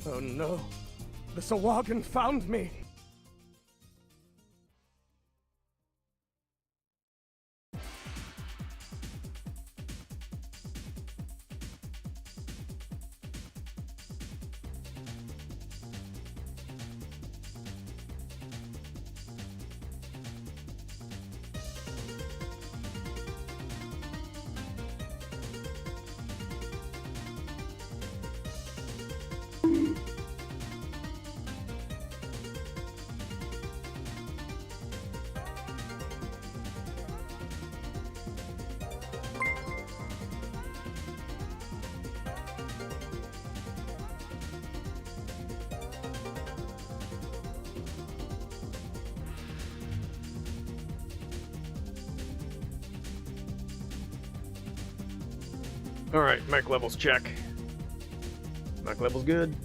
Oh no. The Sawagan found me. Alright, mech levels check. Mech levels good.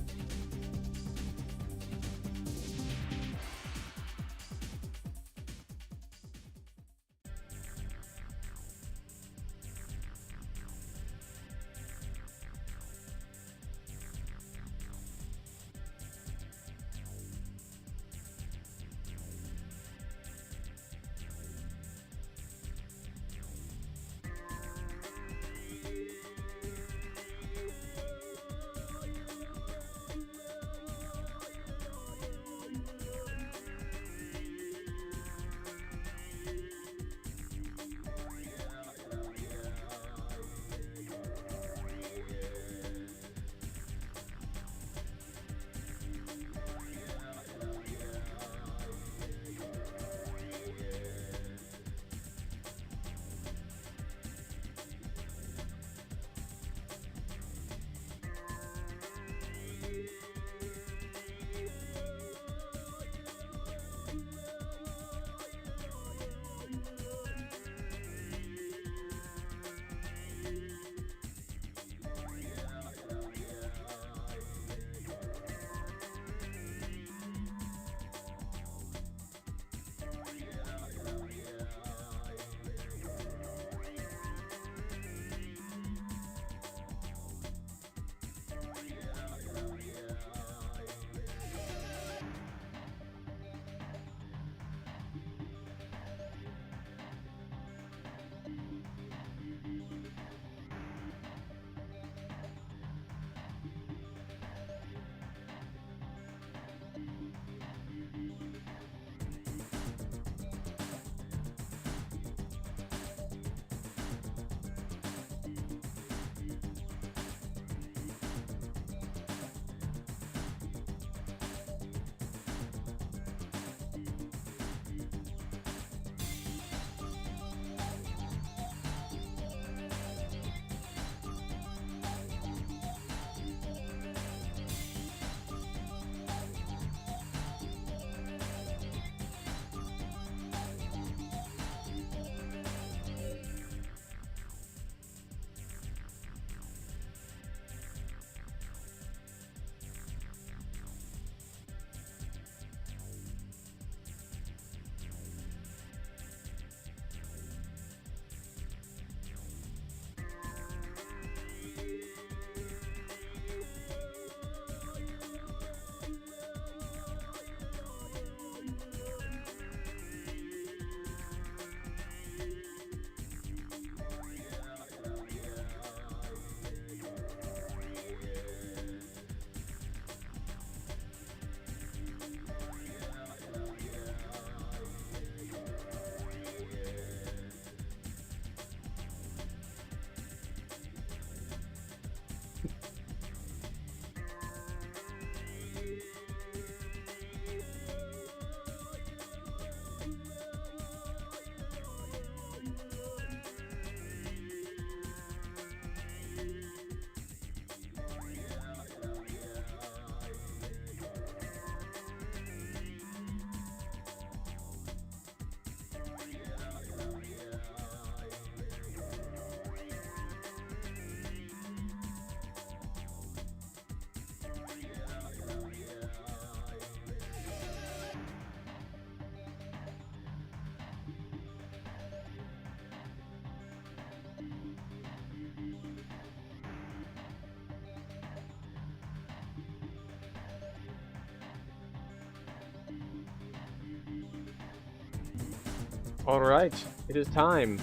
Alright, it is time.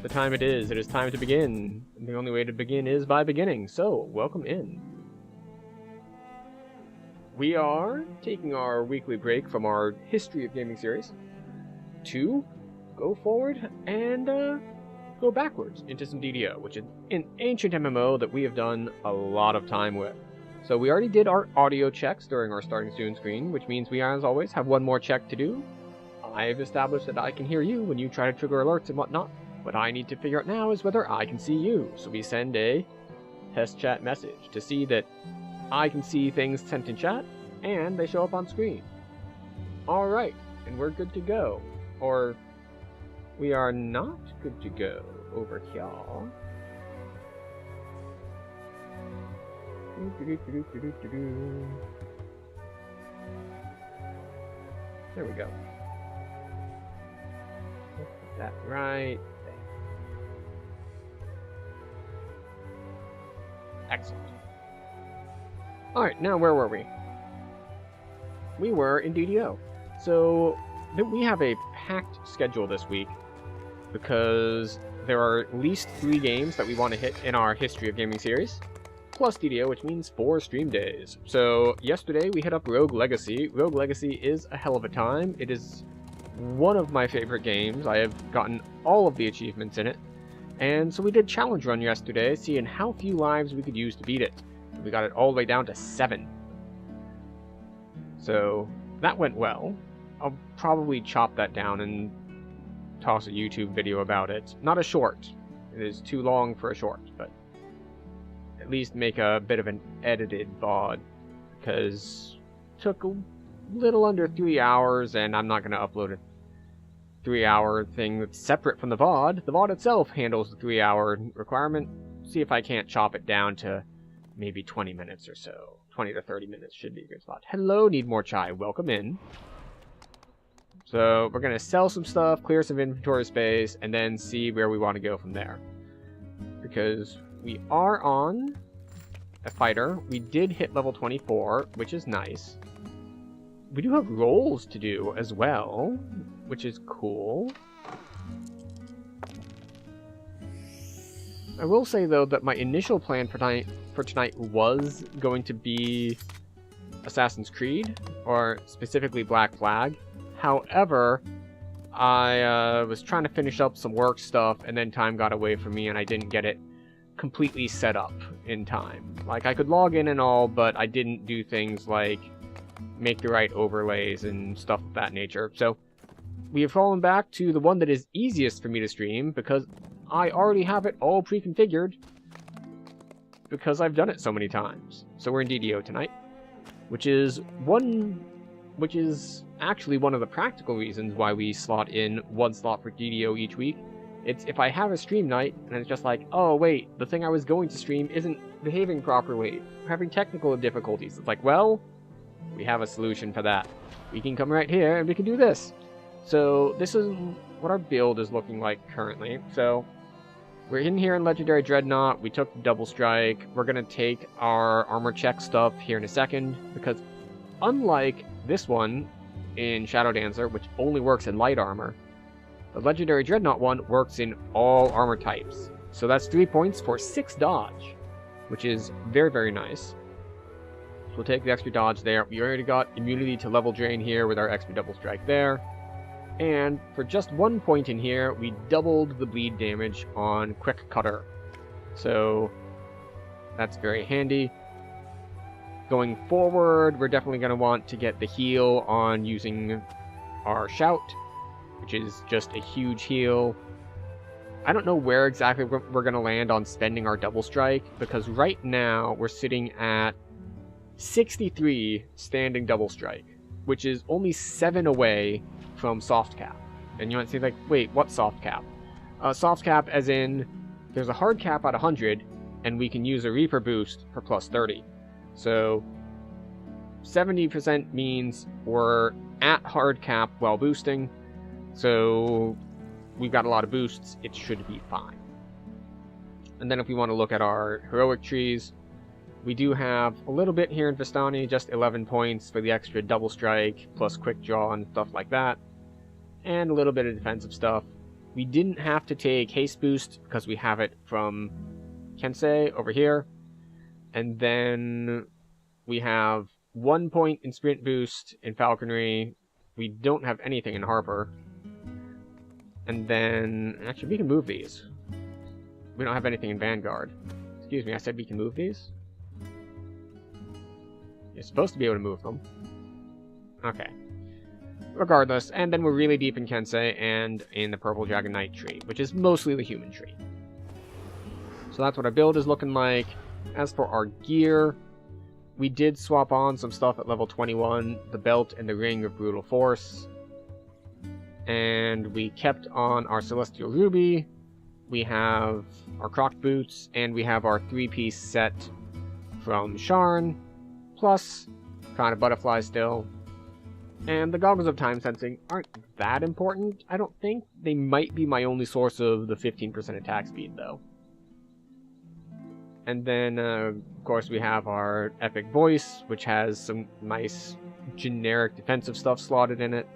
The time it is. It is time to begin. And the only way to begin is by beginning. So, welcome in. We are taking our weekly break from our History of Gaming series to go forward and go backwards into some DDO, which is an ancient MMO that we have done a lot of time with. So we already did our audio checks during our starting soon screen, which means we, as always, have one more check to do. I've established that I can hear you when you try to trigger alerts and whatnot. What I need to figure out now is whether I can see you. So we send a test chat message to see that I can see things sent in chat and they show up on screen. Alright, and we're good to go. Or we are not good to go over here. There we go. Put that right there. Excellent. Alright, now where were we? We were in DDO. So we have a packed schedule this week because there are at least 3 games that we want to hit in our History of Gaming series, plus DDO, which means 4 stream days. So yesterday we hit up Rogue Legacy. Rogue Legacy is a hell of a time. It is one of my favorite games. I have gotten all of the achievements in it. And so we did challenge run yesterday, seeing how few lives we could use to beat it. We got it all the way down to 7. So that went well. I'll probably chop that down and toss a YouTube video about it. Not a short. It is too long for a short, but at least make a bit of an edited VOD, because it took a little under 3 hours, and I'm not going to upload a 3-hour thing that's separate from the VOD. The VOD itself handles the 3-hour requirement. See if I can't chop it down to maybe 20 minutes or so. 20 to 30 minutes should be a good spot. Hello, Need More Chai. Welcome in. So we're going to sell some stuff, clear some inventory space, and then see where we want to go from there. Because we are on a fighter. We did hit level 24, which is nice. We do have roles to do as well, which is cool. I will say, though, that my initial plan for tonight was going to be Assassin's Creed, or specifically Black Flag. However, I was trying to finish up some work stuff, and then time got away from me, and I didn't get it completely set up in time. Like, I could log in and all, but I didn't do things like make the right overlays and stuff of that nature. So we have fallen back to the one that is easiest for me to stream, because I already have it all pre-configured, because I've done it so many times. So we're in DDO tonight, which is actually one of the practical reasons why we slot in 1 slot for DDO each week. It's if I have a stream night, and it's just like, oh wait, the thing I was going to stream isn't behaving properly, we're having technical difficulties. It's like, well, we have a solution for that. We can come right here, and we can do this. So this is what our build is looking like currently. So we're in here in Legendary Dreadnought, we took the Double Strike, we're going to take our armor check stuff here in a second, because unlike this one in Shadow Dancer, which only works in light armor, the Legendary Dreadnought one works in all armor types. So that's 3 points for 6 dodge, which is very, very nice. So we'll take the extra dodge there. We already got immunity to level drain here with our extra Double Strike there. And for just 1 point in here, we doubled the bleed damage on Quick Cutter. So that's very handy. Going forward, we're definitely going to want to get the heal on using our Shout, which is just a huge heal. I don't know where exactly we're going to land on spending our Double Strike, because right now we're sitting at 63 standing Double Strike, which is only 7 away from Soft Cap. And you might say, like, wait, what's Soft Cap? Soft Cap as in, there's a hard cap at 100, and we can use a Reaper boost for plus 30. So 70% means we're at hard cap while boosting, so we've got a lot of boosts, it should be fine. And then if we want to look at our heroic trees, we do have a little bit here in Vistani, just 11 points for the extra Double Strike, plus Quick Draw and stuff like that. and a little bit of defensive stuff. We didn't have to take haste boost because we have it from Kensei over here. And then we have 1 point in sprint boost in falconry. We don't have anything in Harper. And then, actually, we can move these. We don't have anything in Vanguard. Excuse me, I said we can move these? You're supposed to be able to move them. Okay. Regardless, and then we're really deep in Kensei and in the Purple Dragon Knight tree, which is mostly the human tree. So that's what our build is looking like. As for our gear, we did swap on some stuff at level 21, the belt and the ring of brutal force. And we kept on our Celestial Ruby, we have our Croc boots, and we have our 3-piece set from Sharn, plus kind of butterfly still. And the goggles of time sensing aren't that important, I don't think. They might be my only source of the 15% attack speed, though. And then, of course, we have our Epic Voice, which has some nice generic defensive stuff slotted in it.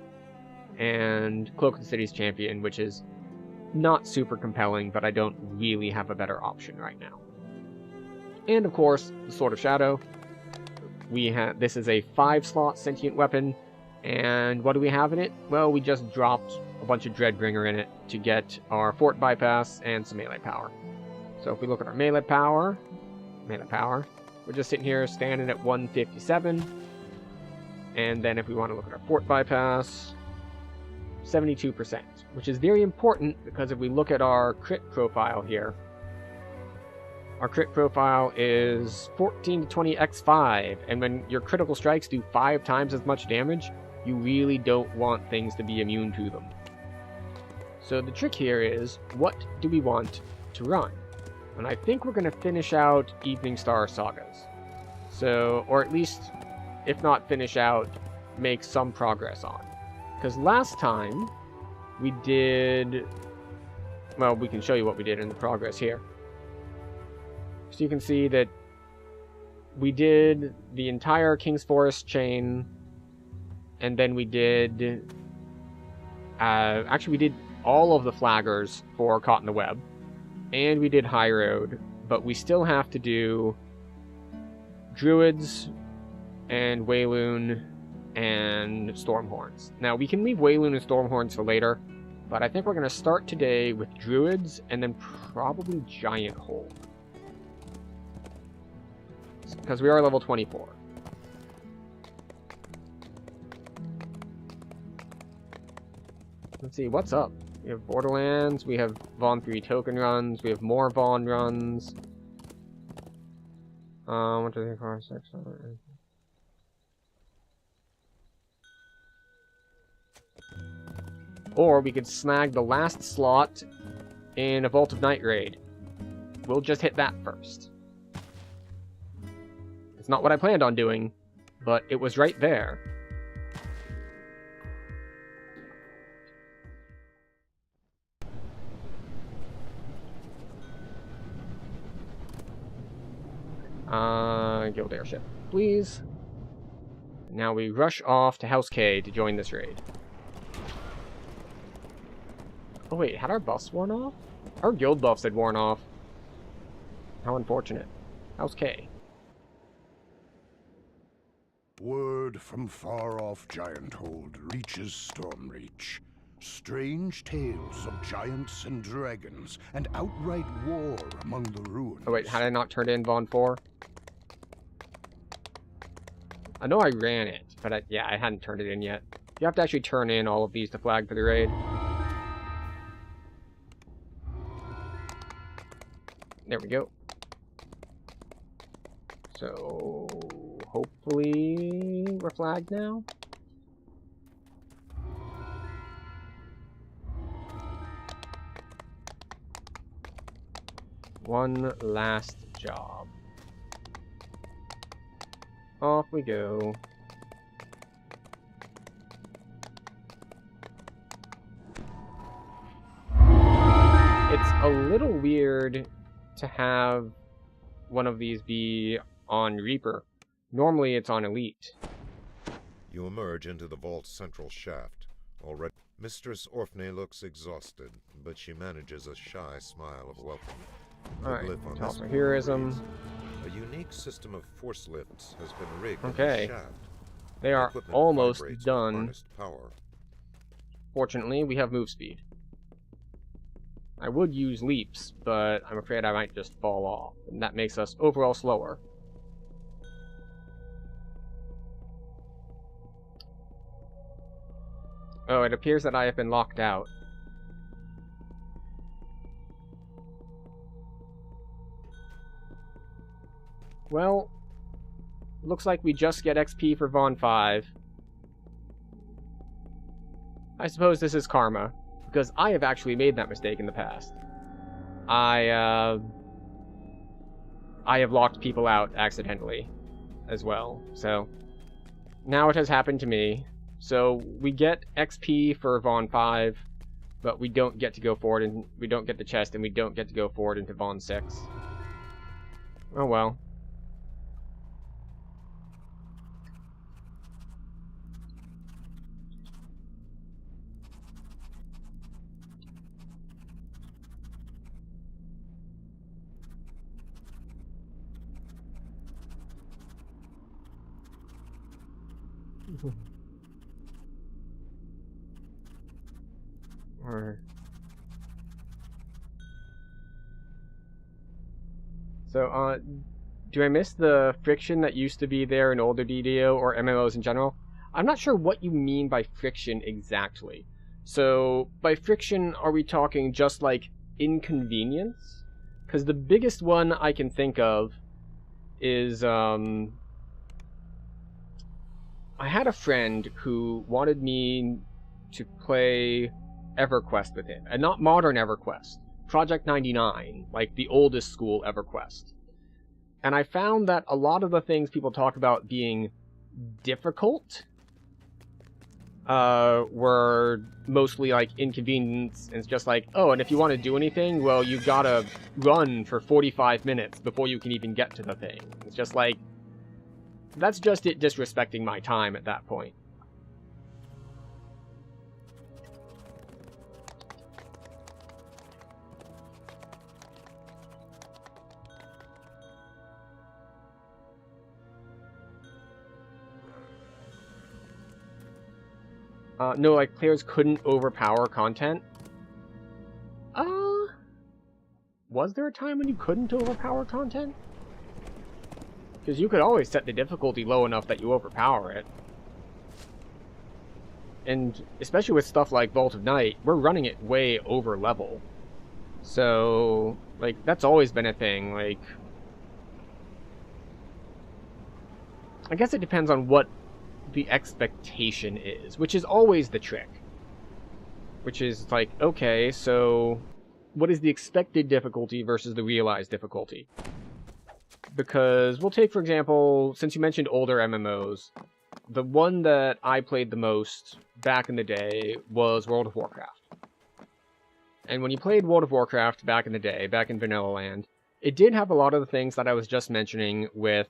And Cloak of the City's Champion, which is not super compelling, but I don't really have a better option right now. And, of course, the Sword of Shadow. This is a 5-slot sentient weapon. And what do we have in it? Well, we just dropped a bunch of Dreadbringer in it to get our fort bypass and some melee power. So if we look at our melee power, we're just sitting here standing at 157. And then if we want to look at our fort bypass, 72%, which is very important because if we look at our crit profile here, our crit profile is 14 to 20 x5, and when your critical strikes do 5 times as much damage, you really don't want things to be immune to them. So the trick here is, what do we want to run? And I think we're going to finish out Evening Star Sagas. So, or at least, if not finish out, make some progress on. Because last time, we did... Well, we can show you what we did in the progress here. So you can see that we did the entire King's Forest chain, and then we did... actually, we did all of the flaggers for Caught in the Web, and we did High Road, but we still have to do Druids and Wayloon and Stormhorns. Now, we can leave Wayloon and Stormhorns for later, but I think we're going to start today with Druids and then probably Giant Hold. Because we are level 24. Let's see, what's up? We have Borderlands, we have Vaughn 3 token runs, we have more Vaughn runs. 1, 2, 3, 4, 6, 7, 8. Or we could snag the last slot in a Vault of Night raid. We'll just hit that first. It's not what I planned on doing, but it was right there. Guild Airship, please. Now we rush off to House K to join this raid. Oh wait, had our buffs worn off? Our guild buffs had worn off. How unfortunate. House K. Word from far-off Gianthold reaches Stormreach. Strange tales of giants and dragons, and outright war among the ruins. Oh wait, had I not turned in Vaughn 4? I know I ran it, but yeah, I hadn't turned it in yet. You have to actually turn in all of these to flag for the raid. There we go. So, hopefully we're flagged now. One last job. Off we go. It's a little weird to have one of these be on Reaper. Normally it's on Elite. You emerge into the vault's central shaft. Already. Mistress Orphne looks exhausted, but she manages a shy smile of welcome. The Alright, glyph on tell this us our board heroism. reads, a unique system of force lifts has been rigged in Okay. the shaft. They The are equipment almost vibrates with done. harnessed power. Fortunately, we have move speed. I would use leaps, but I'm afraid I might just fall off, and that makes us overall slower. Oh, it appears that I have been locked out. Well, looks like we just get XP for Vaughn 5. I suppose this is karma, because I have actually made that mistake in the past. I have locked people out accidentally as well, so now it has happened to me. So we get XP for Vaughn 5, but we don't get to go forward, and we don't get the chest, and we don't get to go forward into Vaughn 6. Oh well. So, do I miss the friction that used to be there in older DDO or MMOs in general? I'm not sure what you mean by friction exactly. So, by friction, are we talking just like inconvenience? Because the biggest one I can think of is, I had a friend who wanted me to play EverQuest with him, and not modern EverQuest, Project 99, like the oldest school EverQuest. And I found that a lot of the things people talk about being difficult were mostly like inconvenience, and it's just like, oh, and if you want to do anything, well, you gotta run for 45 minutes before you can even get to the thing. It's just like, that's just it disrespecting my time at that point. No, like, players couldn't overpower content? Was there a time when you couldn't overpower content? Because you could always set the difficulty low enough that you overpower it. And especially with stuff like Vault of Night, we're running it way over level. So, like, that's always been a thing, like... I guess it depends on what the expectation is, which is always the trick. Which is like, okay, so what is the expected difficulty versus the realized difficulty? Because we'll take, for example, since you mentioned older MMOs, the one that I played the most back in the day was World of Warcraft. And when you played World of Warcraft back in the day, back in Vanilla Land, it did have a lot of the things that I was just mentioning with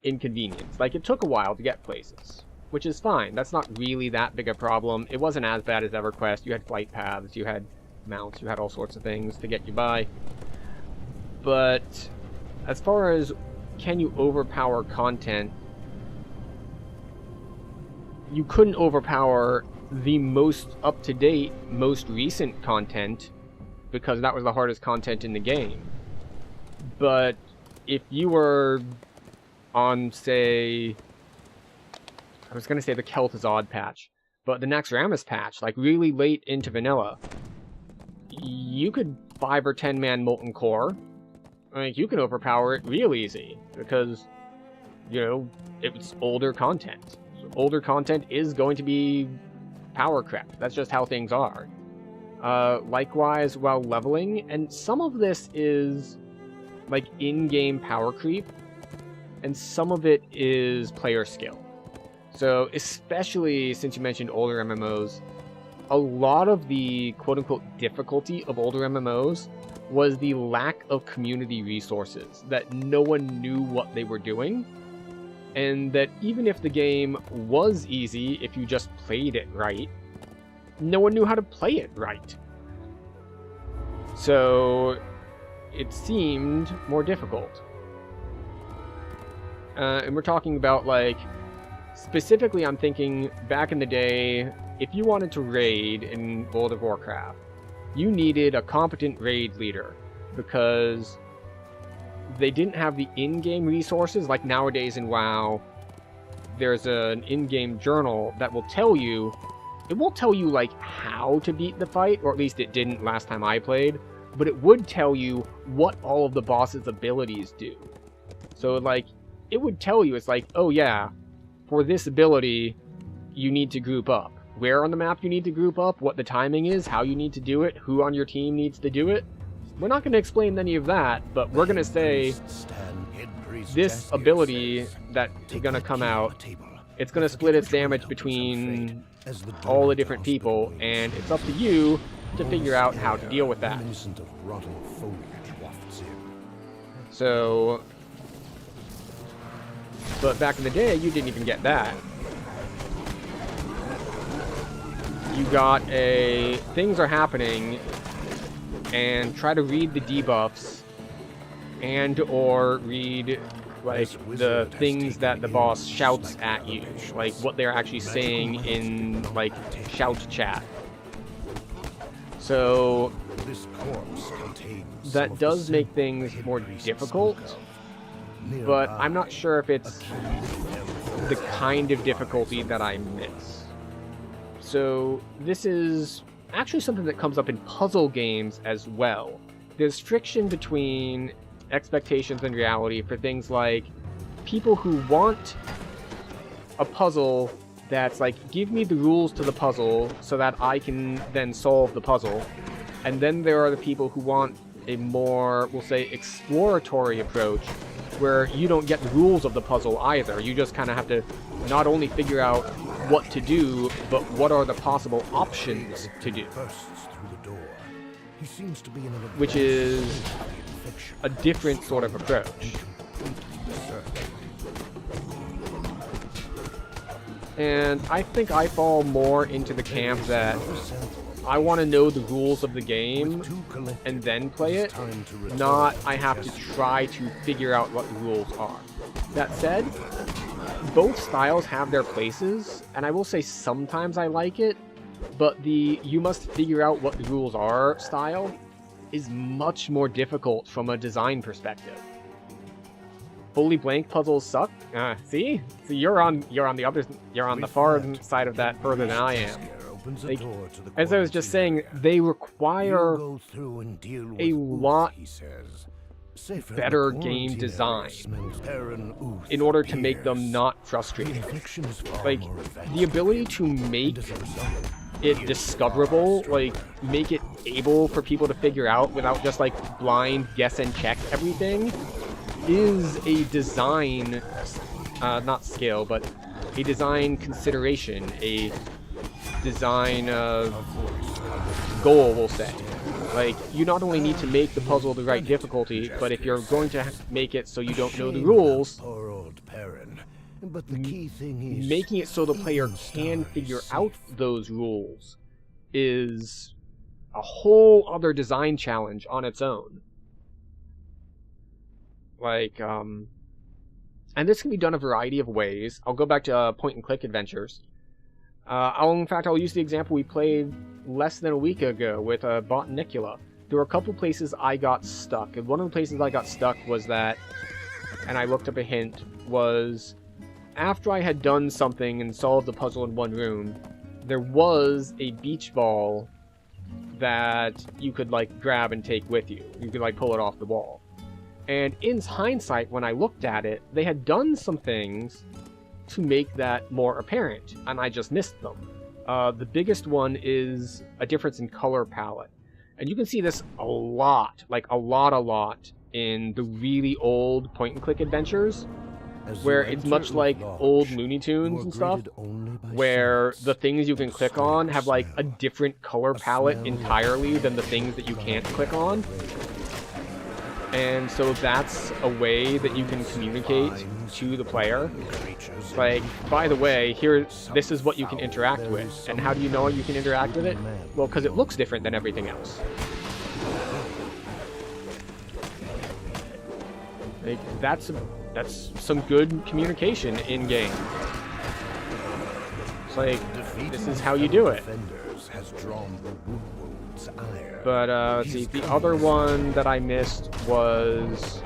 inconvenience. Like, it took a while to get places, which is fine. That's not really that big a problem. It wasn't as bad as EverQuest. You had flight paths, you had mounts, you had all sorts of things to get you by. But as far as can you overpower content, you couldn't overpower the most up-to-date, most recent content because that was the hardest content in the game. But if you were on, say, I was going to say the Kel'Thuzad patch, but the Naxxramas patch, like really late into vanilla, you could 5 or 10 man Molten Core. Like, you can overpower it real easy because, you know, it's older content. So older content is going to be power crept. That's just how things are. Likewise, while leveling, and some of this is like in-game power creep, and some of it is player skill. So, especially since you mentioned older MMOs, a lot of the quote-unquote difficulty of older MMOs was the lack of community resources, that no one knew what they were doing, and that even if the game was easy, if you just played it right, no one knew how to play it right. So it seemed more difficult. And we're talking about, like, specifically I'm thinking back in the day, if you wanted to raid in World of Warcraft, you needed a competent raid leader, because they didn't have the in-game resources like nowadays in WoW. There's an in-game journal that will tell you, it won't tell you like how to beat the fight, or at least it didn't last time I played, but it would tell you what all of the boss's abilities do. So like, it would tell you, it's like, oh yeah, for this ability, you need to group up. Where on the map you need to group up, what the timing is, how you need to do it, who on your team needs to do it. We're not going to explain any of that, but we're going to say this ability that's going to come out, it's going to split its damage between all the different people, and it's up to you to figure out how to deal with that. So, but back in the day, you didn't even get that. You got a things are happening, and try to read the debuffs, and or read like the things that the boss shouts at you, like what they're actually saying in like shout chat. So that does make things more difficult, but I'm not sure if it's the kind of difficulty that I miss. So this is actually something that comes up in puzzle games as well. There's friction between expectations and reality for things like people who want a puzzle that's like, give me the rules to the puzzle so that I can then solve the puzzle. And then there are the people who want a more, we'll say, exploratory approach where you don't get the rules of the puzzle either. You just kind of have to not only figure out what to do, but what are the possible options to do. Which is a different sort of approach. And I think I fall more into the camp that I want to know the rules of the game and then play it, not I have to try to figure out what the rules are. That said, both styles have their places, and I will say sometimes I like it, but the you must figure out what the rules are style is much more difficult from a design perspective. Fully blank puzzles suck. See, you're on the far side of that further than I am. Like, as I was just saying, they require a lot better game design in order to make them not frustrating. Like, the ability to make it discoverable, like, make it able for people to figure out without just, like, blind guess and check everything, is a design, not skill, but a design consideration, a design goal, we'll say. Like, you not only need to make the puzzle the right difficulty, but if you're going to make it so you don't know the rules, making it so the player can figure out those rules is a whole other design challenge on its own. Like, and this can be done a variety of ways. I'll go back to point-and-click adventures. In fact, I'll use the example we played less than a week ago with Botanicula. There were a couple places I got stuck, and one of the places I got stuck was that, and I looked up a hint, was after I had done something and solved the puzzle in one room, there was a beach ball that you could, like, grab and take with you. You could, like, pull it off the wall. And in hindsight, when I looked at it, they had done some things to make that more apparent, and I just missed them. The biggest one is a difference in color palette. And you can see this a lot, like a lot, in the really old point-and-click adventures, where it's much like old Looney Tunes and stuff, where the things you can click on have like a different color palette entirely than the things that you can't click on. And so that's a way that you can communicate to the player. Like, by the way, this is what you can interact with. And how do you know you can interact with it? Well, because it looks different than everything else. Like, that's some good communication in game. It's like, this is how you do it. But let's see, the other one that I missed was,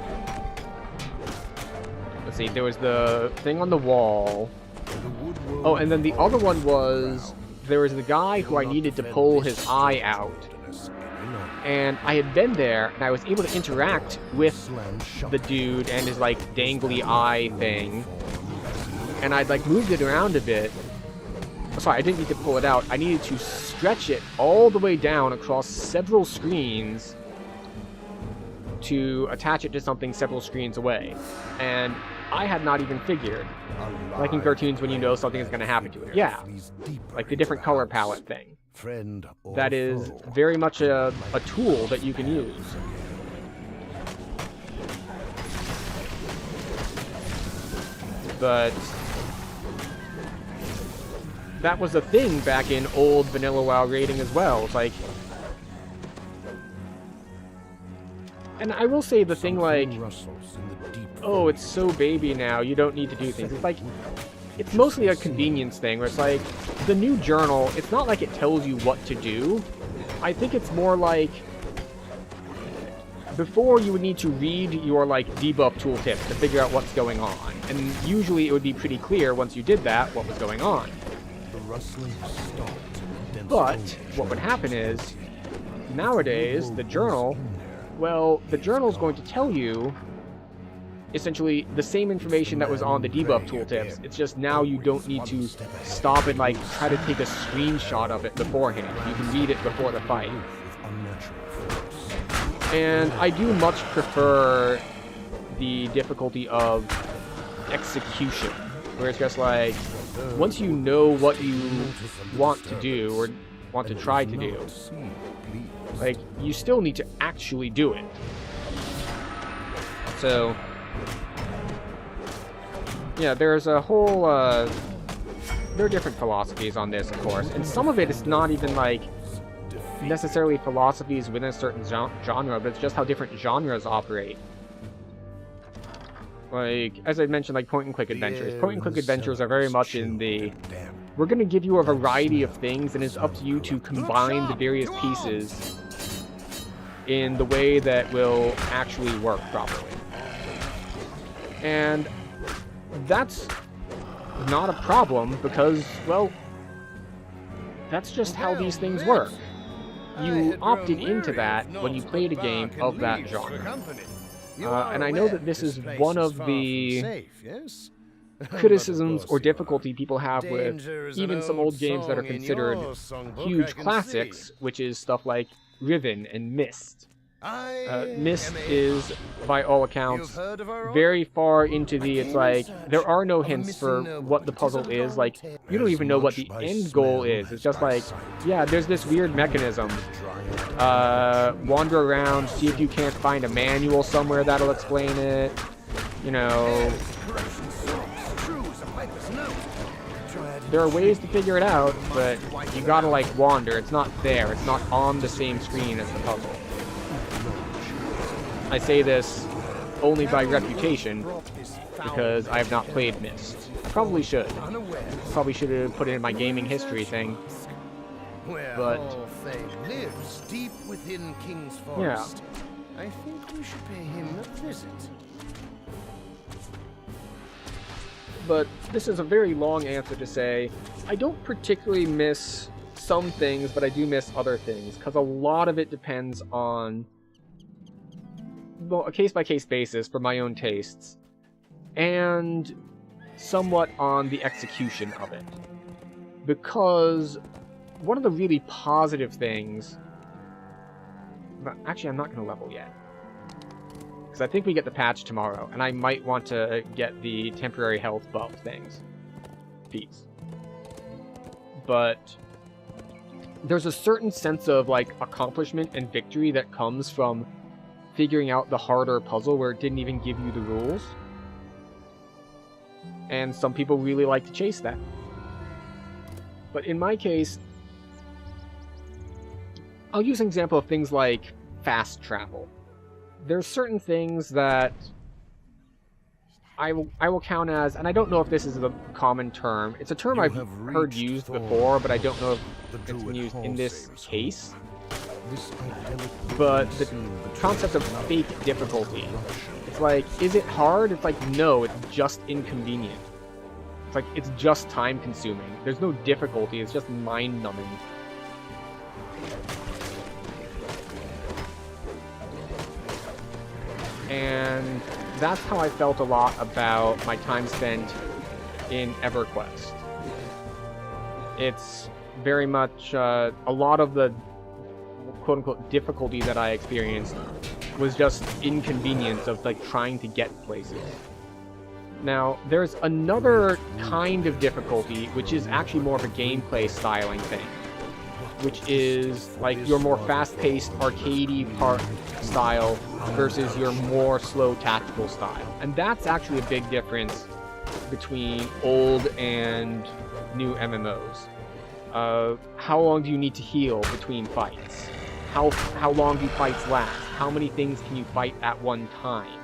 let's see, there was the thing on the wall. Oh, and then the other one was, there was the guy who I needed to pull his eye out. And I had been there, and I was able to interact with the dude and his, like, dangly eye thing. And I'd, like, moved it around a bit. Sorry, I didn't need to pull it out. I needed to stretch it all the way down across several screens to attach it to something several screens away. And I had not even figured. Like in cartoons when you know something is going to happen to it. Yeah, like the different color palette thing. That is very much a tool that you can use. But that was a thing back in old vanilla WoW raiding as well. It's like, and I will say the thing like, oh, it's so baby now, you don't need to do things. It's like, it's mostly a convenience thing where it's like, the new journal, it's not like it tells you what to do. I think it's more like, before you would need to read your like debuff tooltips to figure out what's going on. And usually it would be pretty clear once you did that what was going on. But what would happen is, nowadays, the journal, well, the journal is going to tell you essentially the same information that was on the debuff tooltips. It's just now you don't need to stop and like try to take a screenshot of it beforehand. You can read it before the fight. And I do much prefer the difficulty of execution, where it's just like, once you know what you want to do, or want to try to do, like, you still need to actually do it. So, yeah, there's a whole, there are different philosophies on this, of course, and some of it is not even, like, necessarily philosophies within a certain genre, but it's just how different genres operate. Like, as I mentioned, like point-and-click adventures. Point-and-click adventures are very much in the, we're going to give you a variety of things, and it's up to you to combine the various pieces in the way that will actually work properly. And that's not a problem, because, well, that's just how these things work. You opted into that when you played a game of that genre. And I know that this is one of the criticisms or difficulty people have with even some old games that are considered huge classics, which is stuff like Riven and Myst. Myst is, by all accounts, very far into the, it's like, there are no hints for what the puzzle is, like, you don't even know what the end goal is. It's just like, yeah, there's this weird mechanism. Wander around, see if you can't find a manual somewhere that'll explain it, you know. There are ways to figure it out, but you gotta, like, wander. It's not there. It's not on the same screen as the puzzle. I say this only by reputation, because I have not played Myst. Probably should. Probably should have put it in my gaming history thing. But lives deep within King's Forest. I think we should pay him a visit. But this is a very long answer to say, I don't particularly miss some things, but I do miss other things, because a lot of it depends on, well, a case-by-case basis for my own tastes, and somewhat on the execution of it. Because one of the really positive things, but actually I'm not going to level yet, because I think we get the patch tomorrow, and I might want to get the temporary health buff things. Feats. But there's a certain sense of, like, accomplishment and victory that comes from figuring out the harder puzzle where it didn't even give you the rules. And some people really like to chase that. But in my case, I'll use an example of things like fast travel. There's certain things that I will count as, and I don't know if this is a common term. It's a term I've heard used before, but I don't know if it's been used in this case. But the concept of fake difficulty. It's like, is it hard? It's like, no, it's just inconvenient. It's like, it's just time consuming. There's no difficulty, it's just mind numbing. And that's how I felt a lot about my time spent in EverQuest. It's very much, a lot of the quote-unquote difficulty that I experienced was just inconvenience of like trying to get places. Now, there's another kind of difficulty, which is actually more of a gameplay styling thing, which is like your more fast-paced, arcadey part style versus your more slow tactical style. And that's actually a big difference between old and new MMOs. How long do you need to heal between fights? How long do fights last? How many things can you fight at one time?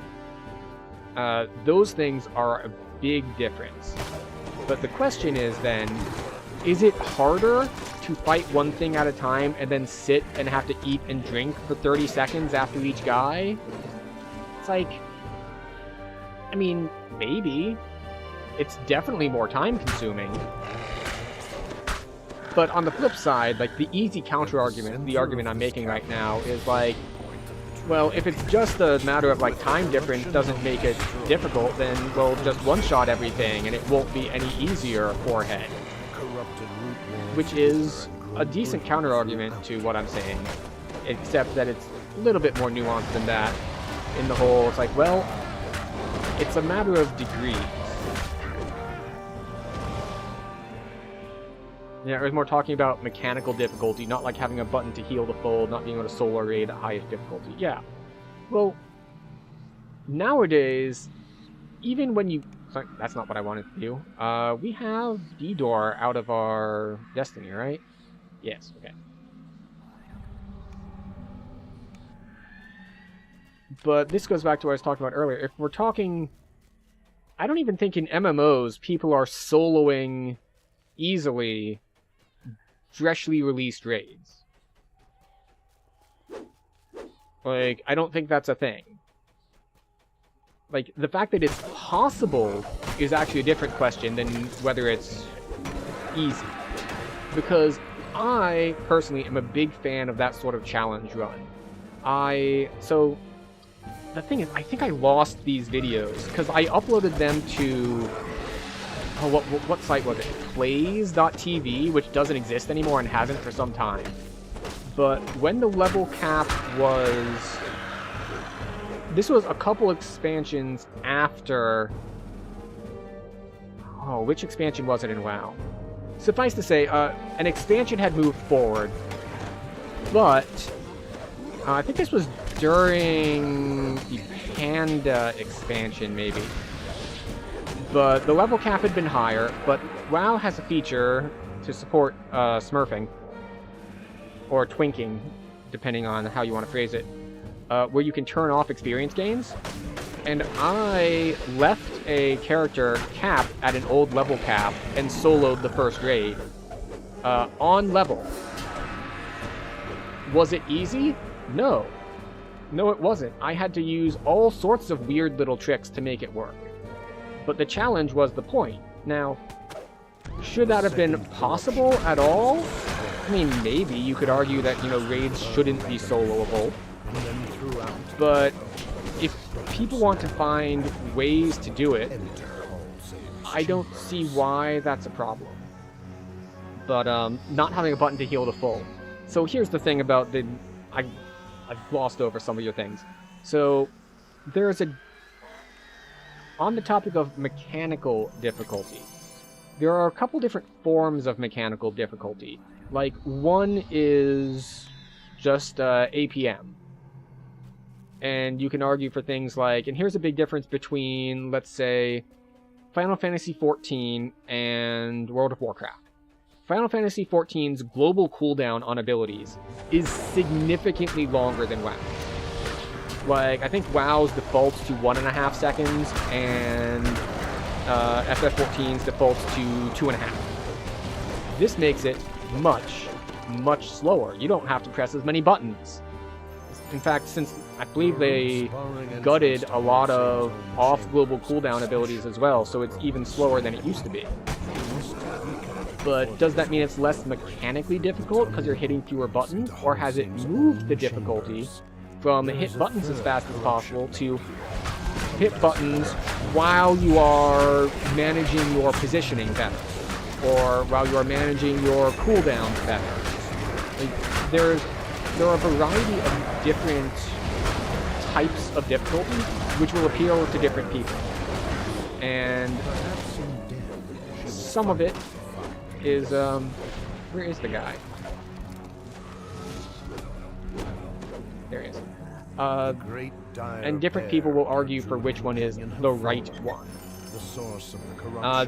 Those things are a big difference. But the question is then, is it harder to fight one thing at a time and then sit and have to eat and drink for 30 seconds after each guy? It's like, I mean, maybe. It's definitely more time consuming. But on the flip side, like the easy counter argument, the argument I'm making right now is like, well, if it's just a matter of like time difference doesn't make it difficult, then we'll just one-shot everything and it won't be any easier for Head. Which is a decent counter argument to what I'm saying, except that it's a little bit more nuanced than that. In the whole, it's like, well, it's a matter of degrees. Yeah, it was more talking about mechanical difficulty, not like having a button to heal the full, not being able to solo raid at highest difficulty. Yeah. Well, nowadays, even when you... Sorry, that's not what I wanted to do. We have D-Door out of our Destiny, right? Yes, okay. But this goes back to what I was talking about earlier. If we're talking... I don't even think in MMOs people are soloing easily freshly released raids. Like, I don't think that's a thing. Like, the fact that it's possible is actually a different question than whether it's easy. Because I, personally, am a big fan of that sort of challenge run. So, the thing is, I think I lost these videos, because I uploaded them to... Oh, what site was it? Plays.tv, which doesn't exist anymore and hasn't for some time. But when the level cap was... This was a couple expansions after... Oh, which expansion was it in WoW? Suffice to say, an expansion had moved forward, but I think this was during the Panda expansion, maybe. But the level cap had been higher, but WoW has a feature to support smurfing, or twinking, depending on how you want to phrase it, where you can turn off experience gains. And I left a character capped at an old level cap and soloed the first raid on level. Was it easy? No. No, it wasn't. I had to use all sorts of weird little tricks to make it work. But the challenge was the point. Now, should that have been possible at all? I mean, maybe you could argue that, you know, raids shouldn't be soloable. But if people want to find ways to do it, I don't see why that's a problem. But not having a button to heal to full. So here's the thing about the... I've glossed over some of your things. So there's a... On the topic of mechanical difficulty, there are a couple different forms of mechanical difficulty. Like, one is just APM. And you can argue for things like, and here's a big difference between, let's say, Final Fantasy XIV and World of Warcraft. Final Fantasy XIV's global cooldown on abilities is significantly longer than WoW. Like, I think WoW's defaults to 1.5 seconds, and FF14's defaults to 2.5. This makes it much, much slower. You don't have to press as many buttons. In fact, since I believe they gutted a lot of off-global cooldown abilities as well, so it's even slower than it used to be. But does that mean it's less mechanically difficult because you're hitting fewer buttons, or has it moved the difficulty from hit buttons as fast as possible to hit buttons while you are managing your positioning better, or while you are managing your cooldowns better? Like, there are a variety of different types of difficulty which will appeal to different people. And some of it is, where is the guy? There he is. And different people will argue for which one is the right one.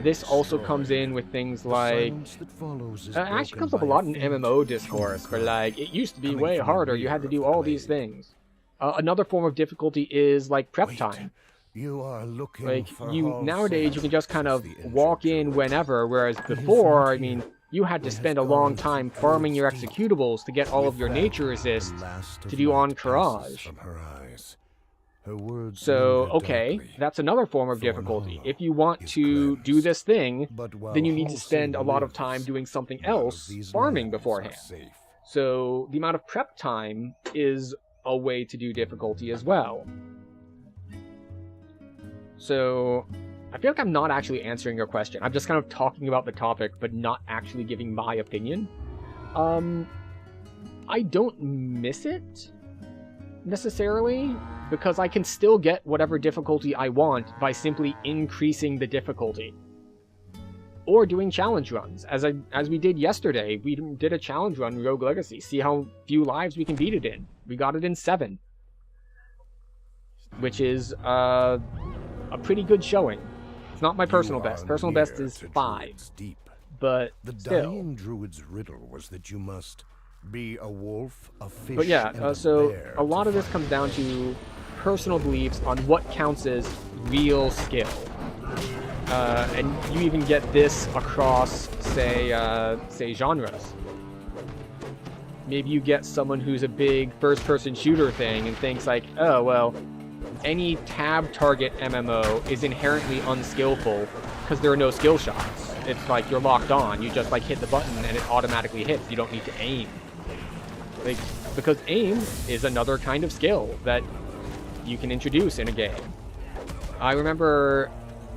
This also comes in with things like, it actually comes up a lot in MMO discourse, where like, it used to be way harder, you had to do all these things. Another form of difficulty is like prep time. Nowadays you can just kind of walk in whenever, whereas before, I mean, you had to spend a long time farming your executables to get all of your nature resists to do Encourage. So, okay, that's another form of difficulty. If you want to do this thing, then you need to spend a lot of time doing something else, farming beforehand. So, the amount of prep time is a way to do difficulty as well. So, I feel like I'm not actually answering your question. I'm just kind of talking about the topic, but not actually giving my opinion. I don't miss it, necessarily, because I can still get whatever difficulty I want by simply increasing the difficulty. Or doing challenge runs. As we did yesterday, we did a challenge run, Rogue Legacy. See how few lives we can beat it in. We got it in 7. Which is, a pretty good showing. It's not my personal best. Personal best is 5. But the still. dying druid's riddle was that you must be a wolf, a fish, but yeah, and so bear a lot of this comes down to personal beliefs on what counts as real skill. And you even get this across, say genres. Maybe you get someone who's a big first-person shooter thing and thinks like, oh, well, any tab target MMO is inherently unskillful because there are no skill shots. It's like you're locked on. You just like hit the button and it automatically hits. You don't need to aim. Like, because aim is another kind of skill that you can introduce in a game. I remember,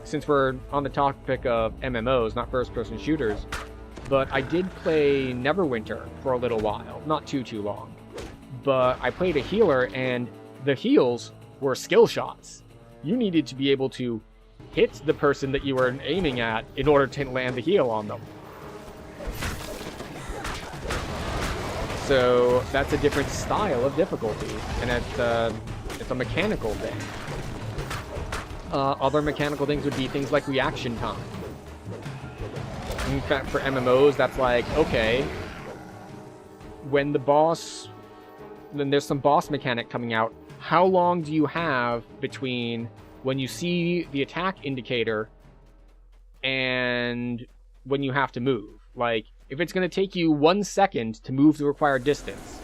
since we're on the topic of MMOs, not first-person shooters, but I did play Neverwinter for a little while. Not too long. But I played a healer, and the heals were skill shots. You needed to be able to hit the person that you were aiming at in order to land the heal on them. So that's a different style of difficulty, and it's a mechanical thing. Other mechanical things would be things like reaction time. In fact, for MMOs, that's like, okay, when there's some boss mechanic coming out, how long do you have between when you see the attack indicator and when you have to move? Like, if it's going to take you 1 second to move the required distance,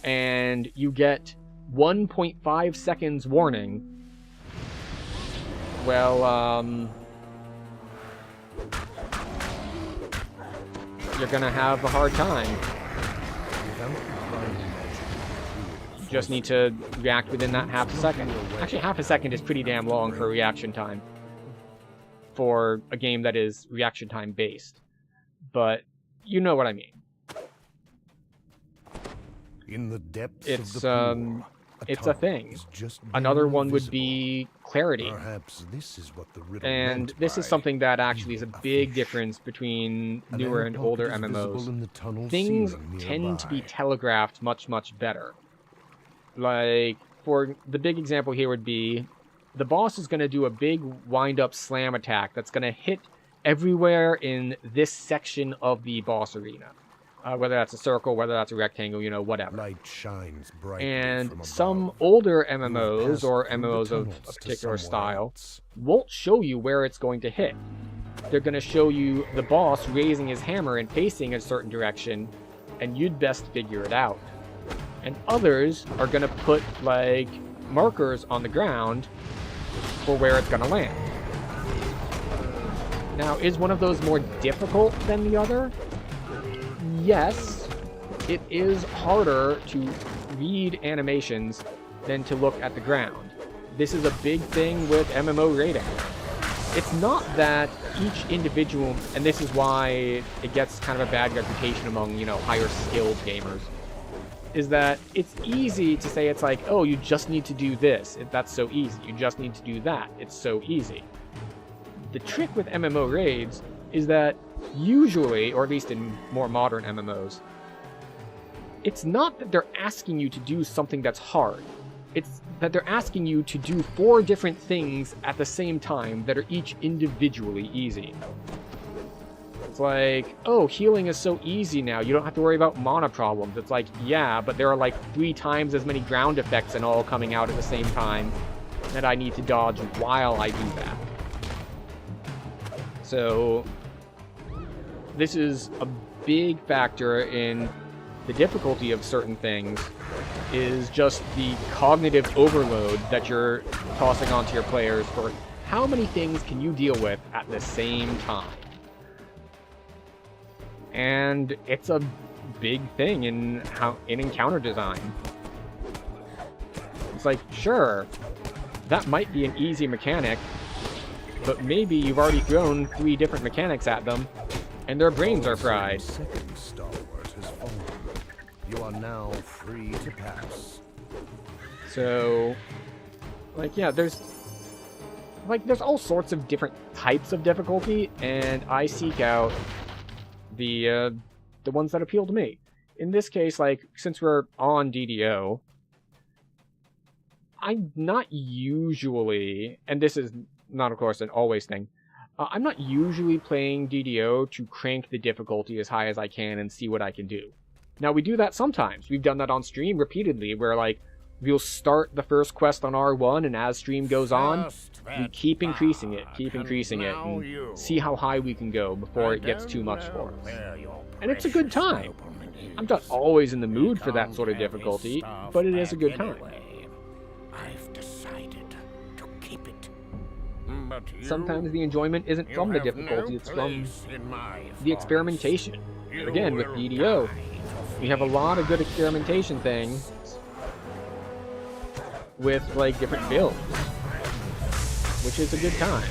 and you get 1.5 seconds warning, well, you're going to have a hard time. You just need to react within that half a second. Actually, half a second is pretty damn long for reaction time. For a game that is reaction time based. But you know what I mean. In the depths it's of the pool, it's a thing. Another one would be clarity. Perhaps this is what the riddle And meant this is by something that actually is a big fish. difference between An newer air and pocket older is visible MMOs. in the tunnel Things ceiling tend to be nearby. telegraphed much better. Like, for the big example here would be the boss is going to do a big wind-up slam attack that's going to hit everywhere in this section of the boss arena. Whether that's a circle, whether that's a rectangle, you know, whatever. Light shines brightly And from some above. older You have MMOs, passed or through the MMOs of tunnels a to particular somewhere style, else. won't show you where it's going to hit. They're going to show you the boss raising his hammer and facing a certain direction, and you'd best figure it out. And others are going to put, like, markers on the ground for where it's going to land. Now, is one of those more difficult than the other? Yes, it is harder to read animations than to look at the ground. This is a big thing with MMO rating. It's not that each individual, and this is why it gets kind of a bad reputation among, you know, higher skilled gamers, is that it's easy to say it's like, oh, you just need to do this. That's so easy. You just need to do that. It's so easy. The trick with MMO raids is that usually, or at least in more modern MMOs, it's not that they're asking you to do something that's hard. It's that they're asking you to do 4 different things at the same time that are each individually easy. It's like, oh, healing is so easy now, you don't have to worry about mana problems. It's like, yeah, but there are like 3 times as many ground effects and all coming out at the same time that I need to dodge while I do that. So, this is a big factor in the difficulty of certain things, is just the cognitive overload that you're tossing onto your players for how many things can you deal with at the same time. And it's a big thing in encounter design. It's like, sure, that might be an easy mechanic, but maybe you've already thrown 3 different mechanics at them, and their brains are fried. Second stalwart has fallen. You are now free to pass. So, like, yeah, there's all sorts of different types of difficulty, and I seek out the ones that appeal to me. In this case, like, since we're on DDO, I'm not usually, and this is not, of course, an always thing, I'm not usually playing DDO to crank the difficulty as high as I can and see what I can do. Now, we do that sometimes. We've done that on stream repeatedly, where, like, we'll start the first quest on R1, and as stream goes on, we keep increasing it, and see how high we can go before it gets too much for us. And it's a good time. I'm not always in the mood for that sort of difficulty, but it is a good time. I've decided to keep it. Sometimes the enjoyment isn't from the difficulty, it's from the experimentation. Again, with DDO, we have a lot of good experimentation things with, like, different builds, which is a good time.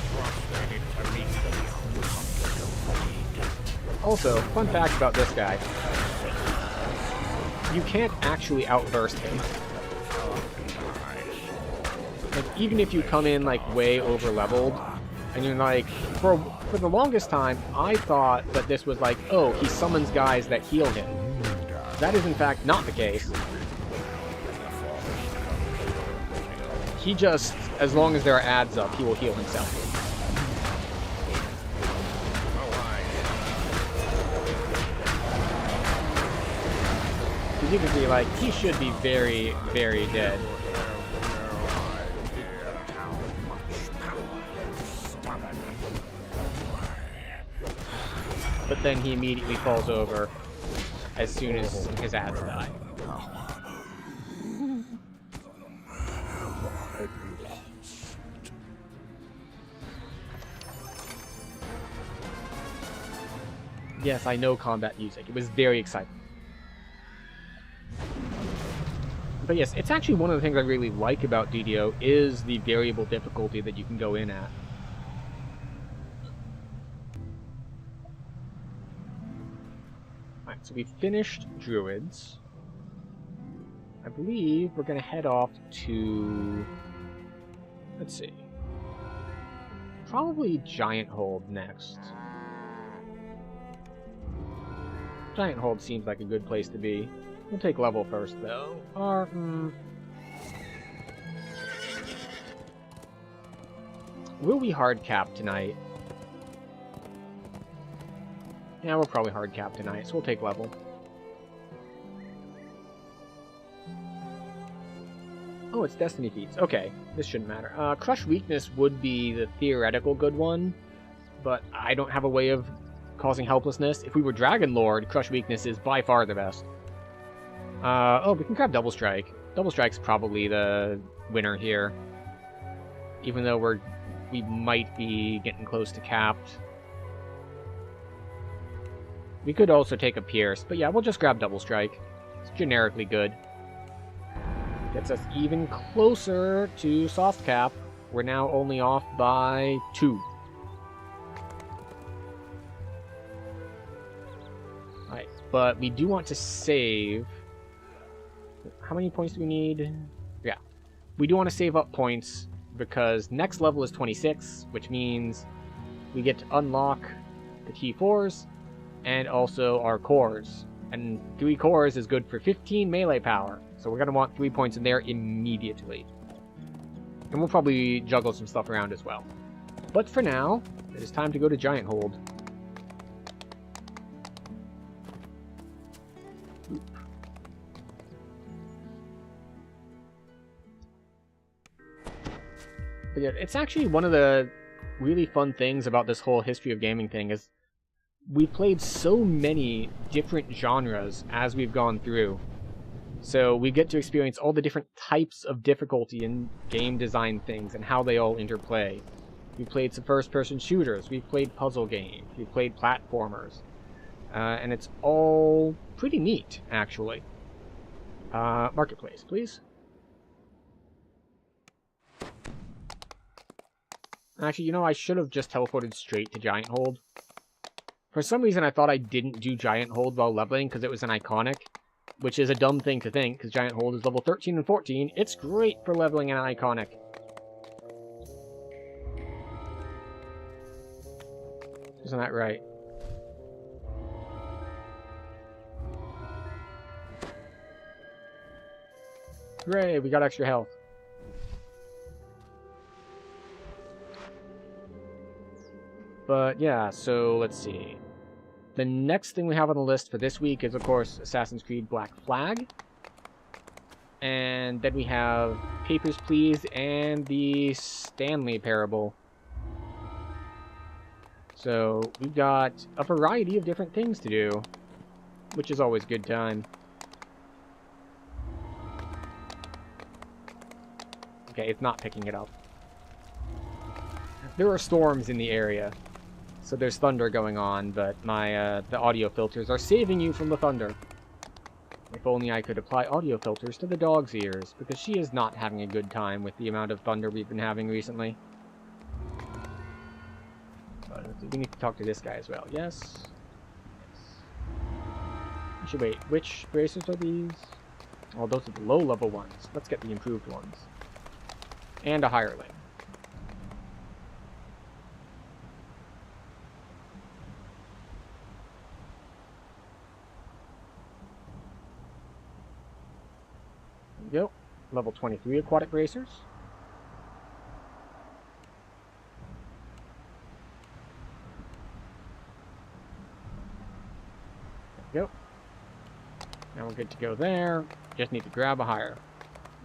Also, fun fact about this guy. You can't actually outburst him. Like, even if you come in, like, way over-leveled, and you're like, for the longest time, I thought that this was like, oh, he summons guys that heal him. That is, in fact, not the case. He just, as long as there are ads up, he will heal himself. Because you can see, like, he should be very, very dead. But then he immediately falls over as soon as his ads die. Yes, I know combat music. It was very exciting. But yes, it's actually one of the things I really like about DDO is the variable difficulty that you can go in at. Alright, so we finished Druids. I believe we're going to head off to... let's see. Probably Giant Hold next. Giant Hold seems like a good place to be. We'll take level first, though. Or, Will we hard cap tonight? Yeah, we'll probably hard cap tonight, so we'll take level. Oh, it's Destiny feats. Okay, this shouldn't matter. Crush Weakness would be the theoretical good one, but I don't have a way of causing helplessness. If we were Dragon Lord, Crush Weakness is by far the best. Oh, we can grab Double Strike. Double Strike's probably the winner here. Even though we might be getting close to capped. We could also take a Pierce, but yeah, we'll just grab Double Strike. It's generically good. Gets us even closer to soft cap. We're now only off by 2. Alright, but we do want to save... How many points do we need? Yeah. We do want to save up points, because next level is 26, which means we get to unlock the T4s, and also our cores. And 3 cores is good for 15 melee power. So we're going to want 3 points in there immediately. And we'll probably juggle some stuff around as well. But for now, it is time to go to Giant Hold. But yeah, it's actually one of the really fun things about this whole history of gaming thing is we've played so many different genres as we've gone through. So we get to experience all the different types of difficulty in game design things and how they all interplay. We've played some first-person shooters, we've played puzzle games, we've played platformers. And it's all pretty neat, actually. Marketplace, please. Actually, you know, I should have just teleported straight to Giant Hold. For some reason, I thought I didn't do Giant Hold while leveling because it was an iconic. Which is a dumb thing to think, because Giant Hold is level 13 and 14. It's great for leveling an iconic. Isn't that right? Hooray, we got extra health. But yeah, so let's see. The next thing we have on the list for this week is, of course, Assassin's Creed Black Flag. And then we have Papers, Please and the Stanley Parable. So we've got a variety of different things to do, which is always a good time. Okay, it's not picking it up. There are storms in the area. So there's thunder going on, but the audio filters are saving you from the thunder. If only I could apply audio filters to the dog's ears, because she is not having a good time with the amount of thunder we've been having recently. But we need to talk to this guy as well. Yes. Actually, wait, which bracers are these? Oh, those are the low-level ones. Let's get the improved ones. And a hireling. Go. Level 23 aquatic racers. There we go. Now we're good to go there. Just need to grab a hire.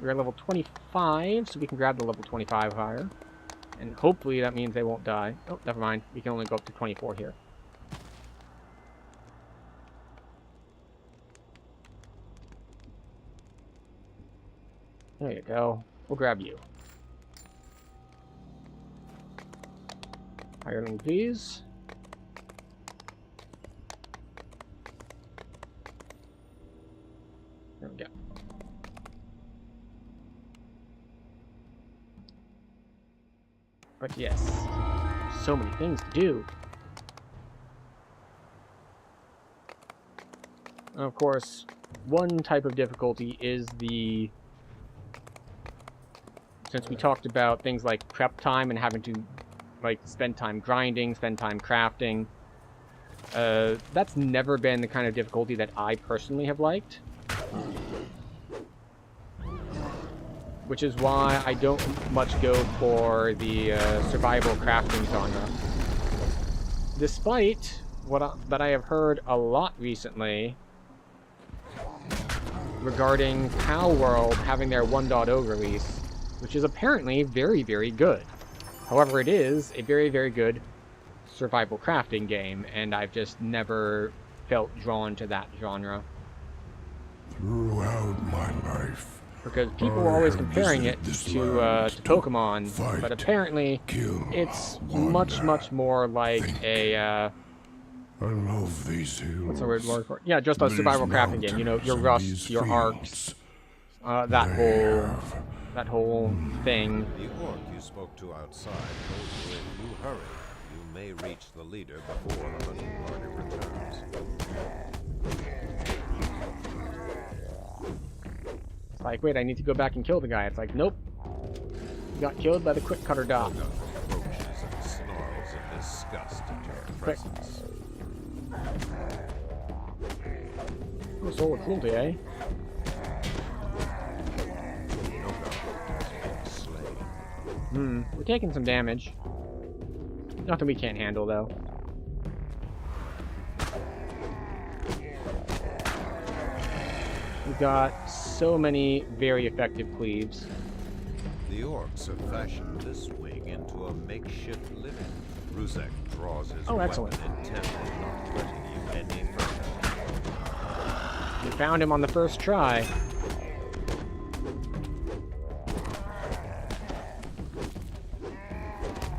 We're at level 25, so we can grab the level 25 hire. And hopefully that means they won't die. Oh, never mind. We can only go up to 24 here. There you go. We'll grab you. Hireling, please. There we go. But yes, so many things to do. And of course, one type of difficulty is the... Since we talked about things like prep time and having to like spend time grinding, spend time crafting, that's never been the kind of difficulty that I personally have liked. which is why I don't much go for the survival crafting genre. Despite that I have heard a lot recently regarding Pal World having their 1.0 release, which is apparently very, very good. However, it is a very, very good survival crafting game, and I've just never felt drawn to that genre. Throughout my life, Because people were I always have comparing it visited this to land Pokemon, fight, but apparently kill, it's wander, much more like think. a, I love these hills. what's the word for it? Yeah, just a these survival crafting game. You know, your mountains and rusts, these your fields. arcs, that whole thing. The orc you spoke to outside told you if you hurry, you may reach the leader before the hunting party returns. It's like, wait, I need to go back and kill the guy. It's like, nope. You got killed by the quick cutter dog. Logan approaches and snarls in disgust at your Quick. presence. Oh, soul of cruelty, eh? We're taking some damage. Nothing we can't handle, though. We've got so many very effective cleaves. The orcs have fashioned this wing into a makeshift living. Ruzek draws his weapon excellent. intent on not letting you any further. We found him on the first try.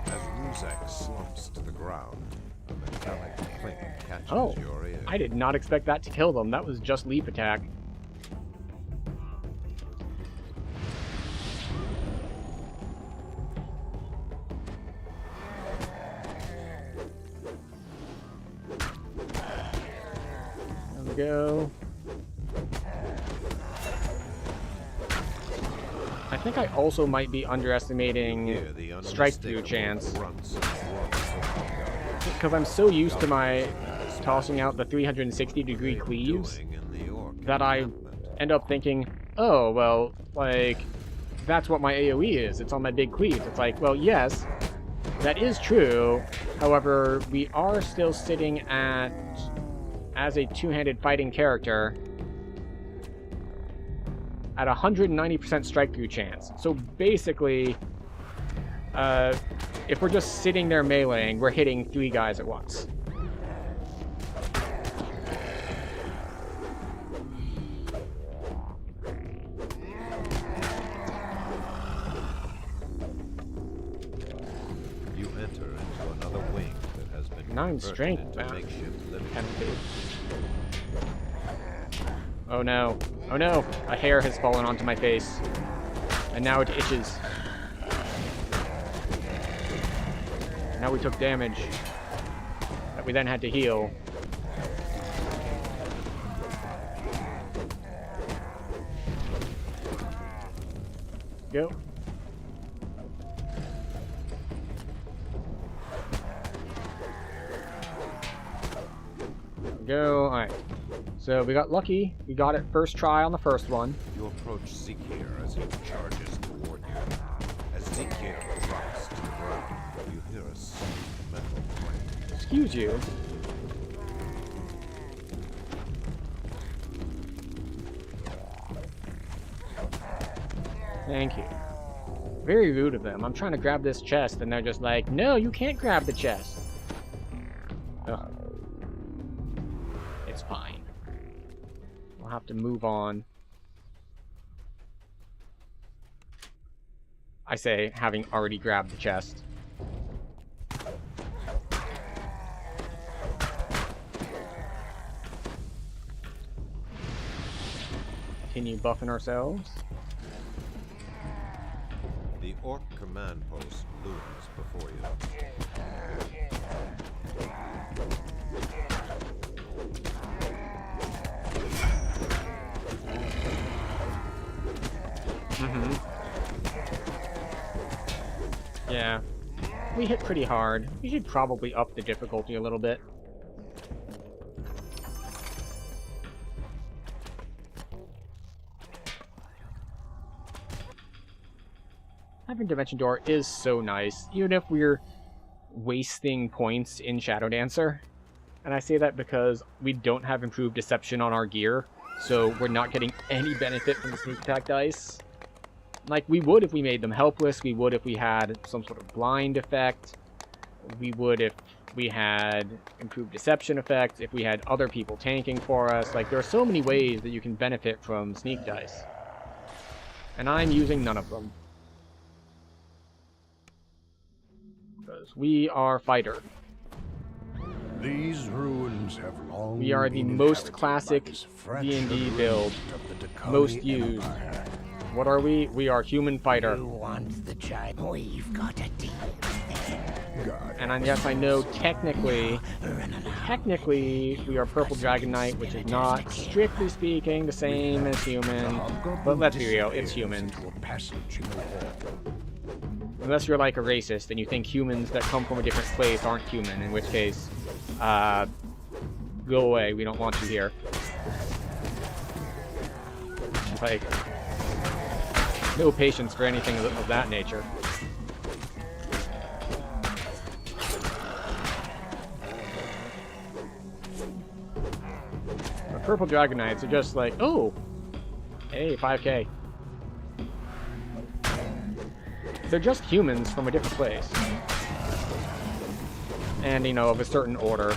As Ruzek slumps to the ground, a metallic clink catches Oh, your ear. I did not expect that to kill them. That was just leap attack. There we go. I think I also might be underestimating Hear the strike through unmistakable chance. grunts and roars of hunger. Because I'm so used to my tossing out the 360-degree They're cleaves doing in the orc that I encampment. end up thinking, oh, well, like, that's what my AoE is. It's on my big cleaves. It's like, well, yes, that is true. However, we are still sitting at, as a two-handed fighting character, at 190% strike-through chance. So basically, if we're just sitting there meleeing, we're hitting 3 guys at once. You enter into another wing that has been 9 converted strength, into man. makeshift living. Penalty. Oh no. Oh no! A hair has fallen onto my face. And now it itches. Now we took damage. That we then had to heal. Go. Go. Alright. So we got lucky. We got it first try on the first one. You approach Zekir as he charges toward you. As Zekir drops to the ground, you hear a soft metal clank. Excuse you. Thank you. Very rude of them. I'm trying to grab this chest and they're just like, no, you can't grab the chest. Ugh. It's fine. We'll have to move on. I say, having already grabbed the chest. Continue buffing ourselves. The orc command post looms before you. Yeah. We hit pretty hard. We should probably up the difficulty a little bit. having Dimension Door is so nice, even if we're wasting points in Shadow Dancer. And I say that because we don't have improved Deception on our gear, so we're not getting any benefit from the sneak attack dice. Like, we would if we made them helpless, we would if we had some sort of blind effect, we would if we had improved Deception effects, if we had other people tanking for us. Like, there are so many ways that you can benefit from sneak dice. And I'm using none of them. Because we are fighter. These ruins have long We are the been most inhabited classic by this D&D fractured build, remnant of the Dakani most used. Empire. What are we? We are human fighter. You want the giant? We've got a deal. God, And yes, I know technically we are Purple Dragon Knight, which is not, strictly speaking, the same as human. But let's be real, it's humans. into a passage in the wall. Unless you're like a racist and you think humans that come from a different place aren't human, in which case, go away, we don't want you here. Like, no patience for anything of that nature. The Purple Dragon Knights are just like, oh, hey, 5k. They're just humans from a different place. And, you know, of a certain order.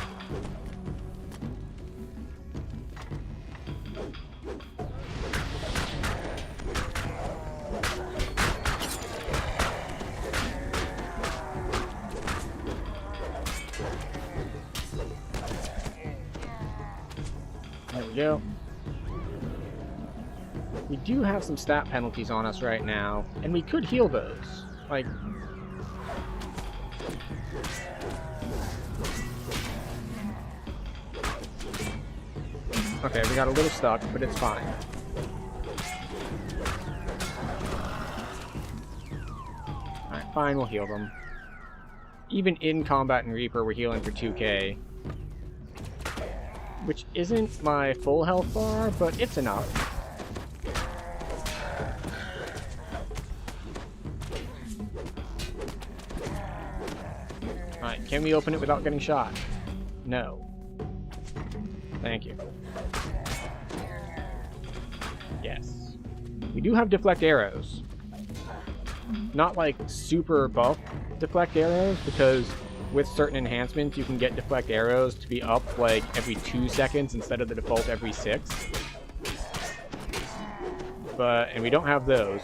There we go. We do have some stat penalties on us right now, and we could heal those. Like, okay, we got a little stuck, but it's fine. Alright, fine, we'll heal them. Even in Combat and Reaper, we're healing for 2k. Which isn't my full health bar, but it's enough. Alright, can we open it without getting shot? No. Thank you. Yes. We do have deflect arrows. Not like super buff deflect arrows, because with certain enhancements you can get deflect arrows to be up like every 2 seconds instead of the default every 6. And we don't have those.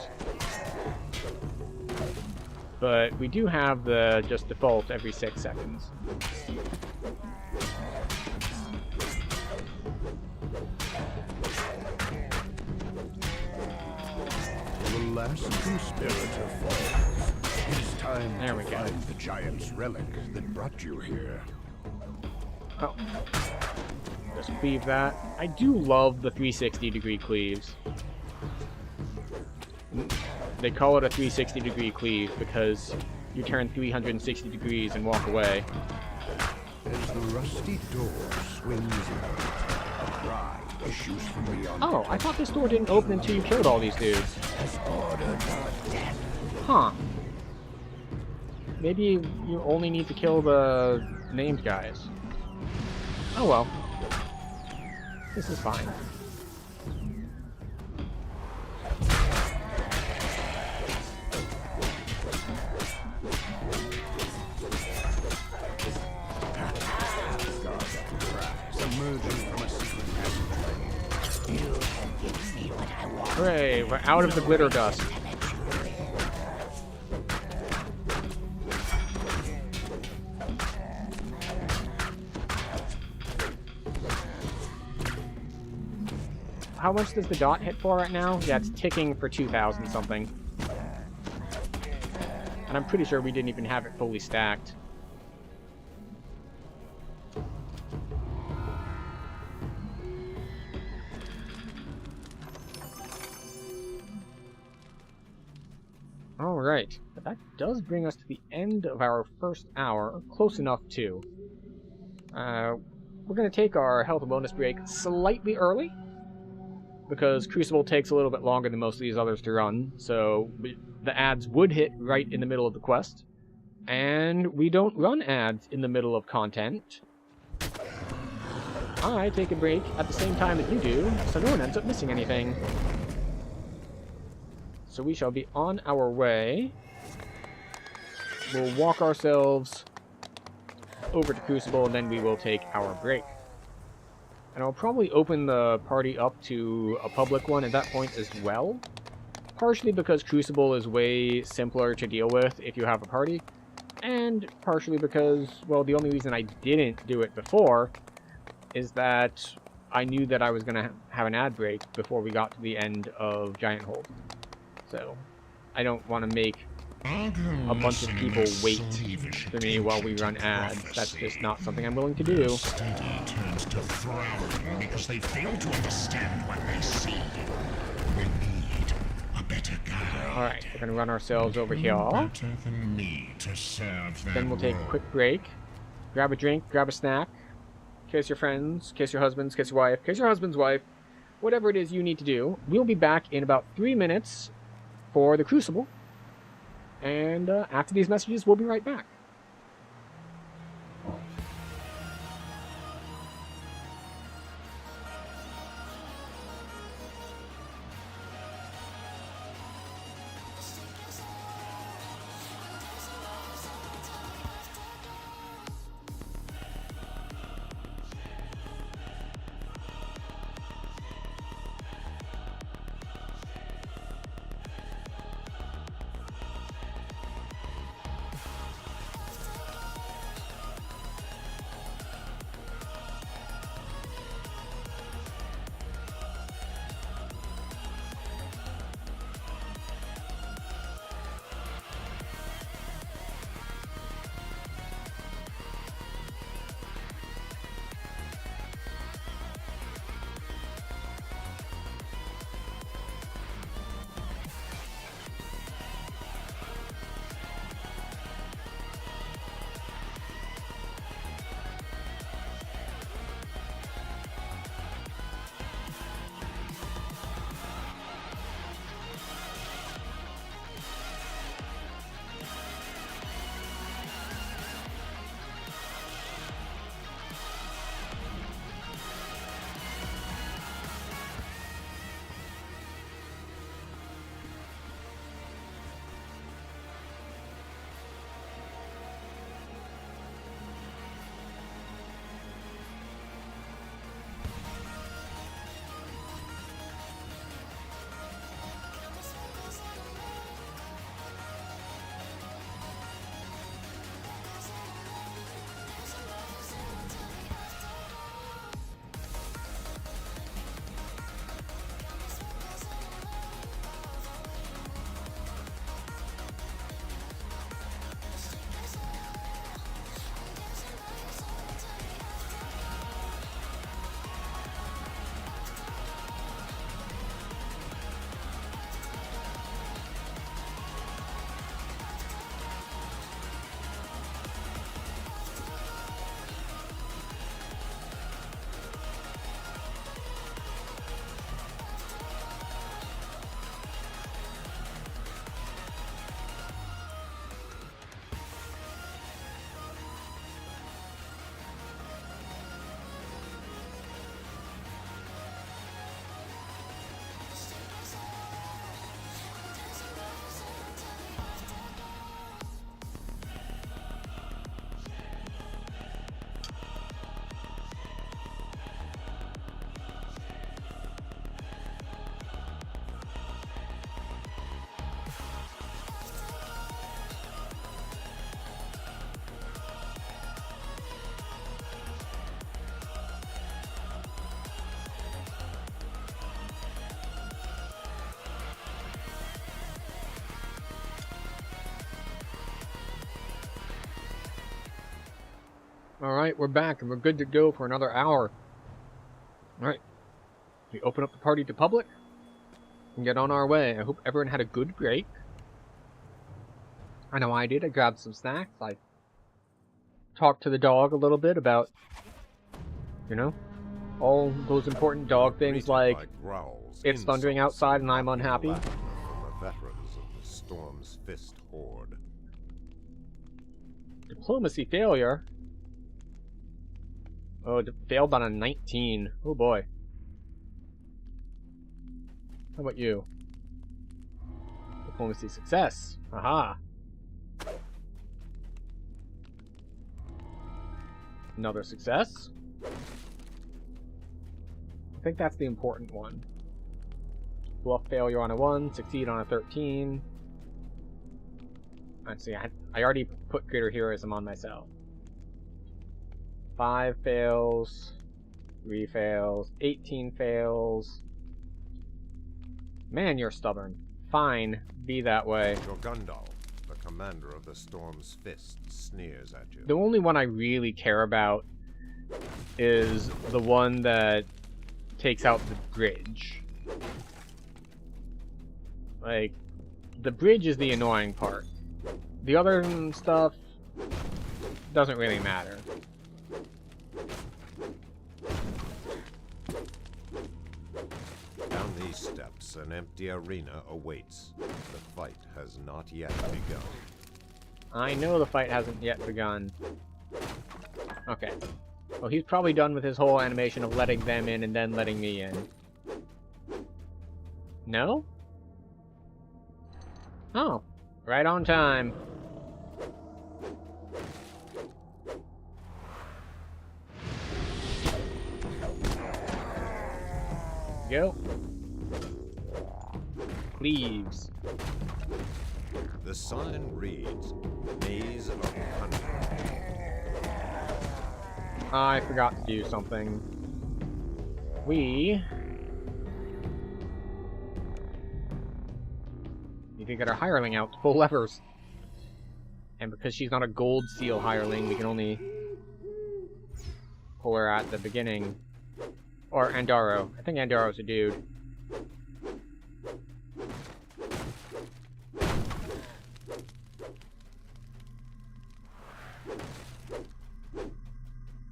But we do have the just default every 6 seconds. The last conspirator falls. It is time There to we go. find the giant's relic that brought you here. Oh. Just cleave that. I do love the 360-degree cleaves. They call it a 360-degree cleave because you turn 360 degrees and walk away. As the rusty door swings open, a cry issues from beyond. Oh, I thought this door didn't open until you killed all these dudes. Huh. Maybe you only need to kill the named guys. Oh well. This is fine. Emerging from a secret passageway. You can give me what I want. Hooray, we're out of the glitter dust. How much does the dot hit for right now? Yeah, it's ticking for 2,000 something. And I'm pretty sure we didn't even have it fully stacked. Alright, but that does bring us to the end of our first hour, or close enough too. We're going to take our health bonus break slightly early, because Crucible takes a little bit longer than most of these others to run, so the ads would hit right in the middle of the quest. And we don't run ads in the middle of content. I take a break at the same time that you do, so no one ends up missing anything. So we shall be on our way. We'll walk ourselves over to Crucible, and then we will take our break. And I'll probably open the party up to a public one at that point as well. Partially because Crucible is way simpler to deal with if you have a party. And partially because, well, the only reason I didn't do it before is that I knew that I was going to have an ad break before we got to the end of Giant Hold. So, I don't want to make a bunch of people wait for me while we run ads. That's just not something I'm willing to do. Study turns to frowning because they fail to understand what they see. We need a better guide. Alright, we're going to run ourselves over here. Better than me to serve their Then we'll take a role. quick break. Grab a drink, grab a snack. Kiss your friends, kiss your husbands, kiss your wife, kiss your husband's wife. Whatever it is you need to do. We'll be back in about 3 minutes for the Crucible. And after these messages, we'll be right back. Alright, we're back and we're good to go for another hour. Alright. We open up the party to public and get on our way. I hope everyone had a good break. I know I did. I grabbed some snacks. I talked to the dog a little bit about, you know, all those important dog things Greeted like by growls, it's thundering insults, outside and I'm and unhappy. laughter from the veterans of the Storm's Fist horde. Diplomacy failure? Oh, failed on a 19. Oh boy. How about you? Diplomacy success. Aha. Another success. I think that's the important one. Bluff failure on a 1, succeed on a 13. Let's see, I already put greater heroism on myself. 5 fails, 3 fails, 18 fails. Man, you're stubborn. Fine, be that way. Jorgundal, the commander of the Storm's Fist, sneers at you. The only one I really care about is the one that takes out the bridge. Like, the bridge is the annoying part. The other stuff doesn't really matter. Down these steps, an empty arena awaits. The fight has not yet begun. I know the fight hasn't yet begun. Okay. Well, he's probably done with his whole animation of letting them in and then letting me in. No? Oh. Right on time. Go. Leaves. The sign reads, Maze of Cunning. I forgot to do something. We need to get our hireling out to pull levers. And because she's not a gold seal hireling, we can only pull her at the beginning. Or Andaro. I think Andaro's a dude.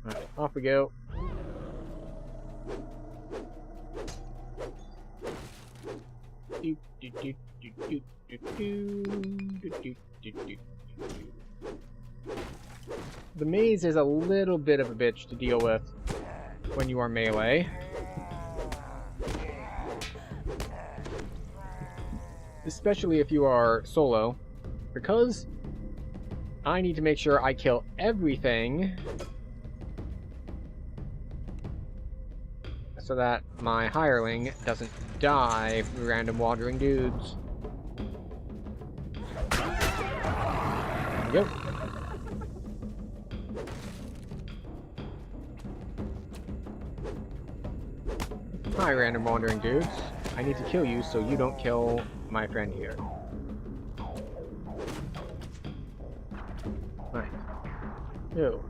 Alright, off we go. The maze is a little bit of a bitch to deal with when you are melee. Especially if you are solo, because I need to make sure I kill everything so that my hireling doesn't die from random wandering dudes. There we go. Hi, random wandering dudes. I need to kill you so you don't kill my friend here. Right. Ew.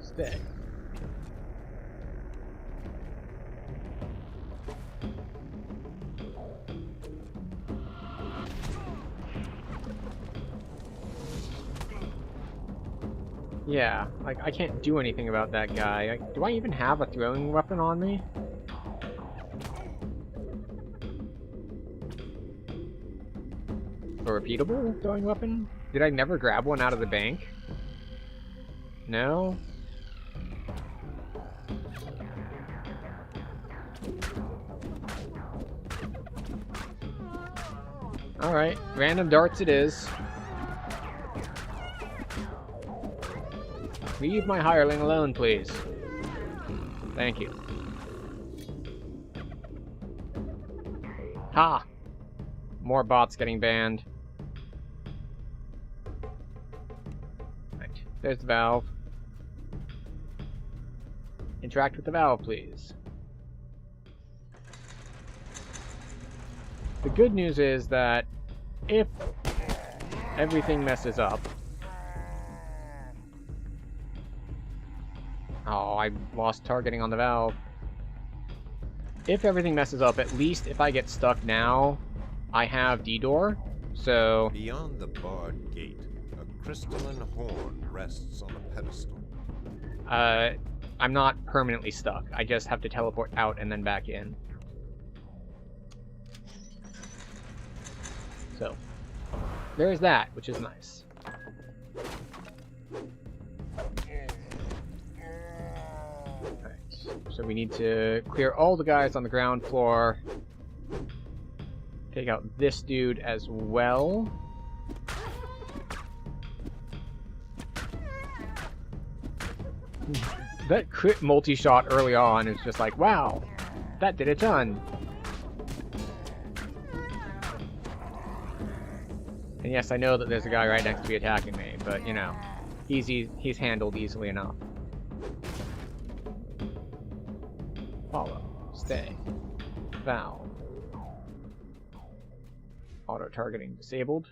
Stay. Yeah, like, I can't do anything about that guy. Do I even have a throwing weapon on me? A repeatable throwing weapon? Did I never grab one out of the bank? No? Alright, random darts it is. Leave my hireling alone, please. Thank you. Ha! More bots getting banned. Right, there's the valve. Interact with the valve, please. The good news is that if everything messes up... Oh, I lost targeting on the valve. If everything messes up, at least if I get stuck now, I have D-Door, so... Beyond the barred gate, a crystalline horn rests on a pedestal. I'm not permanently stuck. I just have to teleport out and then back in. So, there's that, which is nice. Alright, so we need to clear all the guys on the ground floor. Take out this dude as well. That crit multi-shot early on is just like, wow, that did a ton. And yes, I know that there's a guy right next to me attacking me, but, you know, he's handled easily enough. Follow. Stay. Valve. Auto-targeting disabled.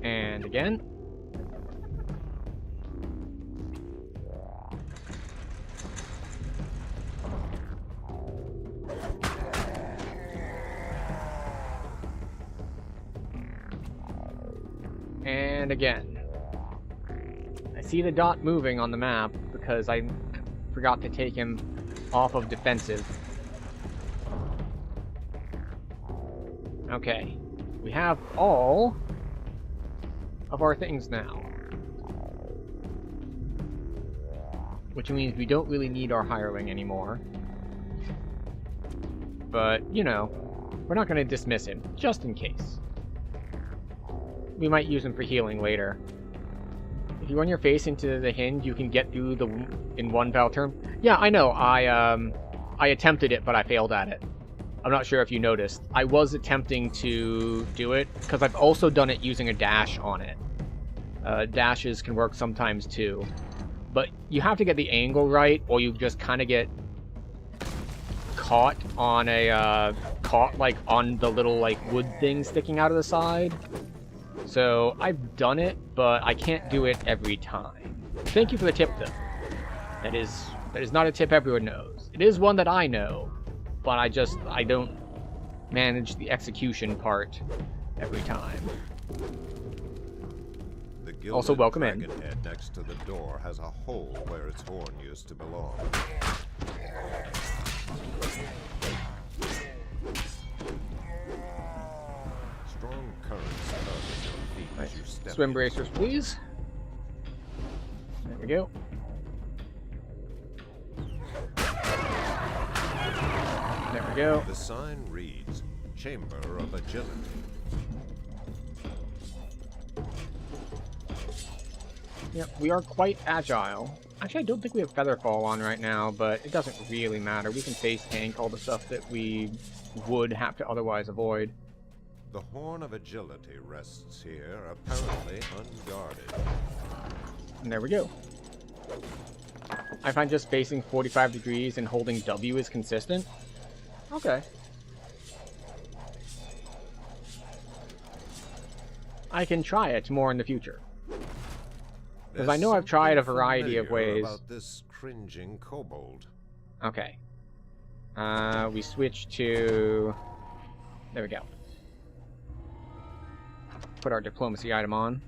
And again. And again. I see the dot moving on the map because I forgot to take him off of defensive. Okay. We have all of our things now. Which means we don't really need our hireling anymore. But, you know, we're not going to dismiss him, just in case. We might use him for healing later. If you run your face into the hinge, you can get through the in one foul turn. Yeah, I know. I attempted it, but I failed at it. I'm not sure if you noticed. I was attempting to do it, because I've also done it using a dash on it. Dashes can work sometimes too. But you have to get the angle right, or you just kind of get caught on a, like, on the little, like, wood thing sticking out of the side. So, I've done it, but I can't do it every time. Thank you for the tip, though. That is not a tip everyone knows. It is one that I know, but I don't manage the execution part every time. The Also, welcome in. dragon head next to the door has a hole where its horn used to belong. Strong currents tug your feet as you step Swim in. bracers, please. There we go. There we go. The sign reads, Chamber of Agility. Yep, we are quite agile. Actually, I don't think we have Featherfall on right now, but it doesn't really matter. We can face tank all the stuff that we would have to otherwise avoid. The Horn of Agility rests here, apparently unguarded. And there we go. I find just facing 45 degrees and holding W is consistent. Okay. I can try it more in the future. Because I know I've tried a variety of ways. About this cringing kobold. Okay. We switch to... There we go. Put our diplomacy item on.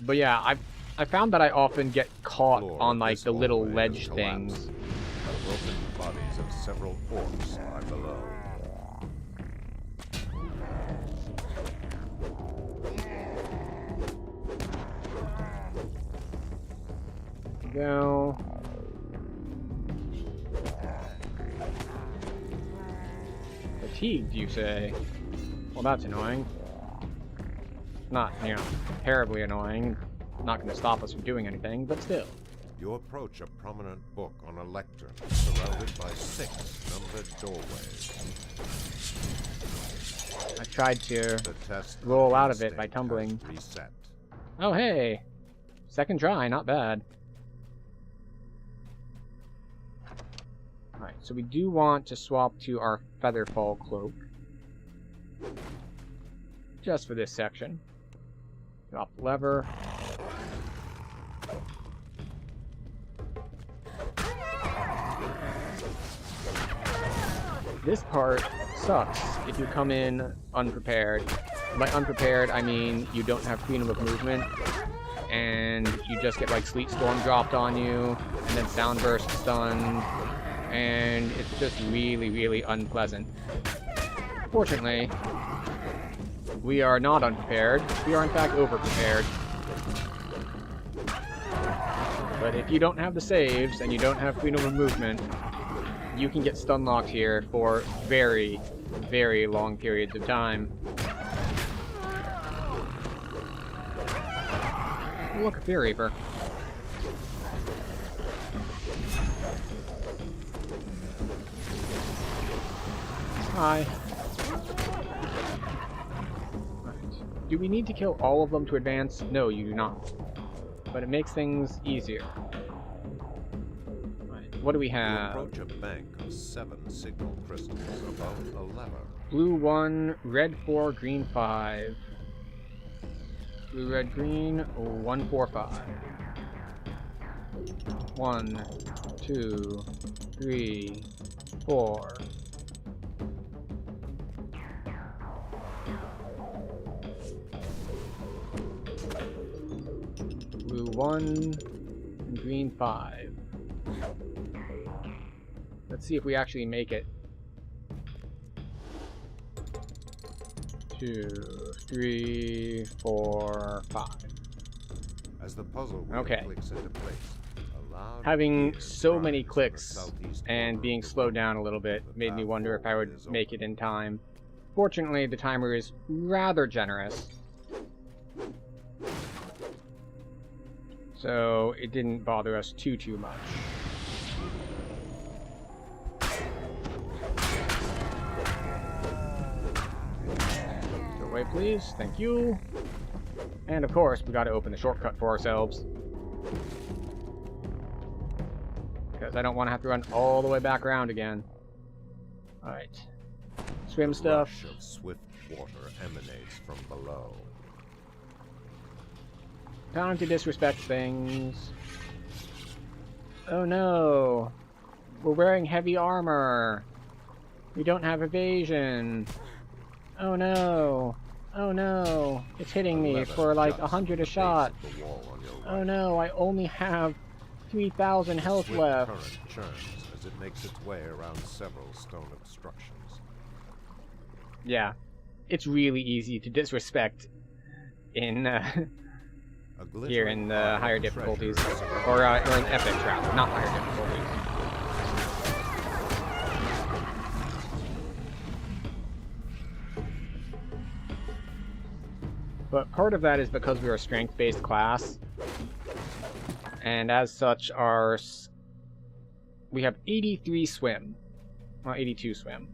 But yeah, I found that I often get caught Floor on of like this the little hallway ledge has things. collapsed. The broken bodies of several orcs lie below. Go. Fatigued, you say? Well, that's annoying. Not, you know, terribly annoying. Not going to stop us from doing anything, but still. You approach a prominent book on a lectern, surrounded by 6 numbered doorways. I tried to The test roll out of it instinct by tumbling. has reset. Oh, hey! Second try, not bad. Alright, so we do want to swap to our Featherfall cloak. Just for this section. Drop the lever. This part sucks if you come in unprepared. By unprepared, I mean you don't have freedom of movement, and you just get like Sleet Storm dropped on you, and then Sound Burst stunned, and it's just really, really unpleasant. Fortunately, we are not unprepared. We are in fact overprepared. But if you don't have the saves, and you don't have freedom of movement, you can get stun locked here for very, very long periods of time. Look, Fear Reaper. Hi. Right. Do we need to kill all of them to advance? No, you do not. But it makes things easier. Right. What do we You have? approach a bank of 7 signal crystals above a lever. Blue 1, red 4, green 5. Blue, red, green, 1, 4, 5. 1, 2, 3, 4. Blue 1 and green 5. Let's see if we actually make it. 2, 3, 4, 5. As the puzzle wheel Okay. clicks into place, a loud Having cheer so many rises in the clicks southeast and corner being of the slowed room. down a little bit The made me path wonder if I forward would is make it open. in time. Fortunately, the timer is rather generous, so it didn't bother us too much. Go away, please. Thank you. And of course, we gotta open the shortcut for ourselves. Because I don't want to have to run all the way back around again. Alright. Swim The stuff. rush of swift water emanates from below. Time to disrespect things. Oh no! We're wearing heavy armor! We don't have evasion! Oh no! Oh no! It's hitting me lever for like juts 100 a from the shot! base of the wall on your Oh right. no, I only have 3,000 health Swift left! current churns as it makes its way around several stone obstructions. Yeah. It's really easy to disrespect in, A here in glittering the pile of higher treasure difficulties. is around Or in epics, rather. Not higher difficulties. But part of that is because we're a strength-based class. And as such, we have 83 swim. Well, 82 swim.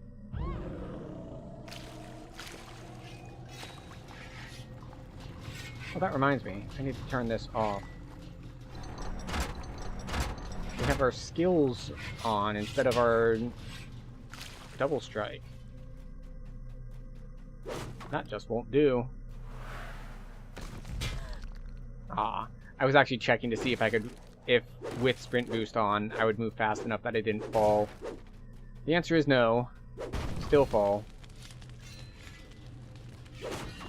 Well, that reminds me. I need to turn this off. We have our skills on instead of our double strike. That just won't do. Ah, I was actually checking to see if I could, if with sprint boost on, I would move fast enough that I didn't fall. The answer is no. Still fall.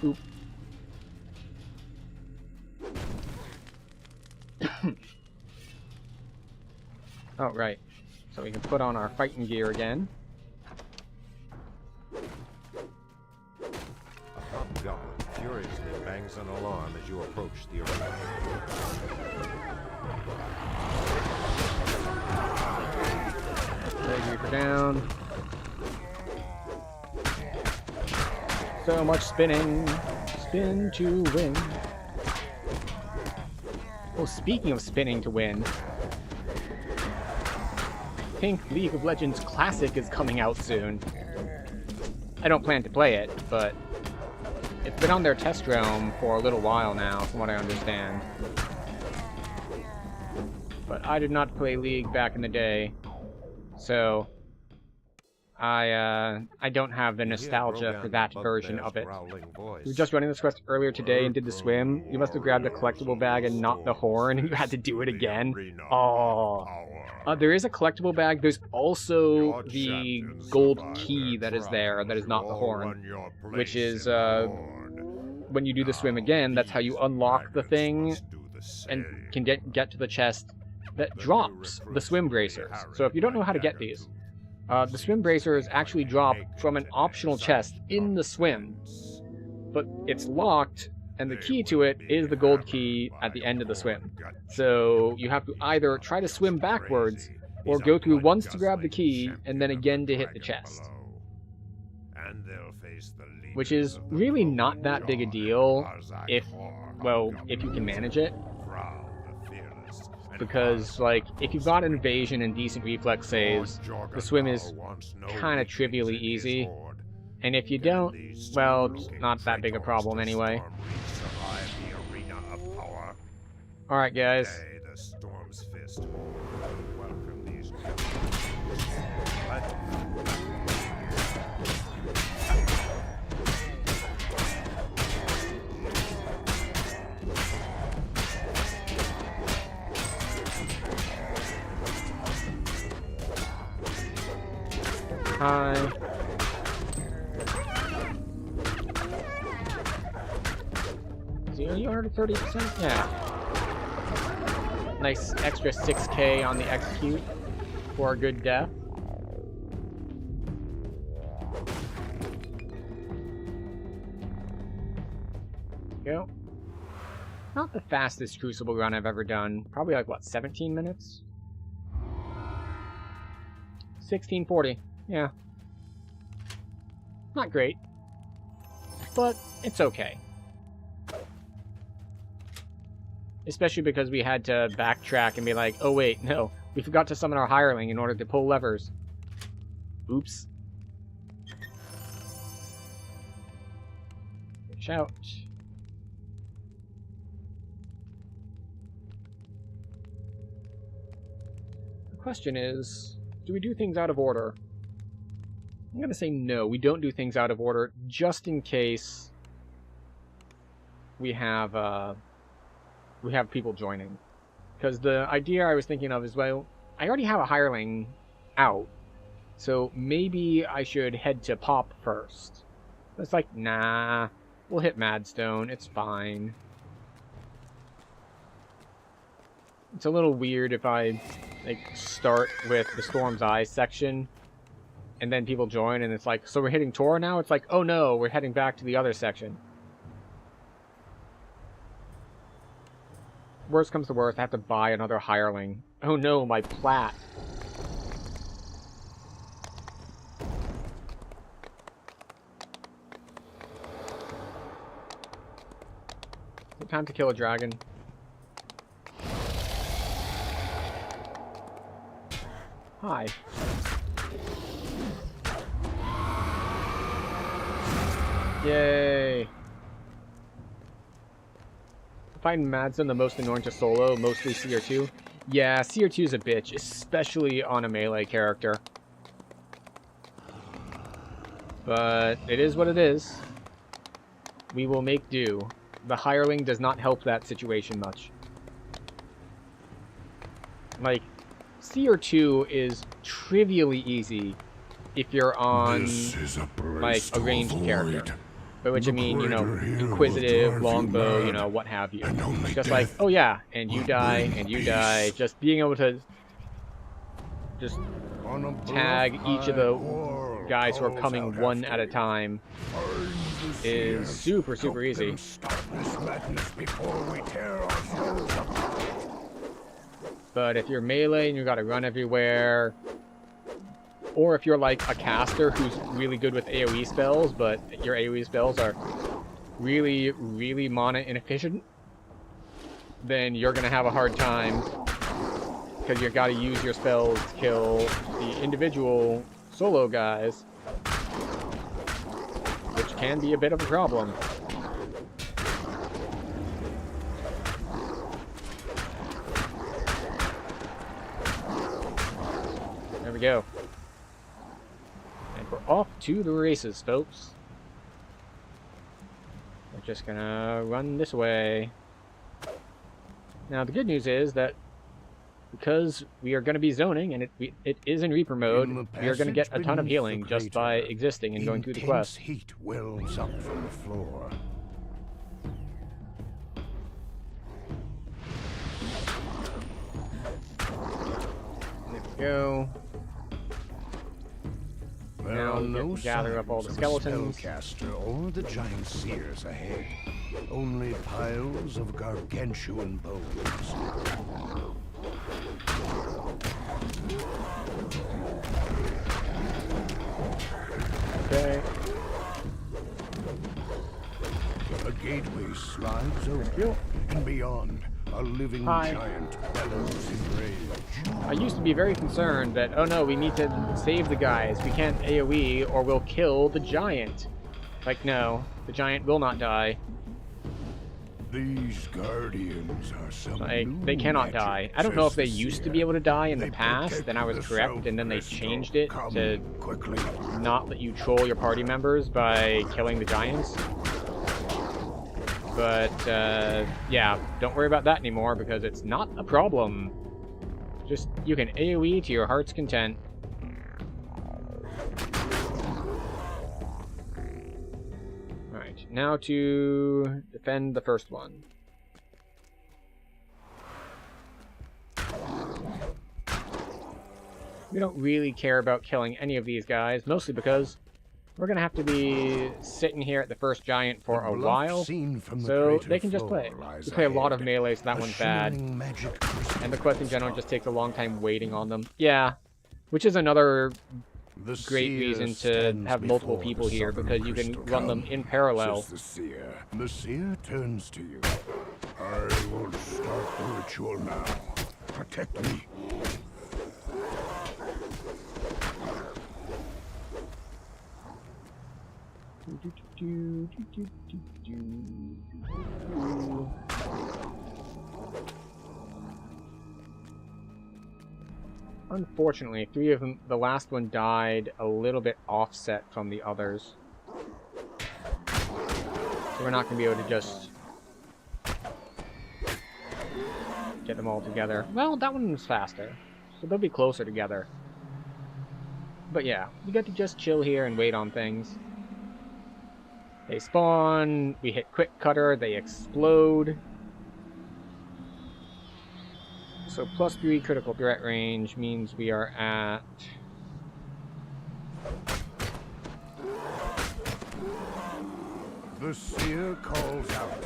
Oop. Oh, right. So we can put on our fighting gear again. A hobgoblin furiously bangs an alarm as you approach the arena. Leg Reaper down. So much spinning. Spin to win. Oh, speaking of spinning to win. I think League of Legends Classic is coming out soon. I don't plan to play it, but it's been on their test realm for a little while now, from what I understand. But I did not play League back in the day, so I don't have the You hear nostalgia Grogan for the that version bugbear's of it. growling voice. We were just running this quest earlier today and did the swim. You must have grabbed the collectible bag and not the horn, and you had to do it again. Oh. There is a collectible bag. There's also the gold key that is there, that is not the horn. Which is, when you do the swim again, that's how you unlock the thing. and can get to the chest that drops the swim bracers. So if you don't know how to get these, the swim bracers actually drop from an optional chest in the swim, but it's locked, and the key to it is the gold key at the end of the swim. So you have to either try to swim backwards, or go through once to grab the key, and then again to hit the chest. Which is really not that big a deal if you can manage it. Because, like, if you've got an evasion and decent reflex saves, the swim is kind of trivially easy. And if you don't, well, it's not that big a problem anyway. Alright, guys. Hi. Zero yard at 30%? Yeah. Nice extra 6k on the execute for a good death. Go. Not the fastest Crucible run I've ever done. Probably like, what, 17 minutes? 1640. Yeah. Not great. But it's okay. Especially because we had to backtrack and be like, oh wait, no, we forgot to summon our hireling in order to pull levers. Oops. Shout. The question is, do we do things out of order? I'm gonna say no, we don't do things out of order, just in case we have people joining. Because the idea I was thinking of is, well, I already have a hireling out, so maybe I should head to Pop first. It's like, nah, we'll hit Madstone, it's fine. It's a little weird if I, like, start with the Storm's Eye section, and then people join, and it's like, so we're hitting Tor now? It's like, oh no, we're heading back to the other section. Worst comes to worst, I have to buy another hireling. Oh no, my plat. Is it time to kill a dragon? Hi. Yay! I find Madsen the most annoying to solo, mostly CR2. Yeah, CR2 is a bitch, especially on a melee character. But it is what it is. We will make do. The hireling does not help that situation much. Like, CR2 is trivially easy if you're on, like, a ranged character. By which I mean, you know, inquisitive, longbow, you know, what have you. Just like, oh yeah, and you die, just being able to just tag each of the guys who are coming one at a time is super, super easy. But if you're melee and you gotta run everywhere, or if you're like a caster who's really good with AoE spells, but your AoE spells are really, really mana inefficient, then you're gonna have a hard time, because you gotta use your spells to kill the individual solo guys, which can be a bit of a problem. There we go. And we're off to the races, folks. We're just gonna run this way. Now, the good news is that because we are going to be zoning, and it is in Reaper mode, we are going to get a ton of healing just by existing and going through the quest. Heat wells up from the floor. go. There Now are we get no to gather up all the signs skeletons. of a spellcaster or the giant seers ahead. Only piles of gargantuan bones. Okay. A gateway slides open, and beyond, a living Hi. giant bellows in rage. I used to be very concerned that, oh no, we need to save the guys. We can't AoE or we'll kill the giant. Like, no, the giant will not die. These guardians are some Like, new they cannot magic, die. I don't know if says they the used to seer. be able to die in the They past, protect then I was the correct, and then they South changed Crystal. it Come to quickly. not let you troll your party members by killing the giants. But, yeah, don't worry about that anymore, because it's not a problem. Just, you can AoE to your heart's content. Alright, now to defend the first one. We don't really care about killing any of these guys, mostly because we're going to have to be sitting here at the first giant for The a bluff while, seen from the so crater they can just floor play. lies We play a lot of ahead. melee, so that A one's bad. shimmering magic crystal And the quest in general just takes a long time waiting on them. Yeah, which is another The great seer reason to stands have multiple before people the here, southern because you can crystal. run them Come, in parallel. says the seer. The seer turns to you. I will start the ritual now. Protect me. Unfortunately, three of them, the last one died a little bit offset from the others. So we're not going to be able to just get them all together. Well, that one was faster, so they'll be closer together. But yeah, we get to just chill here and wait on things. They spawn, we hit quick cutter, they explode. So +3 critical threat range means we are at... The seer calls out.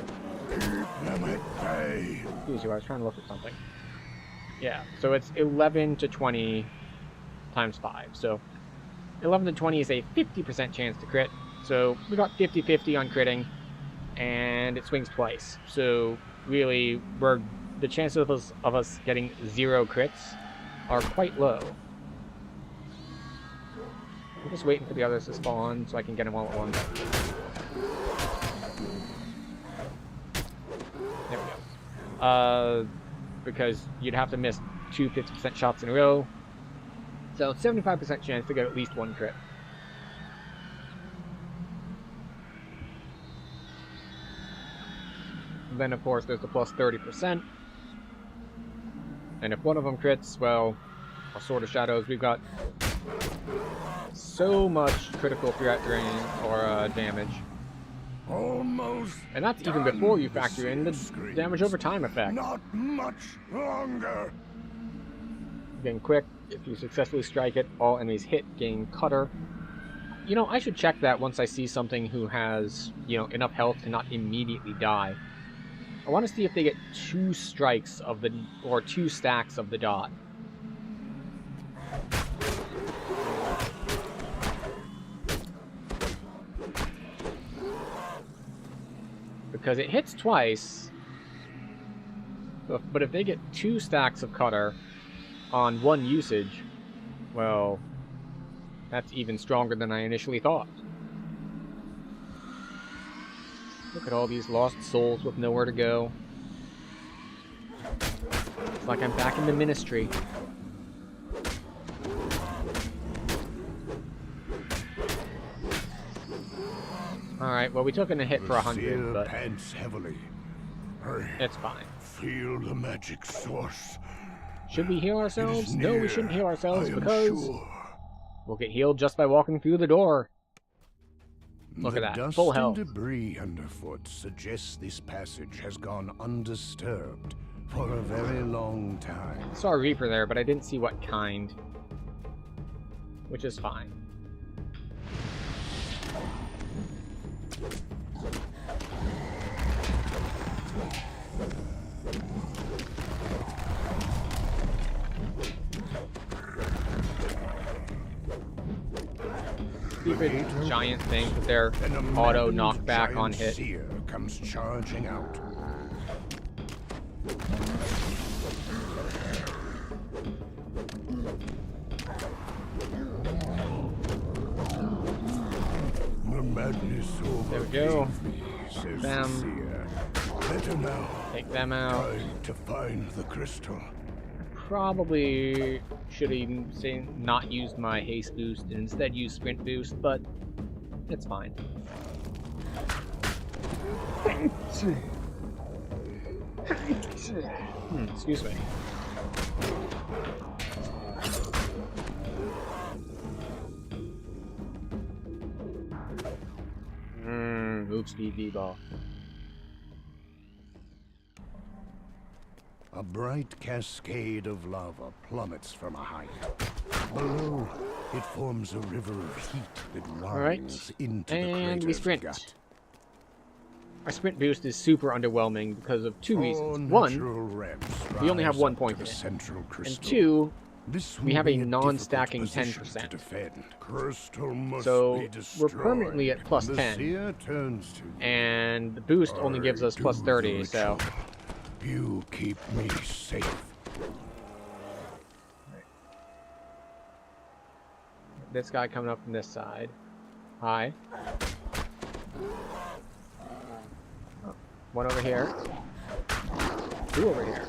Keep them at bay. Excuse you, I was trying to look at something. Yeah, so it's 11 to 20 times 5. So 11 to 20 is a 50% chance to crit. So we got 50-50 on critting, and it swings twice. So really, the chances of us getting 0 crits are quite low. I'm just waiting for the others to spawn so I can get them all at once. There we go. Because you'd have to miss 2 50% shots in a row. So 75% chance to get at least 1 crit. Then, of course, there's the plus 30%. And if one of them crits, well, our Sword of Shadows, we've got so much critical threat range or damage. Almost. And that's even done, before you the factor in the seer screams. damage over time effect. Not much longer. Gain quick, if you successfully strike it, all enemies hit, gain cutter. You know, I should check that once I see something who has, you know, enough health to not immediately die. I want to see if they get 2 strikes of the, or 2 stacks of the dot. Because it hits twice, but if they get 2 stacks of cutter on 1 usage, well, that's even stronger than I initially thought. Look at all these lost souls with nowhere to go. It's like I'm back in the ministry. Alright, well we took in a hit for 100, but pants heavily. it's fine. Feel the magic source. Should we heal It ourselves? is No, we near, shouldn't heal ourselves I am because sure. we'll get healed just by walking through the door. Look The at that, dust full and health. debris underfoot suggests this passage has gone undisturbed, for a very long time. I saw a Reaper there, but I didn't see what kind. Which is fine. Stupid giant things with their auto knockback on hit. Seer comes charging out. The madness There we go. overcame me, says Them. the seer. Better now. Take them out. Try to find the crystal. Probably should have not used my haste boost and instead used sprint boost, but it's fine. Excuse me. Move speed V-ball. A bright cascade of lava plummets from a height. Below, it forms a river of heat that runs into the And we crater's sprint. gut. Our sprint boost is super underwhelming because of two reasons. Four One, natural ramps we only have rise 1 up point to in the it. central And crystal. two, This we will have be a difficult non-stacking position 10%. to defend. Crystal must So, be we're destroyed. permanently at plus The 10. seer turns to you. and the boost only gives us plus Do 30, the so ritual. You keep me safe. this guy coming up from this side. Hi. Oh, one over here. Two over here.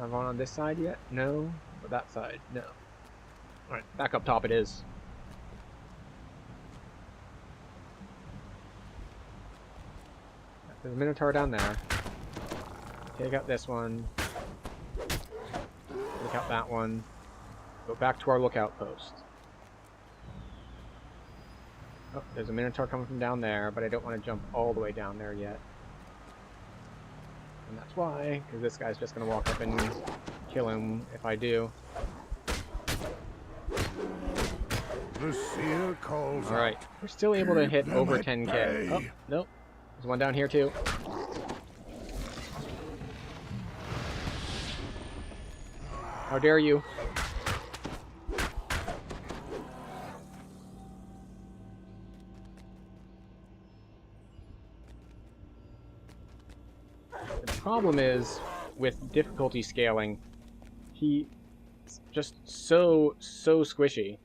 Have one on this side yet? No. Or that side? No. Alright, back up top it is. There's a Minotaur down there. Take out this one. Take out that one. Go back to our lookout post. Oh, there's a Minotaur coming from down there, but I don't want to jump all the way down there yet. And that's why, because this guy's just going to walk up and kill him if I do. The seer calls Alright, out. we're still able to hit Keep over them 10k. at bay. Oh, nope. There's one down here too. How dare you? The problem is, with difficulty scaling, he's just so squishy.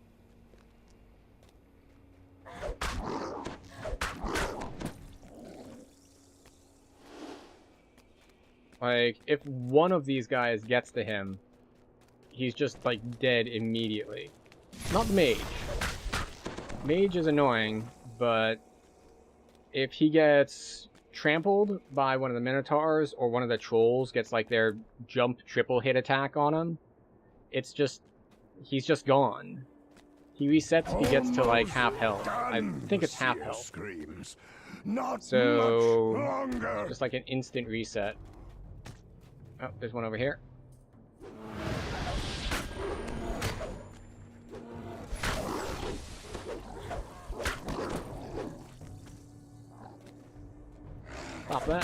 Like, if one of these guys gets to him, he's just, like, dead immediately. Not the mage. Mage is annoying, but if he gets trampled by one of the Minotaurs or one of the trolls gets, like, their jump triple hit attack on him, it's just... he's just gone. He resets if he gets to, like, half health. I think it's half health. Screams. Not So, much longer. just like an instant reset. Oh, there's one over here. Stop that.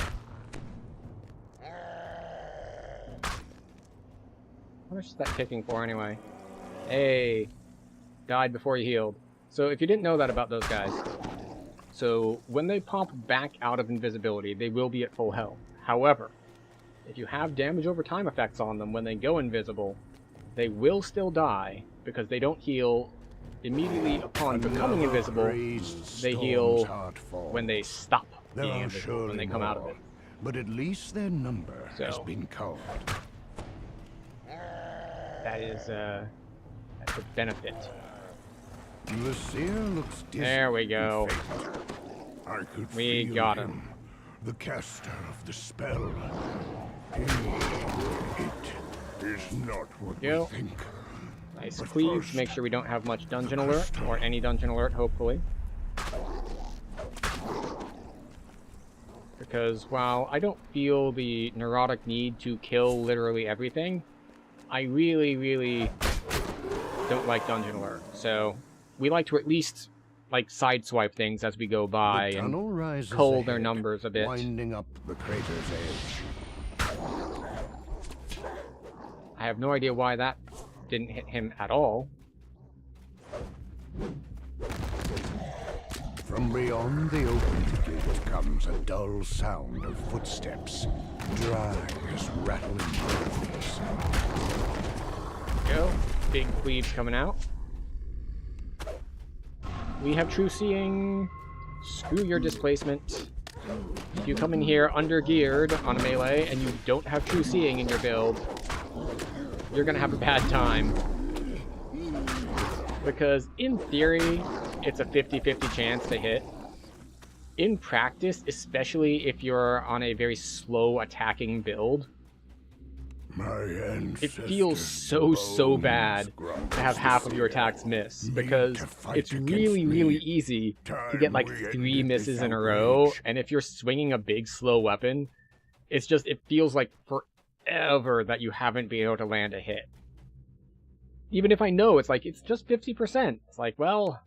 How much is that kicking for anyway? Hey, died before he healed. So if you didn't know that about those guys, so when they pop back out of invisibility, they will be at full health. However, if you have damage over time effects on them when they go invisible, they will still die because they don't heal immediately upon becoming Another invisible. crazed They storm's heal heart falls. when they stop There being are invisible, when surely they come out of more, it. but at least their number has So- been culled. That is that's a benefit. The seer looks dizzy There we and go. faint. I could We feel got him. the caster of the spell. It is not what we Go. think. Nice But cleave first, to make sure we don't have much dungeon alert, or any dungeon alert, hopefully. Because while I don't feel the neurotic need to kill literally everything, I really, really don't like dungeon lurk. So we like to at least like sideswipe things as we go by The and tunnel rises cull their ahead, numbers a bit. winding up the crater's edge. I have no idea why that didn't hit him at all. From beyond the opened gate comes a dull sound of footsteps, dry as rattling bones. Go. Big cleaves coming out. We have true seeing. Screw your displacement. If you come in here under geared on a melee and you don't have true seeing in your build, you're gonna have a bad time. Because in theory, it's a 50-50 chance to hit. In practice, especially if you're on a very slow attacking build, it feels so bad to have half of your attacks miss, because it's really easy to get like 3 misses in a row, and if you're swinging a big slow weapon, it feels like forever that you haven't been able to land a hit. Even if I know it's just 50%, it's like, well,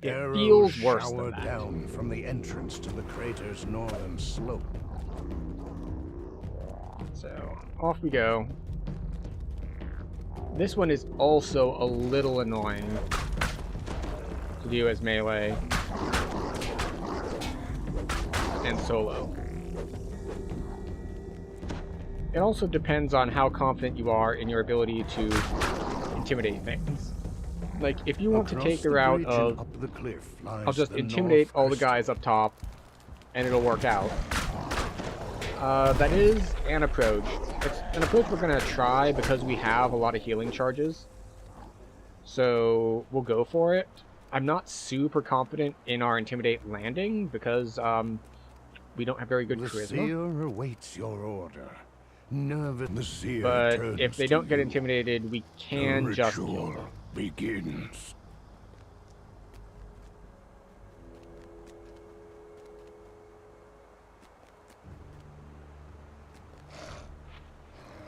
it feels worse than that. Down from the entrance to the crater's northern slope. So, off we go. This one is also a little annoying to do as melee and solo. It also depends on how confident you are in your ability to intimidate things. Like, if you want to take the route of, I'll just intimidate all the guys up top, and it'll work out. That is an approach. It's an approach we're going to try because we have a lot of healing charges. So, we'll go for it. I'm not super confident in our intimidate landing because we don't have very good charisma. The seer awaits your order. Nervous, the seer But turns if they to don't get you. intimidated, we can The just kill ritual them. begins.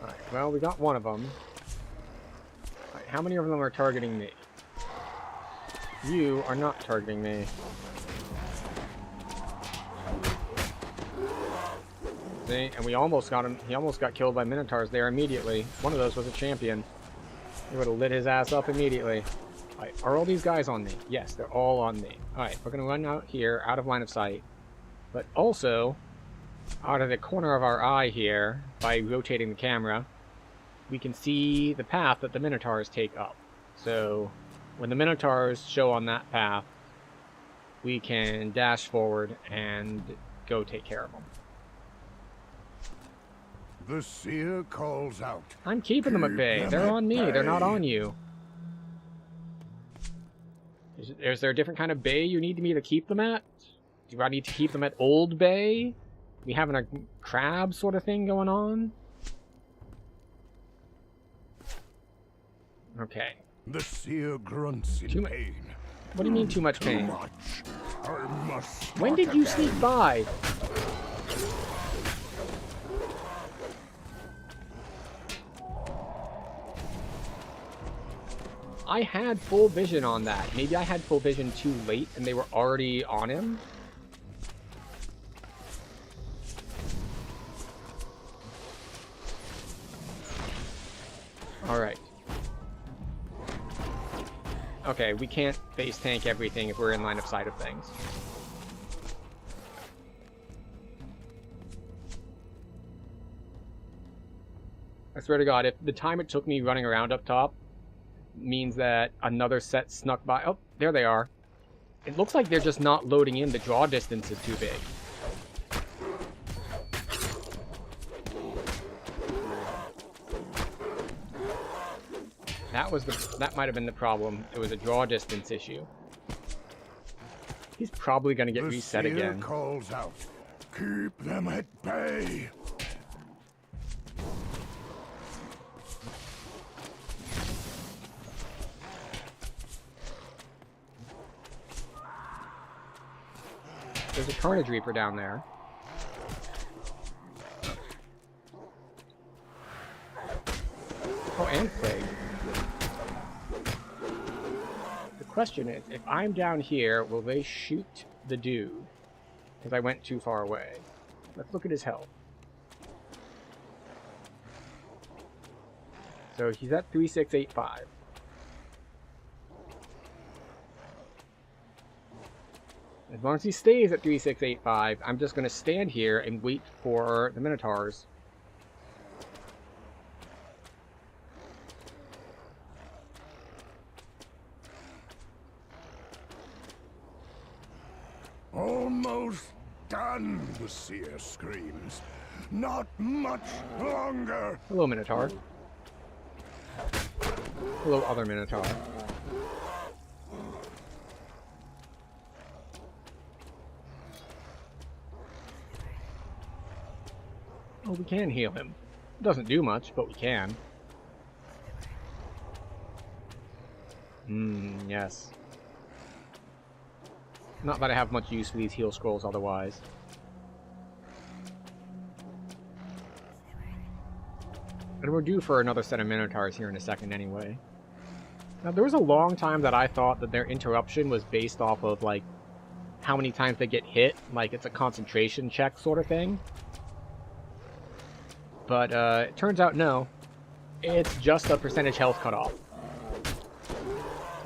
Alright, well, we got one of them. Alright, how many of them are targeting me? You are not targeting me. See, and we almost got him. He almost got killed by Minotaurs there immediately. One of those was a champion. He would have lit his ass up immediately. Alright, are all these guys on me? Yes, they're all on me. Alright, we're gonna run out here, out of line of sight. But also, out of the corner of our eye here, by rotating the camera, we can see the path that the Minotaurs take up. So, when the Minotaurs show on that path, we can dash forward and go take care of them. The seer calls out. I'm keeping them at bay. They're on me. They're not on you. Is there a different kind of bay you need me to keep them at? Do I need to keep them at Old Bay? We having a crab sort of thing going on? Okay. The seer grunts in pain. What do you mean too much pain? Too much. I must When did you sneak by? I had full vision on that. Maybe I had full vision too late and they were already on him. Alright. Okay, we can't base tank everything if we're in line of sight of things. I swear to God, if the time it took me running around up top means that another set snuck by... Oh, there they are. It looks like they're just not loading in. The draw distance is too big. That might have been the problem. It was a draw distance issue. He's probably going to get reset again. The seer calls out. Keep them at bay. There's a Carnage Reaper down there. question is, if I'm down here, will they shoot the dude? Because I went too far away. Let's look at his health. So he's at 3685. As long as he stays at 3685, I'm just going to stand here and wait for the Minotaurs. Almost done, the seer screams. Not much longer. Hello, Minotaur. Hello, other Minotaur. Oh, we can heal him. It doesn't do much, but we can. Yes. Not that I have much use for these heal scrolls otherwise. And we're due for another set of Minotaurs here in a second anyway. Now, there was a long time that I thought that their interruption was based off of, like, how many times they get hit. Like, it's a concentration check sort of thing. But, it turns out no. It's just a percentage health cutoff.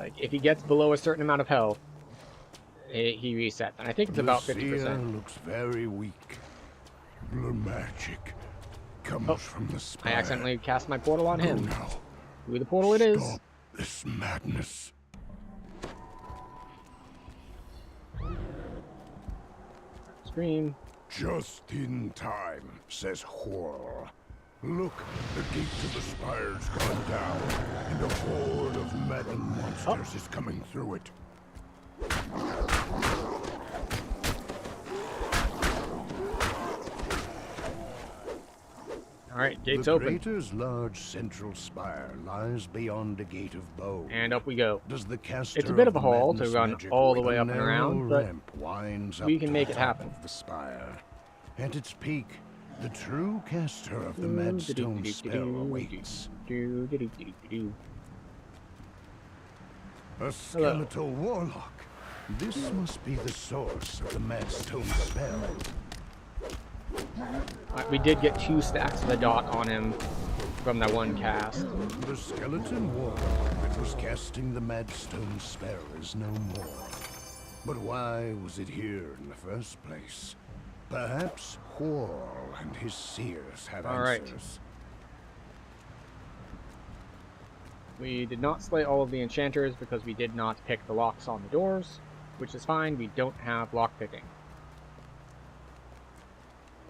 Like, if he gets below a certain amount of health, he resets. And I think it's about 50%. The seer looks very weak. The magic comes from the spire. I accidentally cast my portal on him. Now. Through the portal it is. Stop this madness. Scream. Just in time, says Whirl. Look, the gate to the spire's gone down, and a horde of maddened monsters is coming through it. Alright, gate's the open. crater's large central spire lies beyond a gate of bone. And up we go. Does the caster It's a bit of a the haul to madness run magic all the with way a up and around, narrow but ramp winds we up can to make the it top happen. of the spire. At its peak, the true caster of the Madstone spell awaits. A skeletal warlock. This must be the source of the Madstone spell. We did get 2 stacks of the dot on him from that one cast. The skeleton warlock that was casting the Madstone spell is no more. But why was it here in the first place? Perhaps Whirl and his seers have answers. We did not slay all of the enchanters because we did not pick the locks on the doors, which is fine. We don't have lockpicking.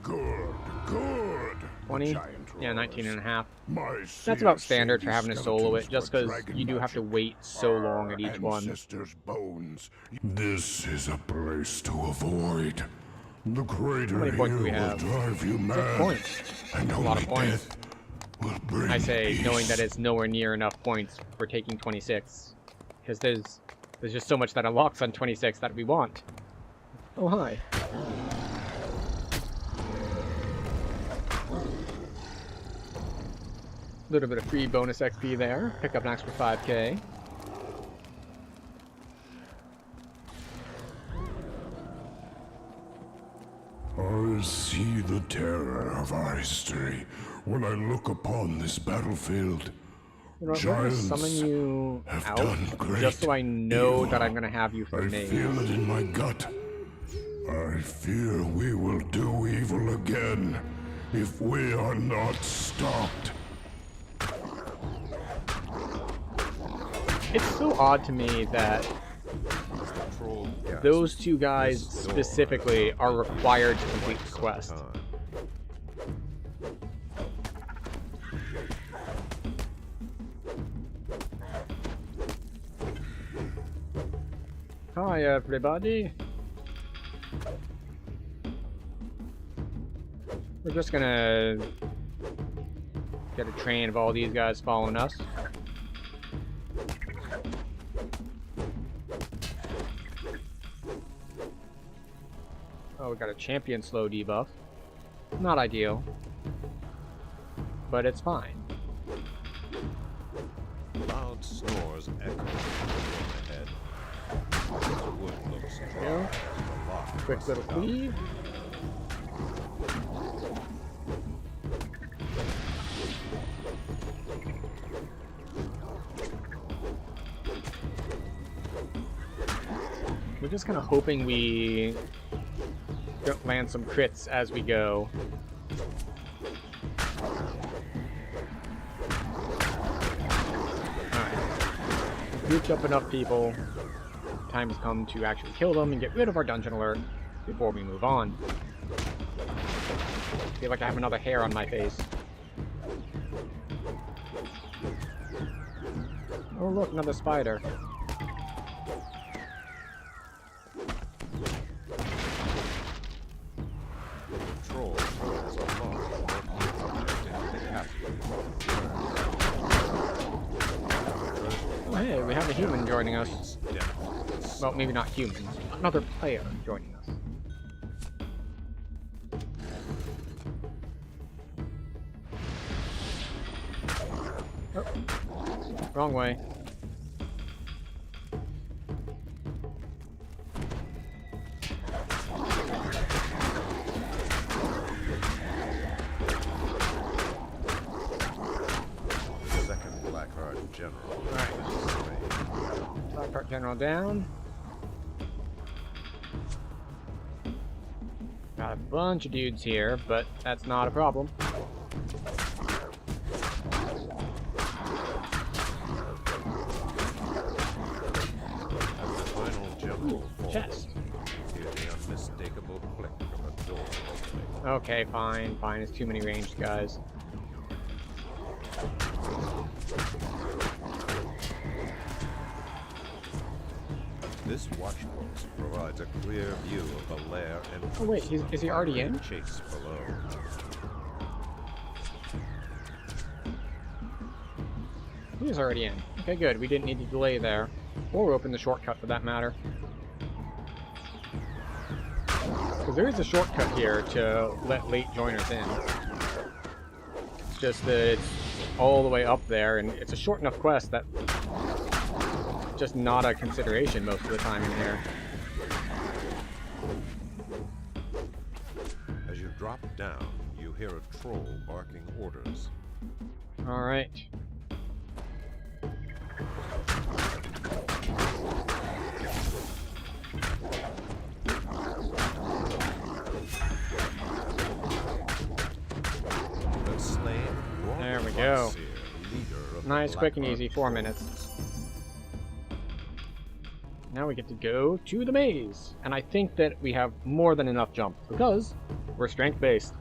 Good, good. 20? Yeah, 19 and a half. My That's about seers standard say for having to these solo it, skeletons just were because dragon you do have to magic. wait so long at each Our one. ancestors' bones. This is a place to avoid. The crater many points do we here will have? drive you 6 mad, points. and A lot only of points. death will bring I say, peace. knowing that it's nowhere near enough points for taking 26. Because there's just so much that unlocks on 26 that we want. Oh, hi. A little bit of free bonus XP there. Pick up an extra 5k. I see the terror of our history when I look upon this battlefield. You know, I'm going to Giants summon you have out, done great just so I know evil. that I'm going to have you for I me. feel it in my gut. I fear we will do evil again if we are not stopped. It's so odd to me that those 2 guys specifically are required to complete the quest. Hi everybody. We're just gonna get a train of all these guys following us. Oh, we got a champion slow debuff. Not ideal, but it's fine. Loud snores echo from the room ahead. Quick little cleave. We're just kind of hoping we don't land some crits as we go. Alright. Grouped up enough people. Time has come to actually kill them and get rid of our dungeon alert before we move on. I feel like I have another hair on my face. Oh look, another spider. Troll is a large object in the castle. Oh hey, we have a human joining us. Depth. Well, maybe not human. Another player joining us. Oh. Wrong way. Second Blackheart General. Alright. Blackheart General down. Got a bunch of dudes here, but that's not a problem. As the final general falls, Chest. hear the unmistakable click of a door opening. Okay, fine, fine. It's too many ranged guys. This watchpost provides a clear view of the lair and Oh wait, is he already in? chase below. He is already in. Okay, good. We didn't need to delay there. Or open the shortcut for that matter. Because there is a shortcut here to let late joiners in. It's just that it's all the way up there, and it's a short enough quest that it's just not a consideration most of the time in here. As you drop down, you hear a troll barking orders. Alright. The slain There we go. leader of Nice, the quick and Blackheart easy, 4 minutes. Now we get to go to the maze. And I think that we have more than enough jump, because we're strength-based.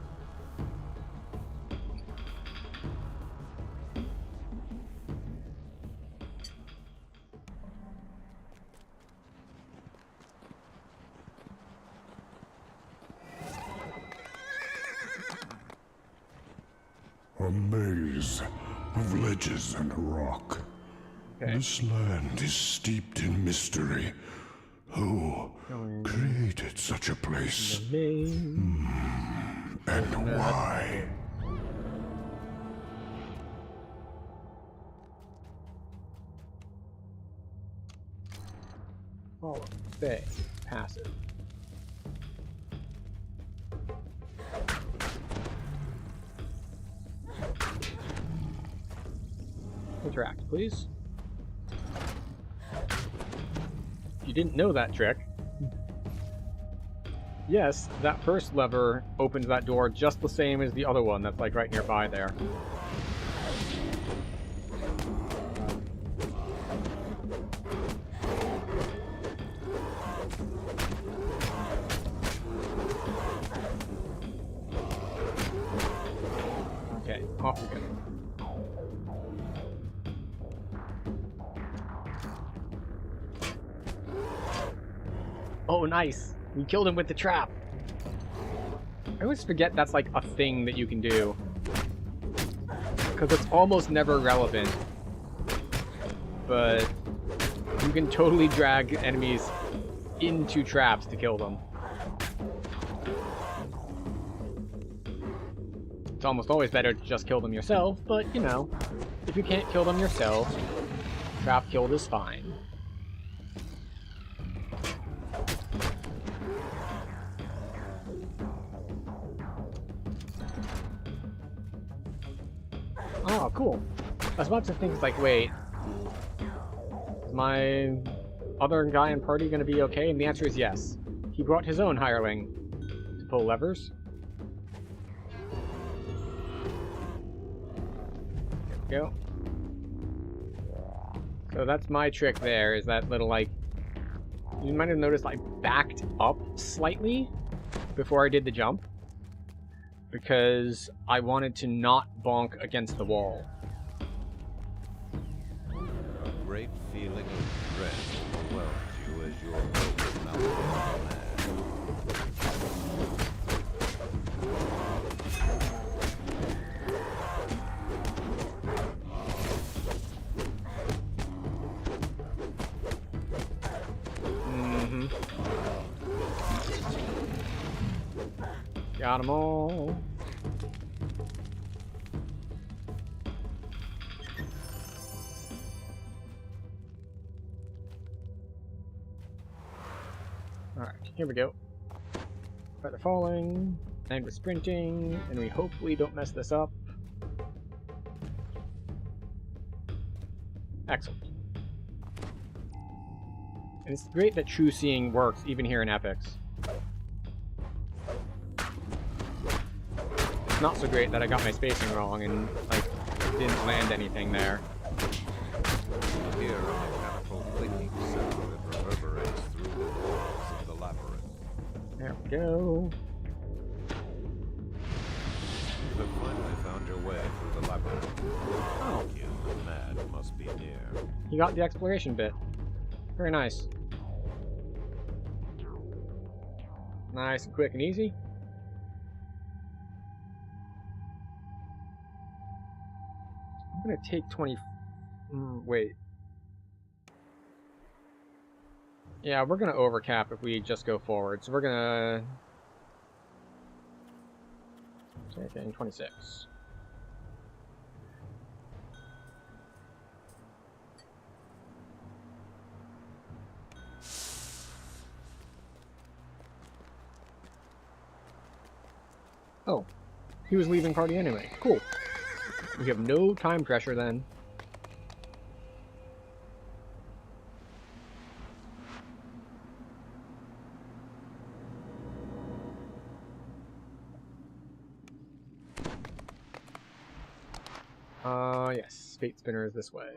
A maze of ledges and rock. Okay. This land is steeped in mystery. Who created such a place? Maze. And why? Follow. Stay. Passive. Interact, please. You didn't know that trick. Yes, that first lever opens that door just the same as the other one that's like right nearby there. Okay, off we go. Oh, nice! We killed him with the trap! I always forget that's like a thing that you can do. Because it's almost never relevant. But you can totally drag enemies into traps to kill them. It's almost always better to just kill them yourself, but you know, if you can't kill them yourself, trap killed is fine. Oh, cool. I was about to think, like, wait, is my other guy in party going to be okay? And the answer is yes. He brought his own hireling to pull levers. There we go. So that's my trick there, is that little, like, you might have noticed I backed up slightly before I did the jump, because I wanted to not bonk against the wall. A great feeling of dread overwhelms you as your boat mounts mad. Got them all. Alright, here we go. Feather falling, and we're sprinting, and we hopefully don't mess this up. Excellent. And it's great that true seeing works even here in Epics. It's not so great that I got my spacing wrong and, like, didn't land anything there. You hear a mechanical clicking sound that reverberates through the walls of the labyrinth. There we go. You have finally found your way through the labyrinth. Oh. You, the mad, must be near. You got the exploration bit. Very nice. Nice and quick and easy. I'm gonna take 20... wait. Yeah, we're gonna overcap if we just go forward. So we're gonna... taking 26. Oh, he was leaving party anyway. Cool. We have no time pressure then. Yes, fate spinner is this way.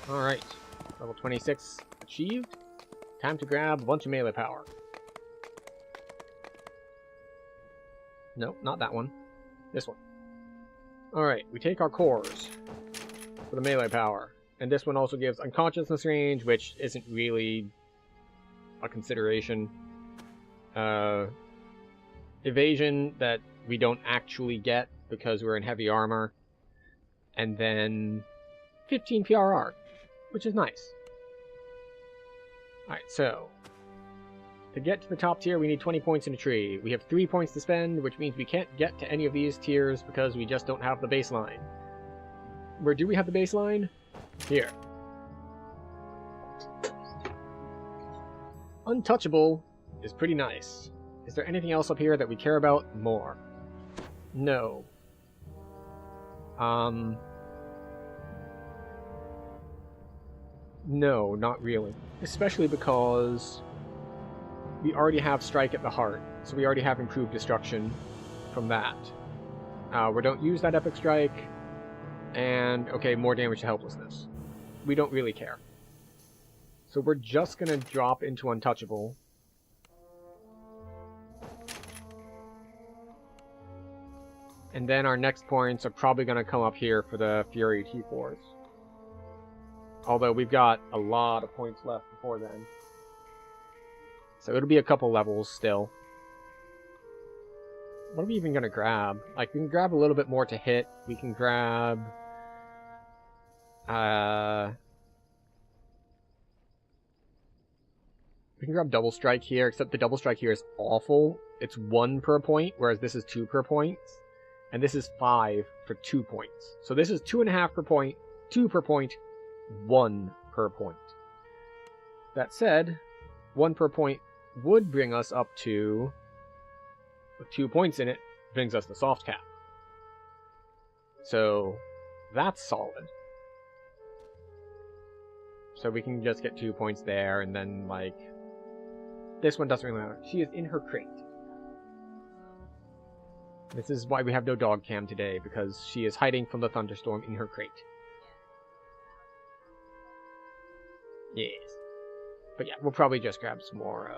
Alright, level 26 achieved. Time to grab a bunch of melee power. Nope, not that one. This one. Alright, we take our cores for the melee power. And this one also gives unconsciousness range, which isn't really a consideration. Evasion that we don't actually get because we're in heavy armor. And then 15 PRR, which is nice. Alright, so to get to the top tier, we need 20 points in a tree. We have 3 points to spend, which means we can't get to any of these tiers because we just don't have the baseline. Where do we have the baseline? Here. Untouchable is pretty nice. Is there anything else up here that we care about more? No. No, not really. Especially because we already have Strike at the heart, so we already have improved destruction from that. We don't use that Epic Strike, and, okay, more damage to helplessness. We don't really care. So we're just gonna drop into Untouchable. And then our next points are probably gonna come up here for the Fury T4s. Although we've got a lot of points left before then. So it'll be a couple levels still. What are we even gonna grab? Like, we can grab a little bit more to hit. We can grab... we can grab Double Strike here, except the Double Strike here is awful. It's 1 per point, whereas this is 2 per point. And this is 5 for 2 points. So this is 2.5 per point, 2 per point, 1 per point. That said, 1 per point would bring us up to, with 2 points in it, brings us the soft cap. So that's solid. So we can just get 2 points there, and then, like, this one doesn't really matter. She is in her crate. This is why we have no dog cam today, because she is hiding from the thunderstorm in her crate. Yes. But yeah, we'll probably just grab some more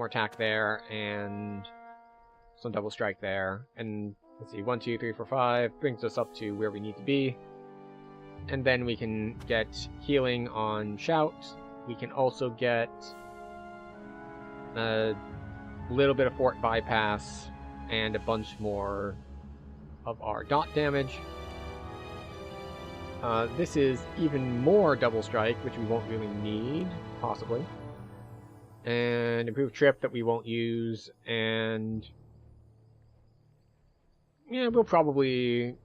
attack there, and some double strike there. And let's see, 1, 2, 3, 4, 5 brings us up to where we need to be. And then we can get healing on Shout. We can also get a little bit of fort bypass and a bunch more of our dot damage. This is even more double strike, which we won't really need, possibly. And improved trip that we won't use, and yeah, we'll probably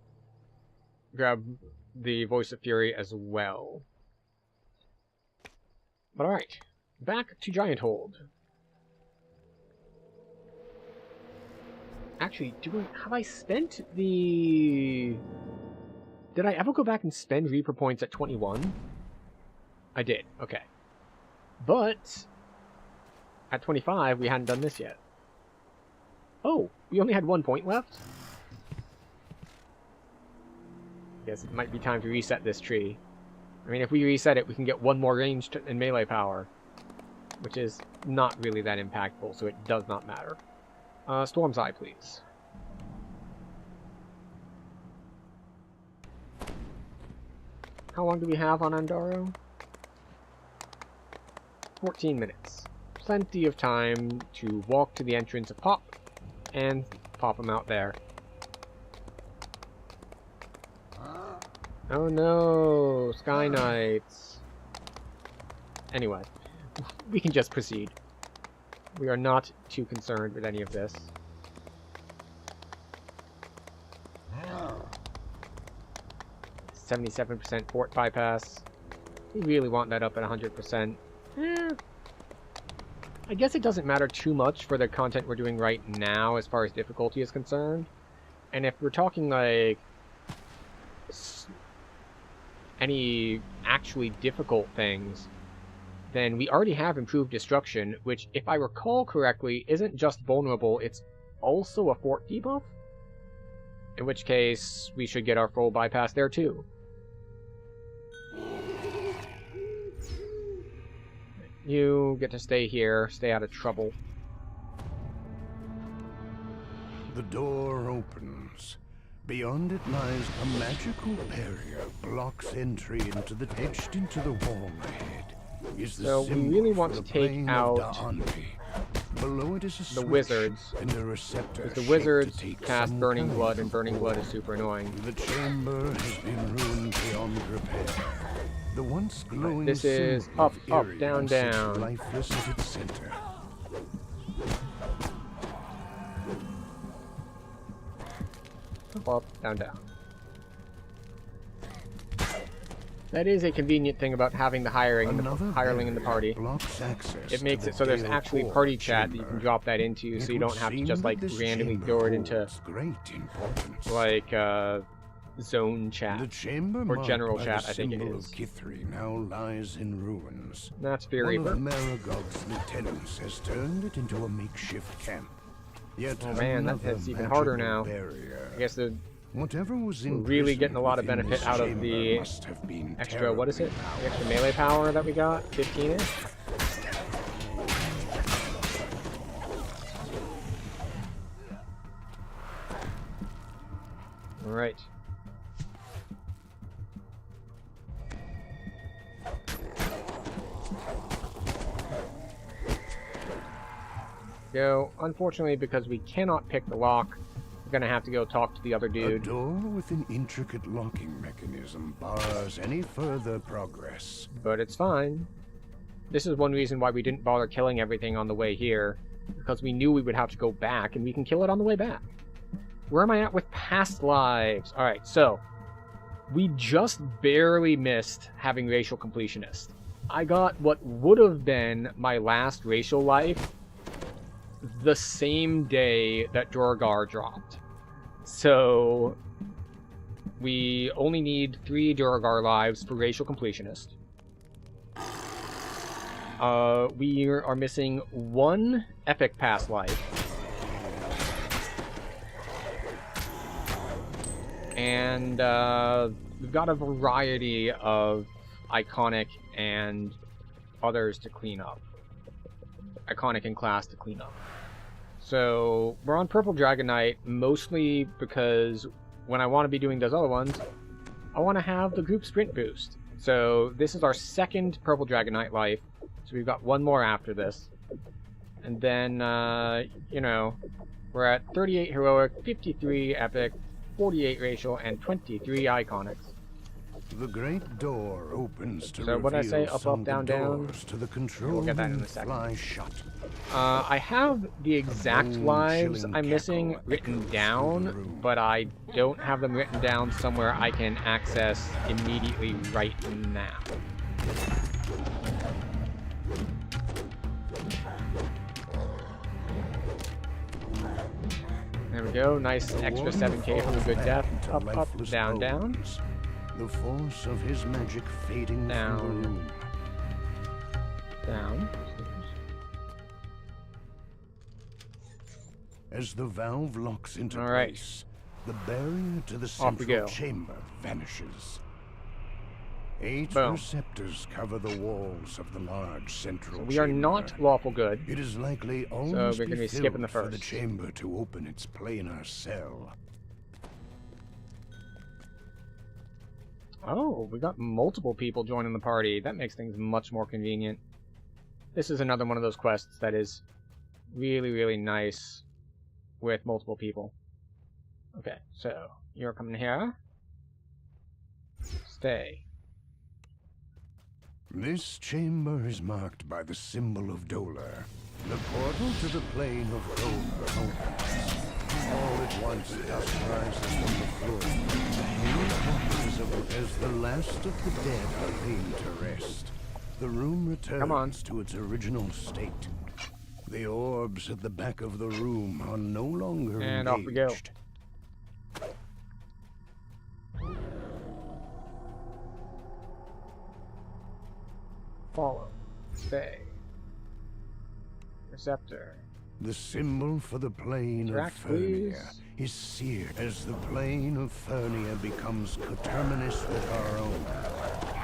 grab the Voice of Fury as well. But alright, back to Giant Hold. Actually, have I spent the... Did I ever go back and spend Reaper points at 21? I did, okay. But at 25, we hadn't done this yet. Oh, we only had 1 point left? Guess it might be time to reset this tree. I mean, if we reset it, we can get 1 more range and melee power, which is not really that impactful, so it does not matter. Storm's Eye, please. How long do we have on Andaro? 14 minutes. Plenty of time to walk to the entrance of Pop and pop him out there. Oh no, Sky Knights. Anyway, we can just proceed. We are not too concerned with any of this. Oh. 77% fort bypass. We really want that up at 100%. I guess it doesn't matter too much for the content we're doing right now as far as difficulty is concerned. And if we're talking like any actually difficult things, then we already have improved destruction, which, if I recall correctly, isn't just vulnerable, it's also a fort debuff? In which case, we should get our full bypass there too. You get to stay here, stay out of trouble. The door opens. Beyond it lies a magical barrier blocks entry into the etched into the wall ahead. So we really want to take out Below it is a the wizards, and a receptor because the wizards shaped to take cast some Burning kind Blood, of and Burning Blood is control. super annoying. The chamber has been ruined beyond repair. The once glowing This is symbol up, of up, Irion down, sits down. lifeless at its center. Up, down, down. That is a convenient thing about having the hireling in the party. Blocks access It makes to it so there's the actually Gale party Core chat that you can chamber. drop that into, It so you would don't have to seem just that like this randomly chamber throw it into holds great importance. like zone chat. The chamber or marked general by chat, the I think it symbol is. of Kithri now lies in ruins. That's One very of Maragog's lieutenants has turned it into a makeshift camp. Yet Oh man, that another hits even harder magical now. barrier. I guess the Whatever was we're really getting a lot of imprisoned benefit within out of this the chamber must have been extra, what is it? terribly The extra melee power that we got? 15-ish? Alright. Go. Unfortunately, because we cannot pick the lock, we're gonna have to go talk to the other A dude. door with an intricate locking mechanism bars any further progress. But it's fine. This is one reason why we didn't bother killing everything on the way here, because we knew we would have to go back, and we can kill it on the way back. Where am I at with past lives? Alright, so, we just barely missed having Racial Completionist. I got what would have been my last racial life the same day that Durgar dropped. So we only need 3 Durgar lives for Racial Completionist. We are missing 1 Epic Pass life. And we've got a variety of Iconic and others to clean up. Iconic and class to clean up. So we're on Purple Dragon Knight mostly because when I want to be doing those other ones, I want to have the group sprint boost. So this is our 2nd Purple Dragon Knight life. So we've got 1 more after this. And then, you know, we're at 38 Heroic, 53 Epic, 48 Racial, and 23 Iconics. The great door opens to So what I say, reveal up, some up, down, down. doors to the control We'll get that in room a second. fly shut. I have the exact bone lives chilling I'm missing cackle written echoes through the down, room. but I don't have them written down somewhere I can access immediately right now. There we go, nice The extra warrior 7k from a falls good back death. into Up, up, lifeless down, down. bones, the force of his magic fading Down. from the room. Down. As the valve locks into All right. place, the barrier to the Off we central go. chamber vanishes. 8 Boom. receptors cover the walls of the large central So we are chamber. not lawful good. It is likely almost we're gonna be filled skipping the for the first. chamber to open its planar cell. Oh, we got multiple people joining the party. That makes things much more convenient. This is another one of those quests that is really, really nice with multiple people. Okay, so you're coming here. Stay. This chamber is marked by the symbol of Dolar. The portal to the plane of Dolar opens. All at once, dust rises from the floor. The hail is of as the last of the dead are laid to rest. The room returns to its original state. The orbs at the back of the room are no longer And off we go. engaged. Follow. Stay. Receptor. The symbol for the plane Interact, of Fernia please. is seared as the plane of Fernia becomes coterminous with our own.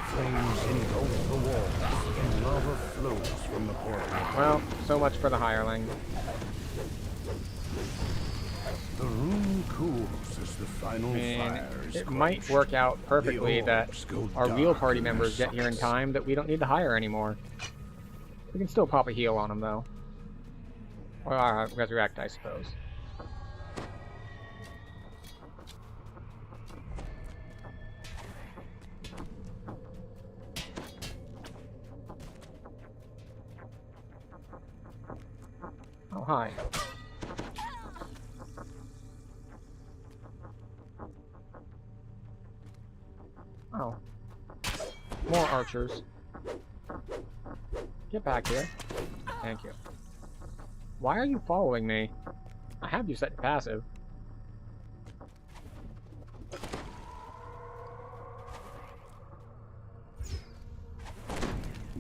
Flames engulf the walls and lava flows from the portal. Well, so much for the hireling. The room cools as the final And fire is it might quenched. work out perfectly that orbs go our real dark party in their members get here in sockets. time, that we don't need to hire anymore. We can still pop a heal on them, though. Or resurrect, I suppose. Oh, hi. Oh. More archers. Get back here. Thank you. Why are you following me? I have you set to passive.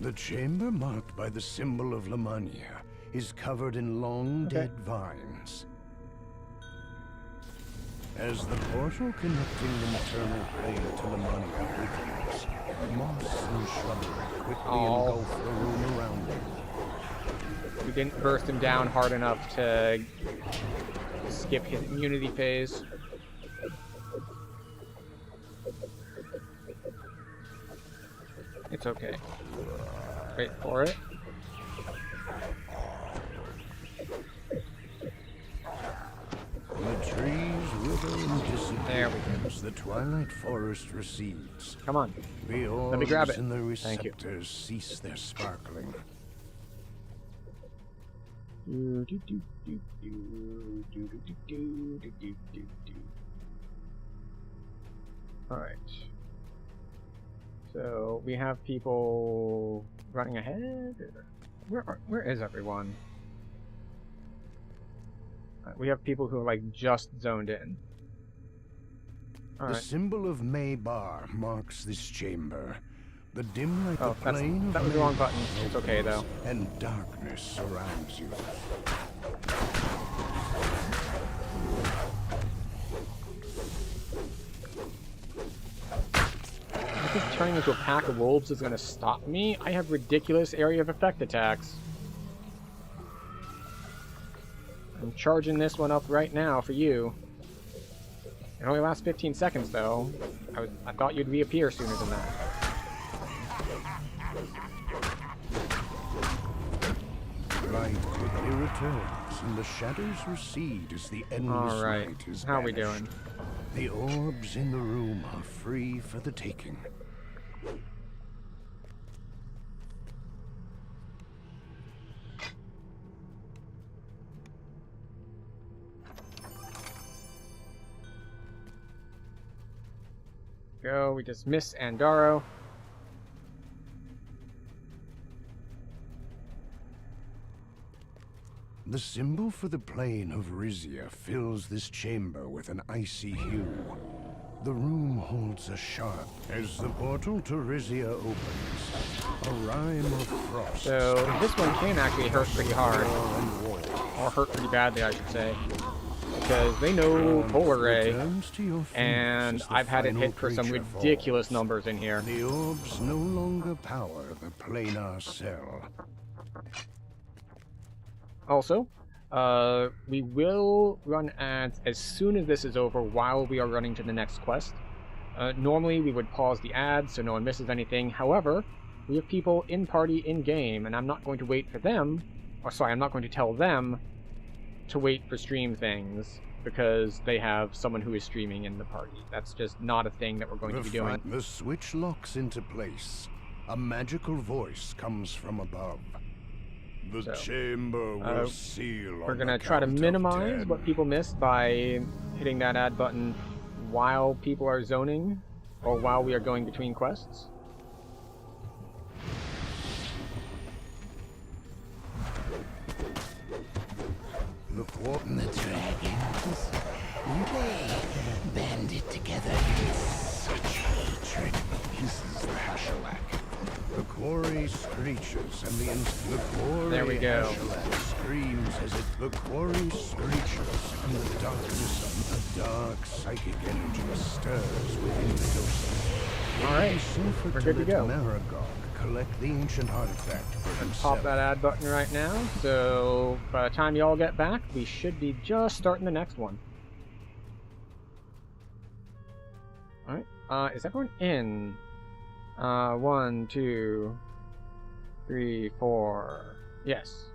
The chamber marked by the symbol of Lamania is covered in long Okay. dead vines. As the portal connecting the maternal plane to Lamania opens, moss and shrubbery quickly engulf the room around it. We didn't burst him down hard enough to skip his immunity phase. It's okay. Wait for it. The trees wither and disappear There we go. as the twilight forest recedes. Come on. The orbs me grab it. and the Thank you. receptors cease their sparkling. Alright. So we have people running ahead? Where is everyone? We have people who are like just zoned in. The Alright. symbol of Maybar marks this chamber. The dim light, Oh, the plane that of was the wrong Maybar button. It's okay though. and darkness surrounds you. I think turning into a pack of wolves is going to stop me. I have ridiculous area of effect attacks. I'm charging this one up right now for you. It only lasts 15 seconds though. I thought you'd reappear sooner than that. Light quickly returns, and the shadows recede as the endless Alright, light is how are we banished. doing? The orbs in the room are free for the taking. Go, we dismiss Andaro. The symbol for the plane of Rizia fills this chamber with an icy hue. The room holds a sharp. As the portal to Rizia opens, a rime of frost. So this one can actually hurt pretty hard. and wall. Or hurt pretty badly, I should say. Because they know Polar Ray, Returns to your fingers and as the I've had it final hit for some creature falls. ridiculous numbers in here. The orbs no longer power the planar cell. Also, we will run ads as soon as this is over while we are running to the next quest. Normally we would pause the ads so no one misses anything. However, we have people in party in game, and I'm not going to wait for them, or sorry, I'm not going to tell them to wait for stream things because they have someone who is streaming in the party. That's just not a thing that we're going to be doing. The switch locks into place. A magical voice comes from above. The So, chamber will seal. We're going to try to minimize what people miss by hitting that add button while people are zoning or while we are going between quests. Look what The dragons, they banded together in such hatred. This is the Hashalak. The quarry screeches, and the quarry There we go. Hashalak screams as the quarry screeches, and the darkness of a dark psychic energy stirs within the ghost. All right, we're good to go. Maragog, collect the ancient artifact for Pop himself. that add button right now. So by the time you all get back, we should be just starting the next one. All right. Is everyone in? 1, 2, 3, 4. Yes.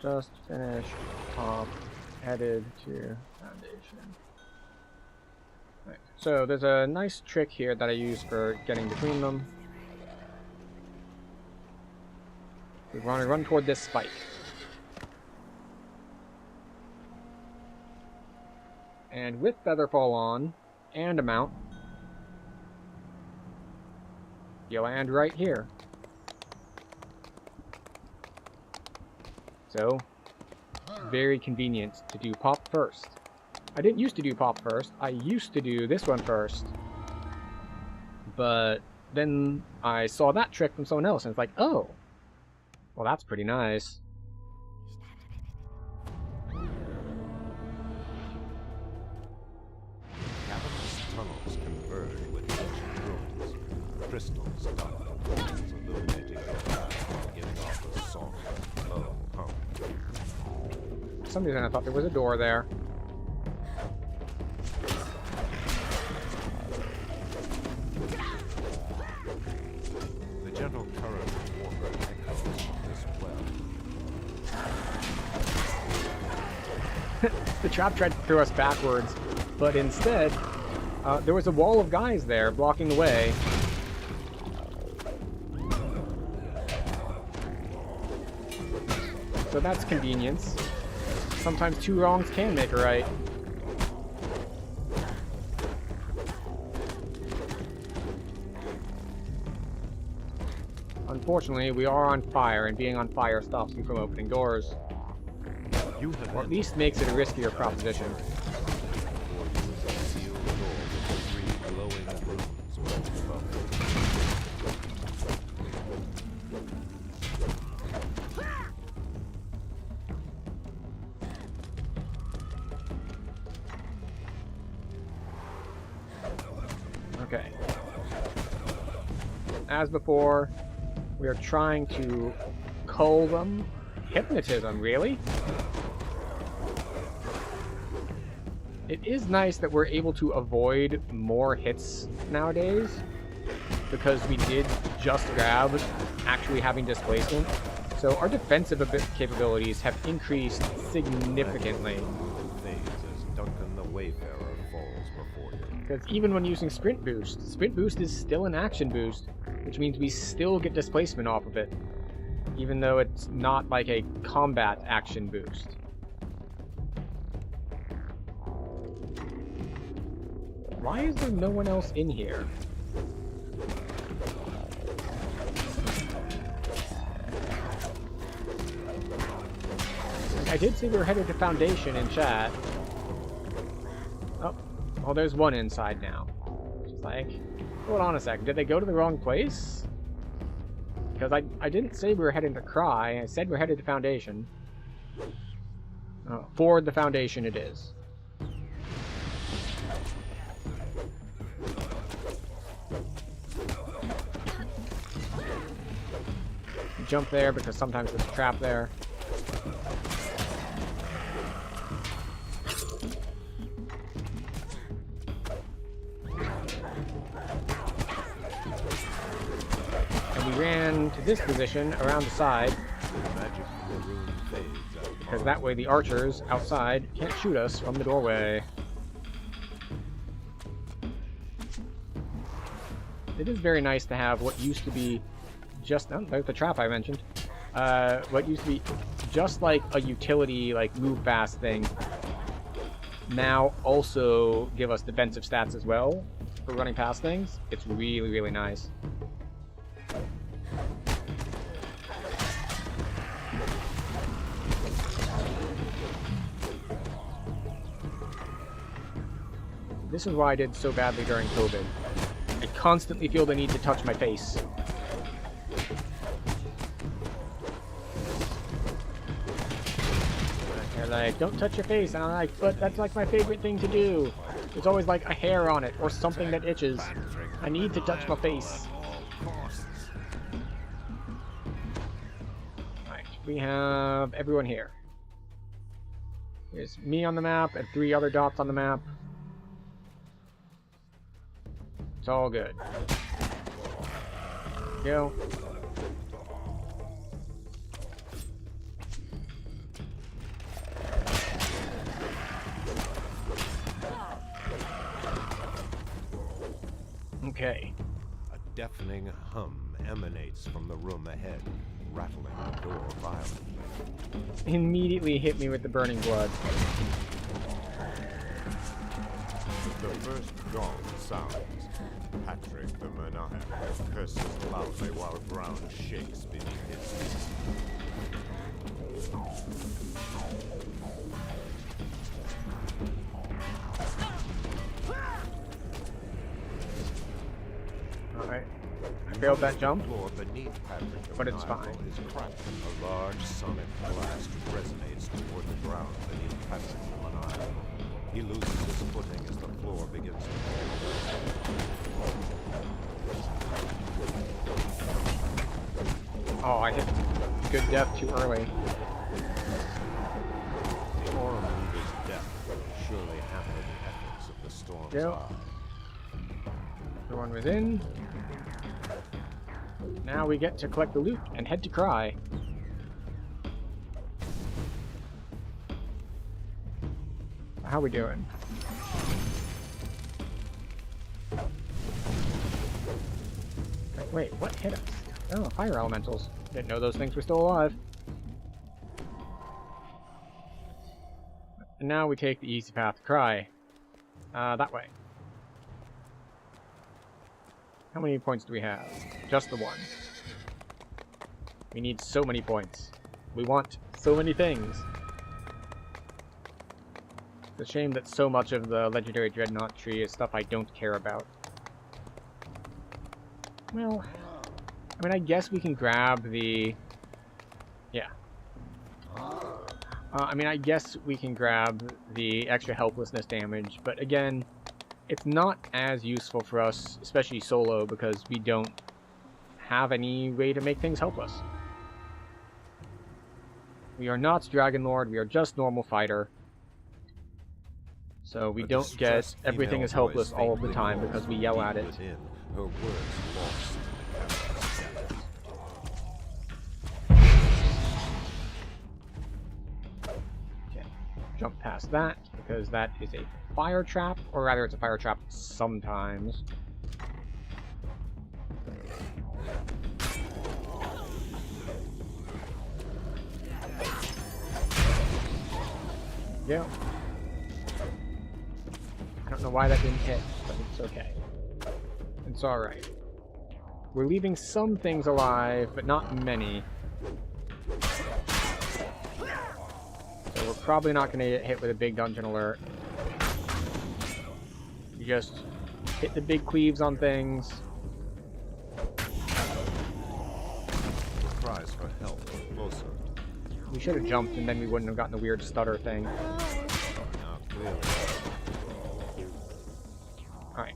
Just finished top, headed to foundation. Right. So there's a nice trick here that I use for getting between them. We want to run toward this spike. And with Featherfall on, and a mount, you land right here. So, very convenient to do pop first. I didn't used to do pop first, I used to do this one first. But then I saw that trick from someone else and it's like, oh, well that's pretty nice. Cavernous tunnels converge with ancient ruins. Crystals dot the walls, illuminating the path, giving off a song of low hum. For some reason I thought there was a door there. The gentle current of water echoes this well. The trap tried to throw us backwards, but instead, there was a wall of guys there blocking the way. So that's convenience. Sometimes two wrongs can make a right. Unfortunately, we are on fire, and being on fire stops you from opening doors. You have Or at least makes it a riskier proposition. or use a sealed door with the 3 glowing runes written above it. Okay. As before, we are trying to cull them. Hypnotism, really? It is nice that we're able to avoid more hits nowadays, because we did just grab actually having displacement. So our defensive capabilities have increased significantly. Fades as Duncan the Wayfarer falls before you. Because even when using Sprint Boost is still an action boost, which means we still get displacement off of it, even though it's not like a combat action boost. Why is there no one else in here? I did say we were headed to Foundation in chat. Oh, well, there's one inside now. Just like, hold on a second, did they go to the wrong place? Because I didn't say we were heading to Cry, I said we're headed to Foundation. Oh, for the Foundation it is. Jump there because sometimes there's a trap there. And we ran to this position around the side Magic from the rune fades as because that way the archers outside can't shoot us from the doorway. It is very nice to have what used to be just, oh, there's the trap I mentioned. What used to be just like a utility, like move fast thing, now also give us defensive stats as well for running past things. It's really, really nice. This is why I did so badly during COVID. I constantly feel the need to touch my face. They're like, don't touch your face, and I'm like, but that's like my favorite thing to do. There's always like a hair on it, or something that itches. I need to touch my face. Right, we have everyone here. There's me on the map, and 3 other dots on the map. It's all good. Go. Okay. a deafening hum emanates from the room ahead, rattling the door violently. Immediately hit me with the burning blood. The first gong sounds. Patrick the Maniac curses loudly while ground shakes beneath his feet. Alright. I failed that jump. The floor beneath Patrick the But it's Maniacal fine. is cracked. A large sonic blast resonates toward the ground beneath Patrick the Maniacal. He loses his footing as the floor begins to Oh, I hit good death too early. The aura move is death, surely hamper the echoes of the storm's Yep. eye. Everyone was in. Now we get to collect the loot and head to Cry. How we doing? Wait, what hit us? Oh, fire elementals. Didn't know those things were still alive. And now we take the easy path to Cry. That way. How many points do we have? Just the one. We need so many points. We want so many things. It's a shame that so much of the Legendary Dreadnought tree is stuff I don't care about. Well, I mean, I guess we can grab the... Yeah. I mean, I guess we can grab the extra helplessness damage, but again, it's not as useful for us, especially solo, because we don't have any way to make things helpless. We are not Dragon Lord, we are just normal fighter. So we don't get everything is helpless all of the time because we yell at it. Her words lost. Okay, jump past that because that is a fire trap, or rather it's a fire trap sometimes. Yeah. I don't know why that didn't hit, but it's okay. It's alright. We're leaving some things alive, but not many. So we're probably not going to get hit with a big dungeon alert. You just hit the big cleaves on things. Cries for help closer. We should have jumped and then we wouldn't have gotten the weird stutter thing. Now clearly. Alright.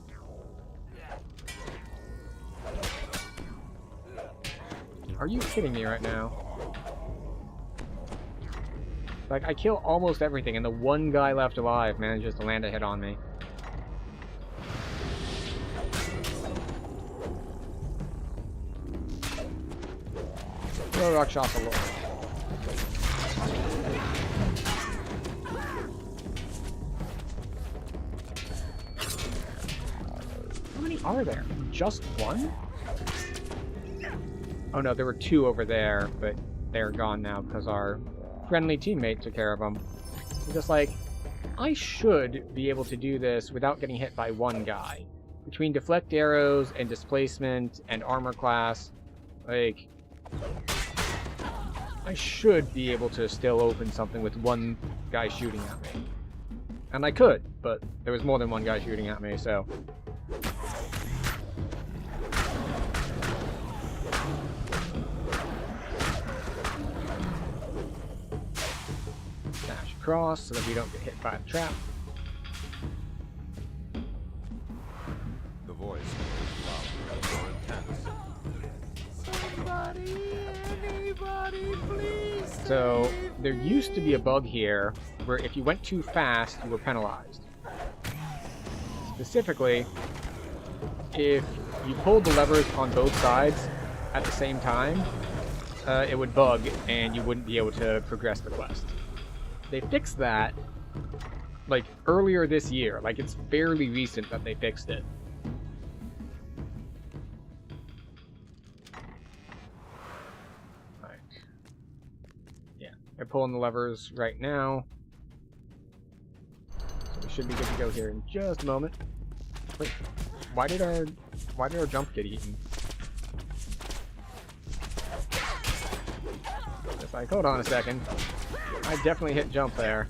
Are you kidding me right now? Like, I kill almost everything and the one guy left alive manages to land a hit on me. Throw rock shots a little. How many are there? Just one? Oh no, there were two over there, but they're gone now because our friendly teammate took care of them. I'm just like, I should be able to do this without getting hit by one guy. Between deflect arrows and displacement and armor class, like, I should be able to still open something with one guy shooting at me. And I could, but there was more than one guy shooting at me, so... Dash across so that we don't get hit by the trap. The voice was louder, more intense. Somebody, anybody, please. So, there used to be a bug here where if you went too fast, you were penalized. Specifically, if you pulled the levers on both sides at the same time, it would bug and you wouldn't be able to progress the quest. They fixed that, like, earlier this year. Like, it's fairly recent that they fixed it. Alright. Yeah, they're pulling the levers right now. So we should be good to go here in just a moment. Wait, why did our jump get eaten? It's like, hold on a second. I definitely hit jump there.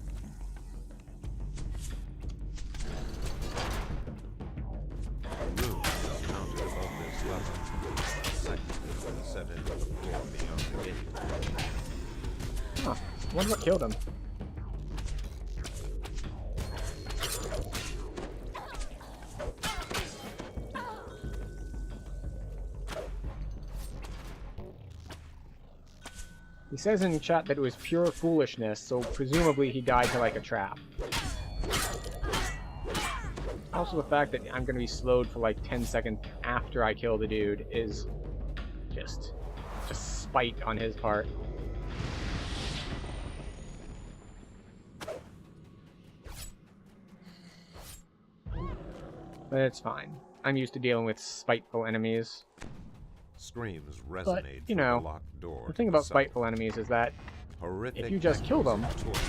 The room is mounted above this level. A second has been set into the floor beyond the gate. Huh. I wonder what killed him. He says in chat that it was pure foolishness, so presumably he died to like a trap. Also the fact that I'm going to be slowed for like 10 seconds after I kill the dude is just spite on his part. But it's fine. I'm used to dealing with spiteful enemies. Screams resonate But, you through know, the locked door. The thing about spiteful enemies is that Horrific if you just kill them, torture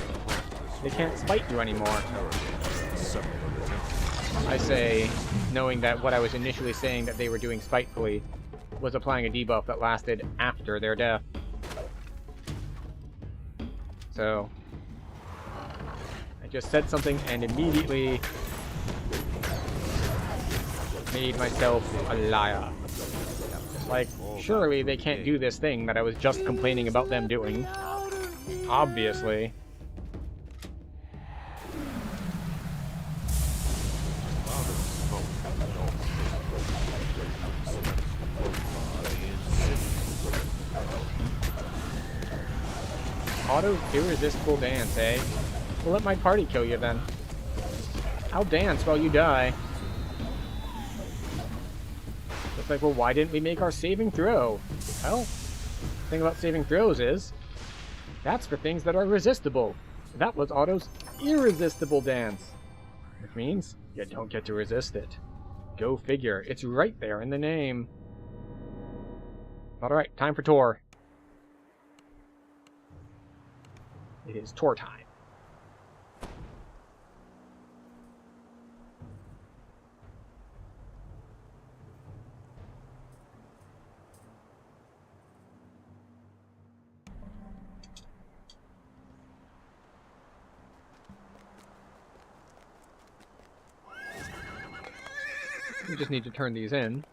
they can't spite you anymore. several of the I say, knowing that what I was initially saying that they were doing spitefully was applying a debuff that lasted after their death. So I just said something and immediately made myself a liar. Like, surely they can't do this thing that I was just complaining about them doing. Obviously. Otto's irresistible dance, eh? Well, let my party kill you then. I'll dance while you die. It's like, well, why didn't we make our saving throw? Well, the thing about saving throws is, that's for things that are resistible. That was Otto's irresistible dance. Which means, you don't get to resist it. Go figure. It's right there in the name. Alright, time for Tor. It is Tor time. We just need to turn these in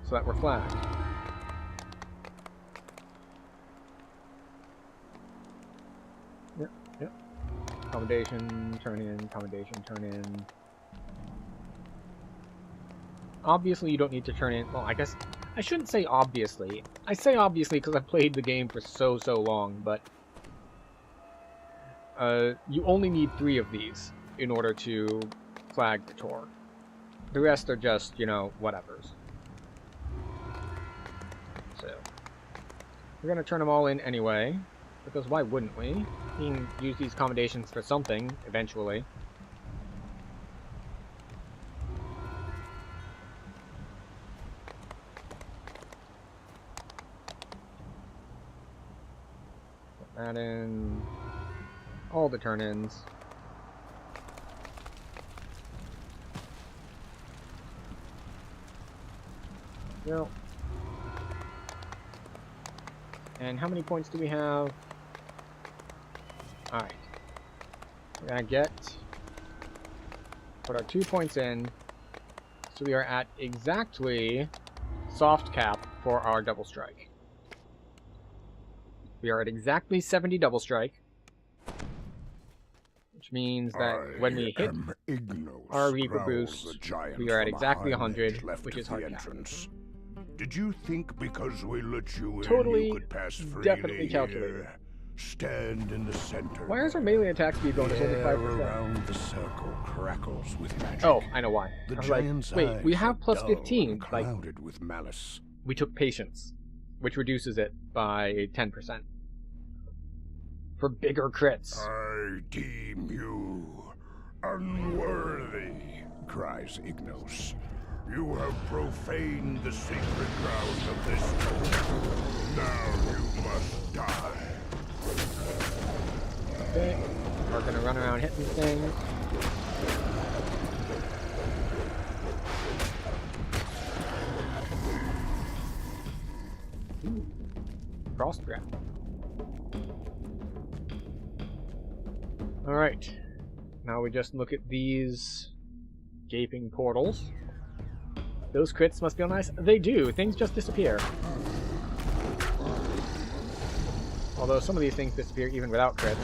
so that we're flagged. Yep. Accommodation, turn in, accommodation, turn in. Obviously, you don't need to turn in. Well, I guess I shouldn't say obviously. I say obviously because I've played the game for so long, but you only need 3 of these in order to flag the Tor. The rest are just, you know, whatevers. So, we're gonna turn them all in anyway, because why wouldn't we? We can use these accommodations for something, eventually. Put that in. All the turn-ins. Well. And how many points do we have? Alright. We're gonna put our 2 points in. So we are at exactly soft cap for our double strike. We are at exactly 70 double strike. Which means that when we hit our Reaper boost, we are at exactly 100, which is hard cap. Did you think because we let you Totally, in you could pass freely definitely calculated. here? Stand in the center. Why is our melee attack speed bonus only 5%? Around the circle crackles with magic. Oh, I know why. The I was like, giant's wait, we eyes have are plus dull 15. and Like, clouded with malice. we took patience, which reduces it by 10%. For bigger crits. I deem you unworthy, cries Ignos. You have profaned the sacred ground of this tomb. Now you must die. Okay, we're gonna run around hitting things. Ooh, frost grab. Alright, now we just look at these gaping portals. Those crits must feel nice. They do. Things just disappear. Although some of these things disappear even without crits.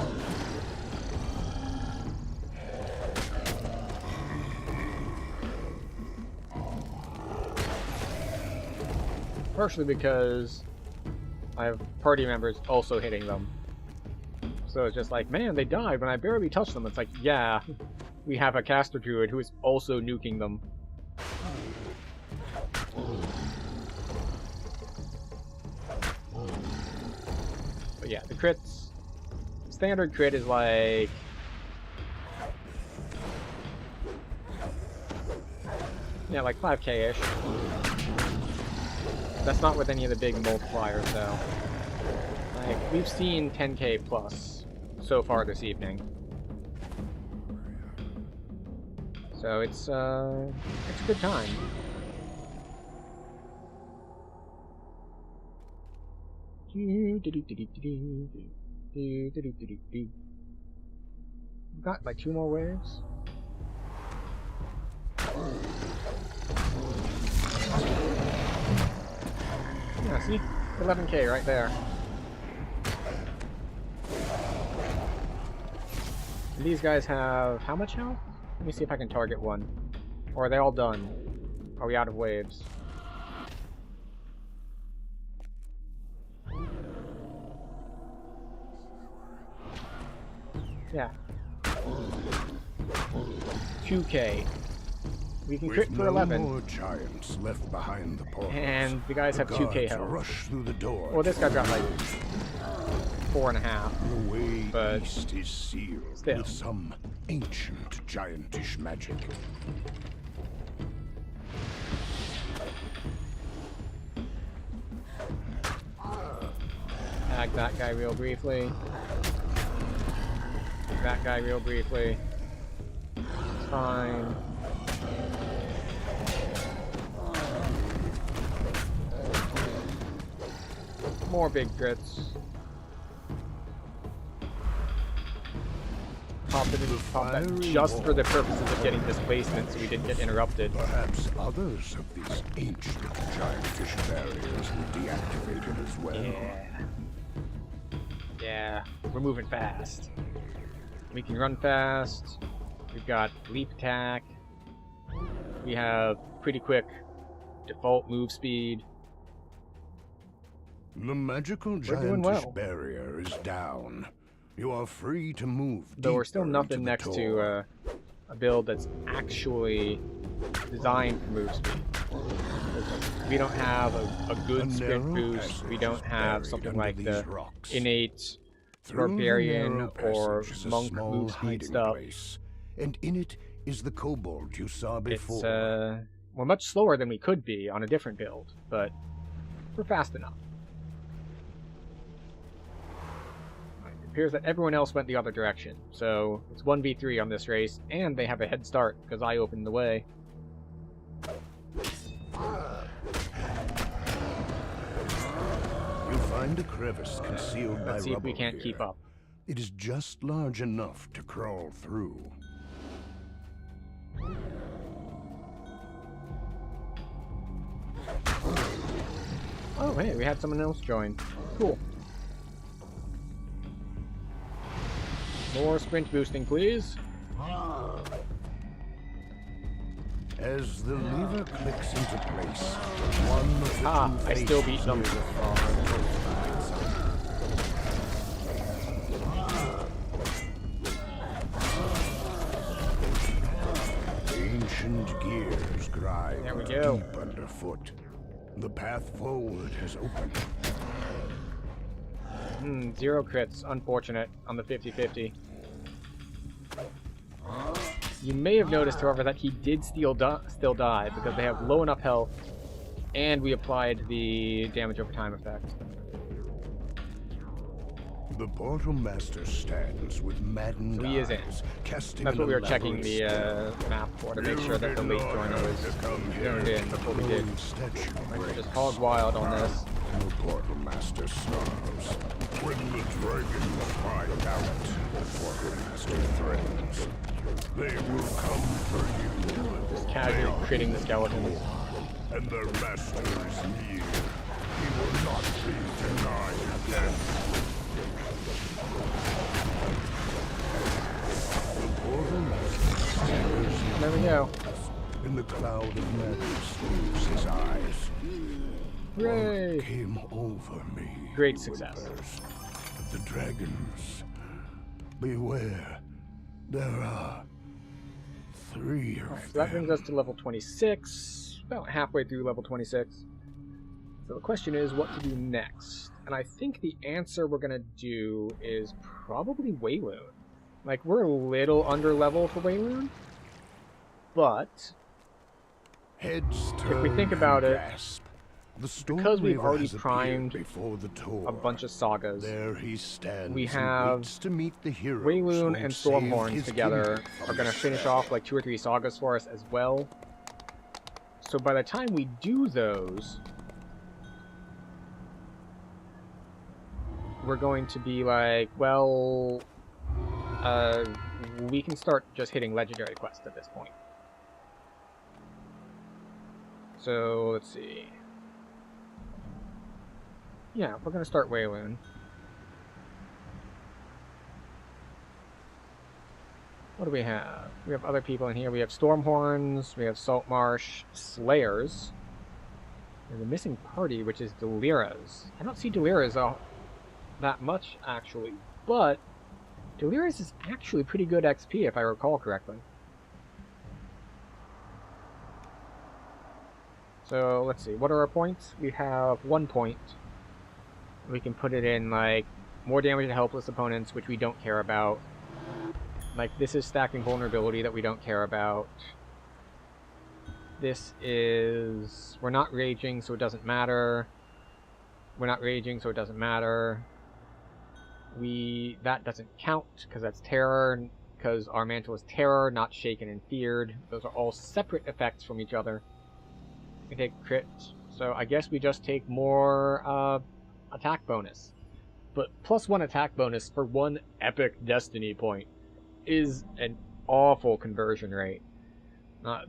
Partially because I have party members also hitting them. So it's just like, man, they died when I barely touched them. It's like, yeah, we have a caster druid who is also nuking them. But yeah, the crits, standard crit is like, yeah, like 5k-ish. That's not with any of the big multipliers though. Like, we've seen 10k plus so far this evening. So it's a good time. Got like 2 more waves. Yeah, see? 11k right there. And these guys have how much health? Let me see if I can target one. Or are they all done? Are we out of waves? Yeah. 2k. We can crit With for no 11. more giants left behind the portals, And the guys have 2k guards health. rush through the door. Well, this guy got like 4.5. The way but east is sealed still. with some ancient giantish magic. Tag that guy real briefly. That guy real briefly. It's fine. More big crits. Popped that just for the purposes of getting displacement so we didn't get interrupted. Perhaps others of these ancient giantish barriers were deactivated as well. Yeah. Yeah, we're moving fast. We can run fast. We've got leap attack. We have pretty quick default move speed. The magical We're doing giantish well. barrier is down. You are free to move. Though we're still deeper nothing into the next door. to a build that's actually designed for move speed. We don't have a good A sprint narrow boost. We passage don't is have buried something under like these the rocks. innate Through the barbarian narrow or passage is a monk small move speed hiding stuff. place, and in it is the kobold you saw before. It's we're much slower than we could be on a different build, but we're fast enough. It appears that everyone else went the other direction, so it's 1v3 on this race, and they have a head start because I opened the way. You find a crevice concealed by Let's see if we rubble can't here. keep up. It is just large enough to crawl through. Oh, hey, we had someone else join. Cool. More sprint boosting, please. As the lever clicks into place, one of the Ah, two I still faces beat them. near the far coastline ancient gears grind There we go. deep underfoot. The path forward has opened. 0 crits. Unfortunate on the 50-50. You may have noticed, however, that he did still die because they have low enough health, and we applied the damage over time effect. The portal master stands with maddened So he is in. eyes, casting That's an what we were checking elaborate the map for, to make sure that the late joiner was zoned in before we did. We're just hog wild on this. The portal master snarls. When the dragons find out, the portal master threatens. They will come for you. Just casually critting the skeletons. And their master is near. He will not be denied again. The portal master stares There we go. in the cloud of madness, moves his eyes. Hooray! What came over me? Great success. whispers. The dragons. Beware. There are 3 of So that brings us to level 26. About halfway through level 26. So the question is what to do next. And I think the answer we're going to do is probably Wayloon. Like, we're a little under level for Wayloon. But Heads turn if we think about and it, gasp. The storm because we've Reaver already has appeared primed before the tour. a bunch of sagas, There he stands. we and have waits to meet the heroes Wayloon who and saved Stormhorns his together kingdom are from going to finish despair. off like 2 or 3 sagas for us as well. So by the time we do those, we're going to be like, well, we can start just hitting legendary quests at this point. So, let's see. Yeah, we're going to start Wayloon. What do we have? We have other people in here. We have Stormhorns, we have Saltmarsh, Slayers. There's a missing party, which is Delira's. I don't see Delira's that much, actually, but Delira's is actually pretty good XP, if I recall correctly. So, let's see. What are our points? We have 1 point. We can put it in, like, more damage to helpless opponents, which we don't care about. Like, this is stacking vulnerability that we don't care about. This is... We're not raging, so it doesn't matter. We're not raging, so it doesn't matter. That doesn't count, because that's terror, because our mantle is terror, not shaken and feared. Those are all separate effects from each other. We take crit, so I guess we just take more attack bonus. But +1 attack bonus for 1 epic destiny point is an awful conversion rate.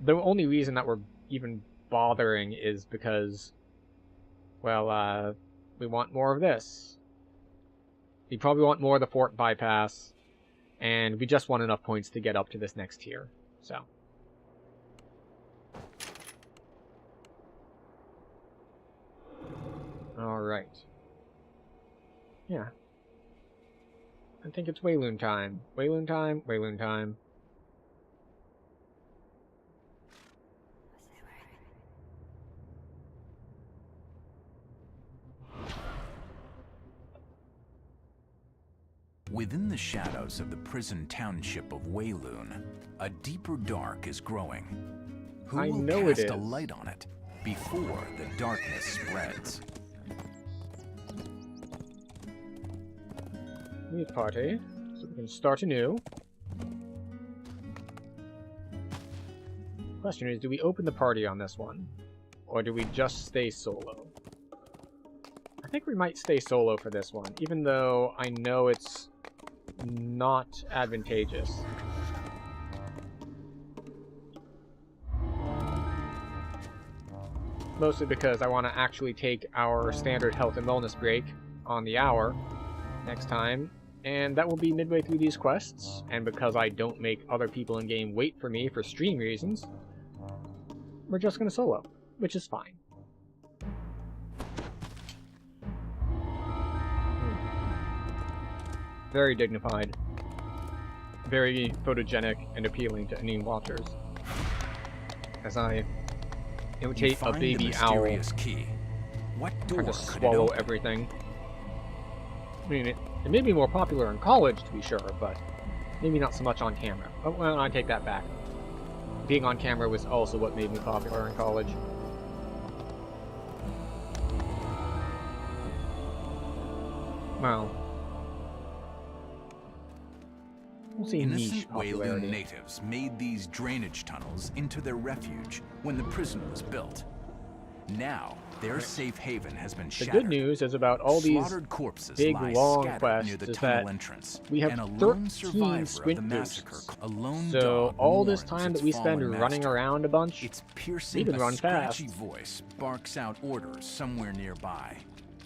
The only reason that we're even bothering is because, well, we want more of this. We probably want more of the fort bypass, and we just want enough points to get up to this next tier, so. Alright. Yeah. I think it's Wayloon time. Wayloon time, Wayloon time. Within the shadows of the prison township of Wayloon, a deeper dark is growing. Who I will know it cast a is. light on it before the darkness spreads? Meet party, so we can start anew. Question is, do we open the party on this one? Or do we just stay solo? I think we might stay solo for this one, even though I know it's not advantageous. Mostly because I want to actually take our standard health and wellness break on the hour next time, and that will be midway through these quests, and because I don't make other people in game wait for me for stream reasons, we're just going to solo, which is fine. Very dignified, very photogenic and appealing to any watchers. As I imitate a baby owl Key. What door trying to could it swallow open? everything. I mean, it made me more popular in college, to be sure, but maybe not so much on camera. Oh, well, I take that back. Being on camera was also what made me popular in college. Well, we'll see niche Innocent Wayloon popularity. natives made these drainage tunnels into their refuge when the prison was built. Now, their safe haven has been The shattered. good news is about all these Slaughtered corpses big, lie long scattered quests near the is tunnel that entrance, we have and a lone 13 survivor of sprint the massacre, boosts. a lone So dog all this mourns time its that we spend fallen running master. around a bunch, Its piercing, we can a run scratchy fast. voice barks out orders somewhere nearby.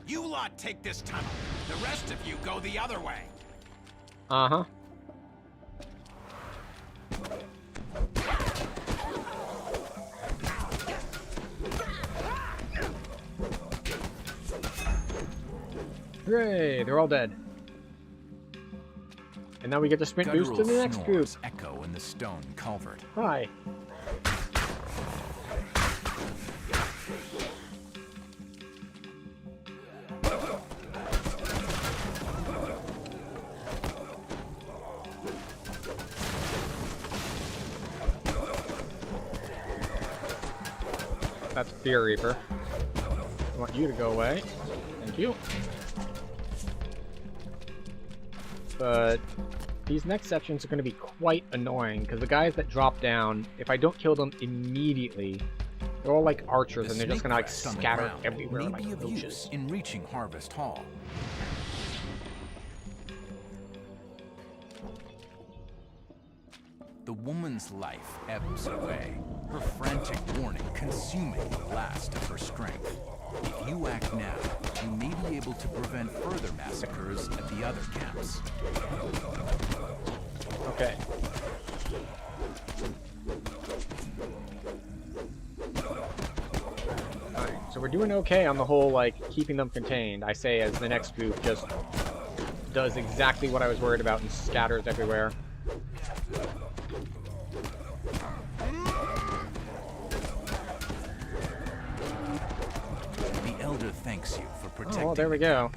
You lot take this tunnel. The rest of you go the other way. Uh-huh. Hooray, they're all dead. And now we get the sprint boost to Guttural the next group. snores echo in the stone culvert. Hi. That's Fear Reaper. I want you to go away. Thank you. But these next sections are going to be quite annoying, because the guys that drop down, if I don't kill them immediately, they're all like archers, The and they're just snake going to like crest on the scatter ground everywhere may like be of roaches. use in reaching Harvest Hall. the woman's life ebbs away, her frantic warning consuming the last of her strength. If you act now, you may be able to prevent further massacres at the other camps. Okay. Alright, so we're doing okay on the whole, like, keeping them contained. I say as the next group just does exactly what I was worried about and scatters everywhere. The Elder thanks you for protecting. Oh, well, there we go.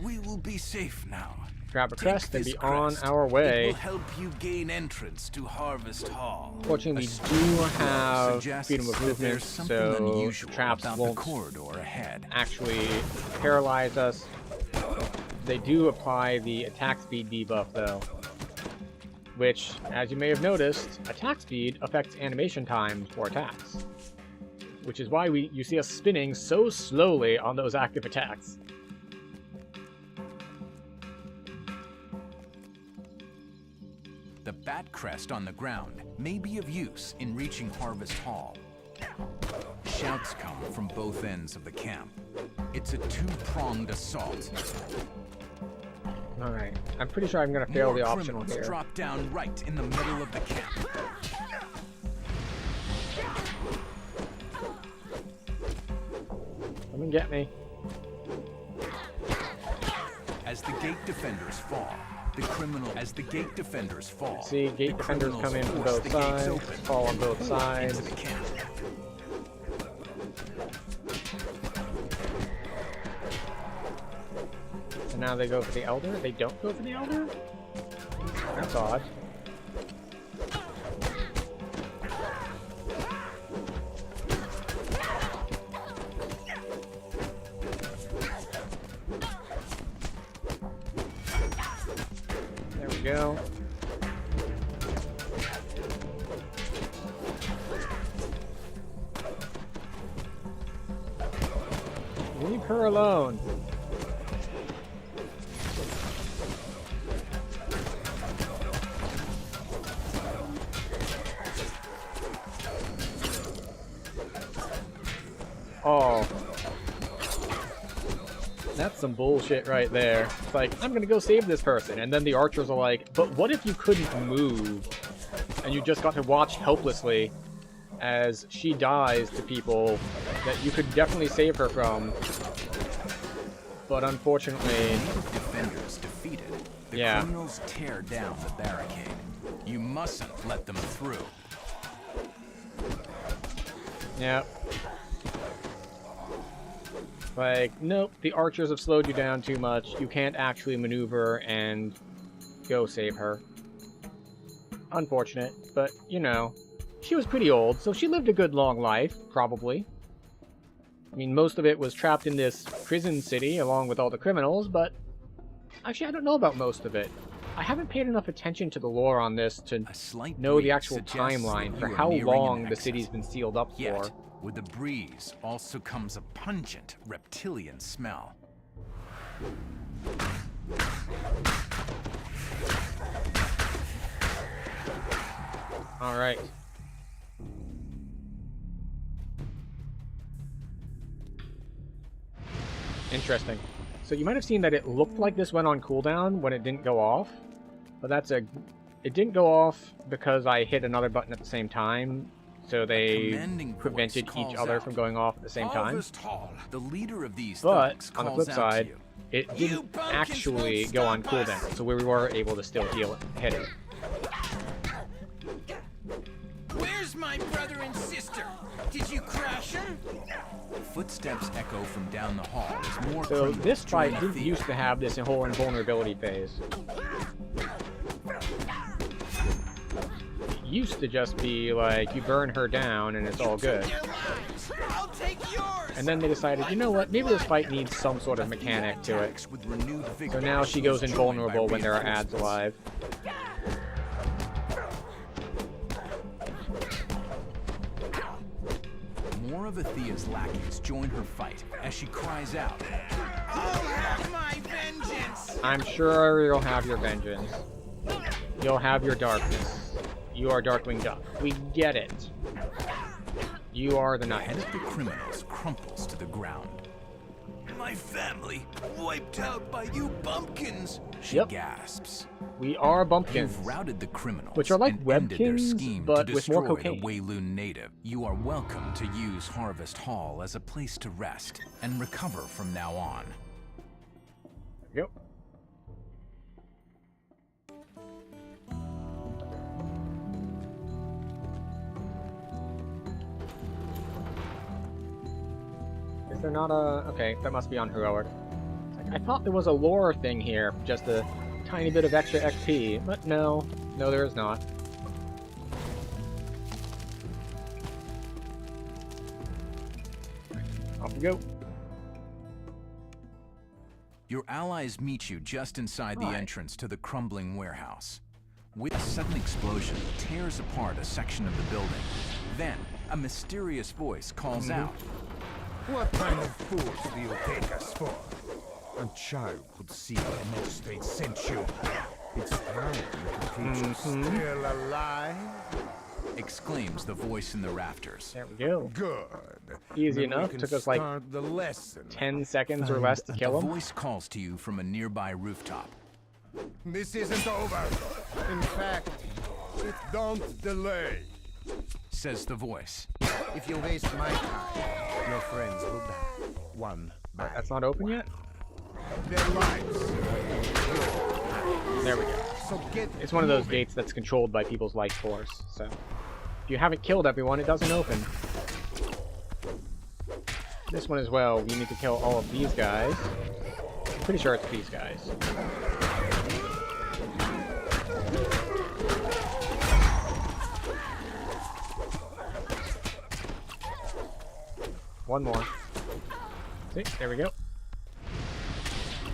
We will be safe now. Grab a Take crest and this be on crest. our It way. will help you gain entrance to Harvest Hall. Fortunately, A we do have suggests freedom of that movement, there's something so unusual traps about won't the corridor ahead. actually paralyze us. They do apply the attack speed debuff, though, which, as you may have noticed, attack speed affects animation time for attacks, which is why you see us spinning so slowly on those active attacks. The bat crest on the ground may be of use in reaching Harvest Hall. Shouts come from both ends of the camp. It's a two-pronged assault. Alright, I'm pretty sure I'm going to fail More the optional criminals here. drop down right in the middle of the camp. Come and get me. As the gate defenders fall, See, gate the defenders criminals come in from force both the gates sides, open fall on both sides. into the camp. And now they go for the Elder? They don't go for the Elder? That's odd. There we go. Leave her alone. Oh. That's some bullshit right there. It's like, I'm gonna go save this person, and then the archers are like, but what if you couldn't move? And you just got to watch helplessly as she dies to people that you could definitely save her from. But unfortunately... Native defenders defeated. The criminals tear down the barricade. You mustn't let them through. Yep. Like, nope, the archers have slowed you down too much. You can't actually maneuver and go save her. Unfortunate, but, you know, she was pretty old, so she lived a good long life, probably. I mean, most of it was trapped in this prison city along with all the criminals, but actually I don't know about most of it. I haven't paid enough attention to the lore on this to know the actual timeline for how long the city's been sealed up for. Yet, with the breeze also comes a pungent reptilian smell. Alright. Interesting. So you might have seen that it looked like this went on cooldown when it didn't go off. But that's a... It didn't go off because I hit another button at the same time. So they prevented each other from going off at the same time. Hall. The leader of these But, on the calls flip out to side, you. it didn't actually go on cooldown. So we were able to still hit it. Where's my brother and sister? Did you crash them? Footsteps echo from down the hall as more So criminals this fight join didn't the used to have this whole invulnerability phase. It used to just be like, you burn her down and it's all good. I'll take yours. And then they decided, you know what, maybe this fight needs some sort of mechanic to it. with renewed vigor. So now she goes Joined by invulnerable when there are ads reinforcements. alive. More of Athea's lackeys join her fight as she cries out. I'll have my vengeance. I'm sure you'll have your vengeance. You'll have your darkness. You are Darkwing Duck. We get it. You are the The head knight. of the criminals crumples to the ground. My family wiped out by you bumpkins. She Yep. gasps. We are bumpkins. You've routed the criminals, Which are like and ended their webkins, scheme but to with more destroy cocaine. the Wayloon native. You are welcome to use Harvest Hall as a place to rest and recover from now on. Yep. Is there not a... Okay, that must be on Heroic. It's like, I thought there was a lore thing here, just a tiny bit of extra XP, but no. No, there is not. Off we go. Your allies meet you just inside the Right. entrance to the crumbling warehouse. With a sudden explosion tears apart a section of the building. Then, a mysterious voice calls out. What kind of fools do you take us for? A child could see the magistrate sent you. It's time the creature's still alive. Exclaims the voice in the rafters. There we go. Good. Easy Then we enough. can Took us like start the lesson. 10 seconds or less to The kill him. voice calls to you from a nearby rooftop. This isn't over. In fact, it don't delay. Says the voice. If you waste my time, your friends will die. One by That's not open yet? their lives. There we go. So get It's one of those moving. gates that's controlled by people's life force, so... If you haven't killed everyone, it doesn't open. This one as well, we need to kill all of these guys. Pretty sure it's these guys. One more. See, there we go.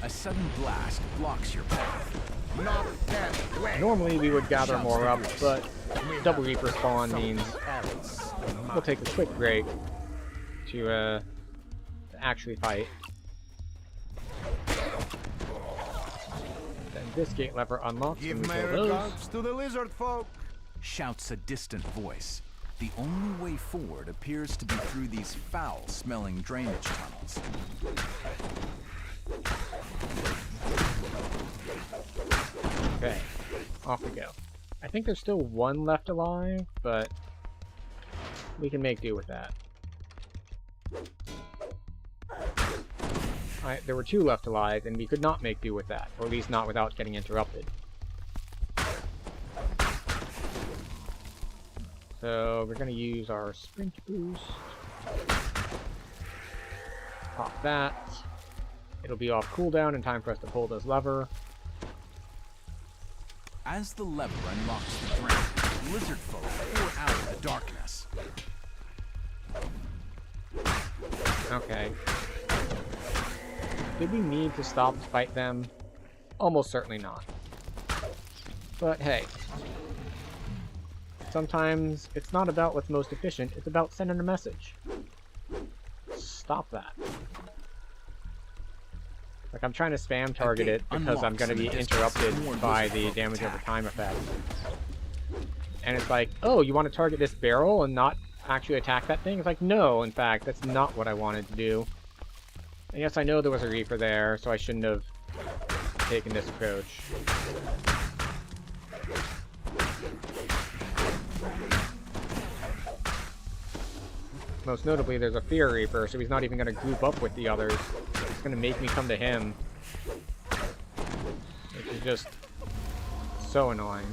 A sudden blast blocks your path. Not that way. Normally we would gather Shouts more the up, voice. but We double have Reaper spawn something means else in we'll mind. take a quick break to actually fight. Then this gate lever unlocks when Give we my kill those. regards to the lizard folk. Shouts a distant voice. The only way forward appears to be through these foul-smelling drainage tunnels. Okay, off we go. I think there's still one left alive, but we can make do with that. Alright, there were two left alive, and we could not make do with that, or at least not without getting interrupted. So we're going to use our sprint boost. Pop that. It'll be off cooldown in time for us to pull this lever. As the lever unlocks the drain, lizard folk pour out of the darkness. Okay. Did we need to stop to fight them? Almost certainly not. But hey. Sometimes it's not about what's most efficient, it's about sending a message. Stop that. Like, I'm trying to spam target it because I'm going to be interrupted by the damage over time effect. And it's like, oh, you want to target this barrel and not actually attack that thing? It's like, no, in fact, that's not what I wanted to do. And yes, I know there was a Reaper there, so I shouldn't have taken this approach. Most notably, there's a Fear Reaper, so he's not even going to group up with the others. He's going to make me come to him. Which is just so annoying.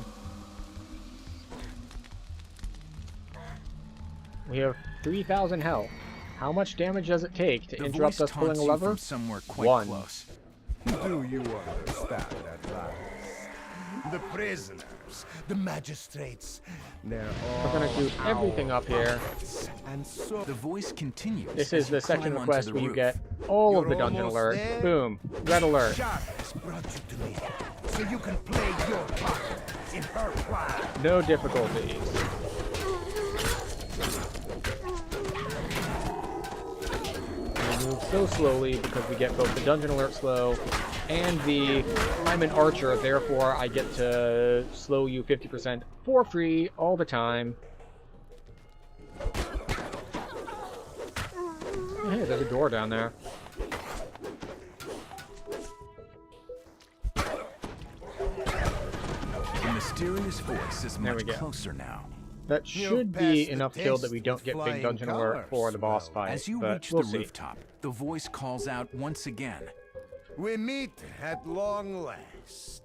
We have 3,000 health. How much damage does it take to The interrupt voice us pulling taunts a you lever? from somewhere quite One. close. Do you understand at last? The prisoners, the magistrates, they're all We're gonna do everything up here. puppets. And so The voice continues. This as is you the section climb of onto quest the where you roof. get all of You're the dungeon almost alerts. there. Boom. Red alert. Sharpness brought you to me, so you can play your part in her plan. No difficulties. move so slowly because we get both the dungeon alert slow and the I'm an archer, therefore I get to slow you 50% for free all the time. Hey, there's a door down there. The mysterious voice is There we much go. closer now. That should be enough kill that we don't get big dungeon alert for the boss fight, As you but reach we'll the see. rooftop, the voice calls out once again. We meet at long last.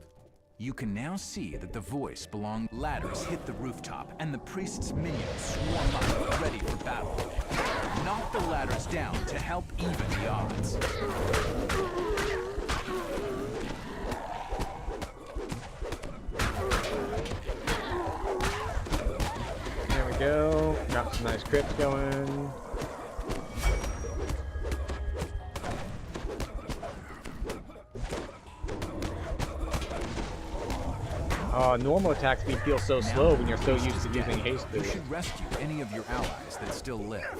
You can now see that the voice belongs. Ladders hit the rooftop, and the priest's minions swarm up, ready for battle. Knock the ladders down to help even the odds. There we go. Got some nice crits going. Normal attack speed feels so slow when you're so used to using haste You boost. should rescue any of your allies that still live.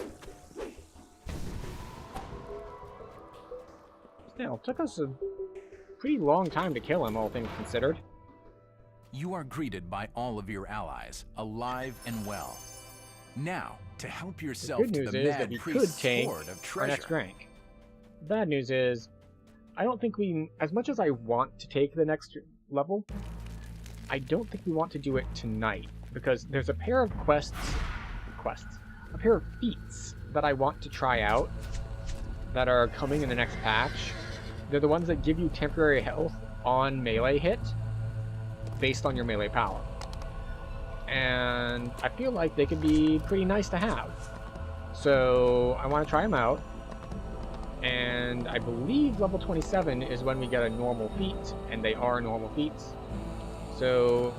Still, it took us a pretty long time to kill him, all things considered. You are greeted by all of your allies, alive and well. Now, to help The yourself good to news the is that mad we could priest's tank hoard of our treasure. next rank. The bad news is, I don't think we, as much as I want to take the next level, I don't think we want to do it tonight, because there's a pair of a pair of feats that I want to try out that are coming in the next patch. They're the ones that give you temporary health on melee hit based on your melee power. And I feel like they could be pretty nice to have. So I want to try them out. And I believe level 27 is when we get a normal feat, and they are normal feats. So,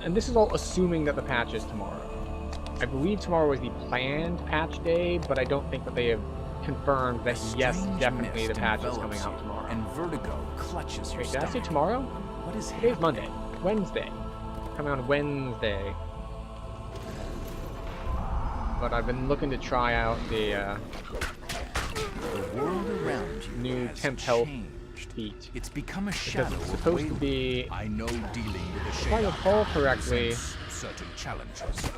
and this is all assuming that the patch is tomorrow. I believe tomorrow was the planned patch day, but I don't think that they have confirmed that yes, Strange definitely the mist patch is envelops coming out you, tomorrow. And vertigo clutches your Wait, did I say stomach. tomorrow? What is Today's happening? Monday. Wednesday. Coming on Wednesday. But I've been looking to try out the The world around you new has temp health changed. feat. It's become a Because shadow it's of supposed to wayward. be, I know dealing with the if I recall correctly, presents certain challenges.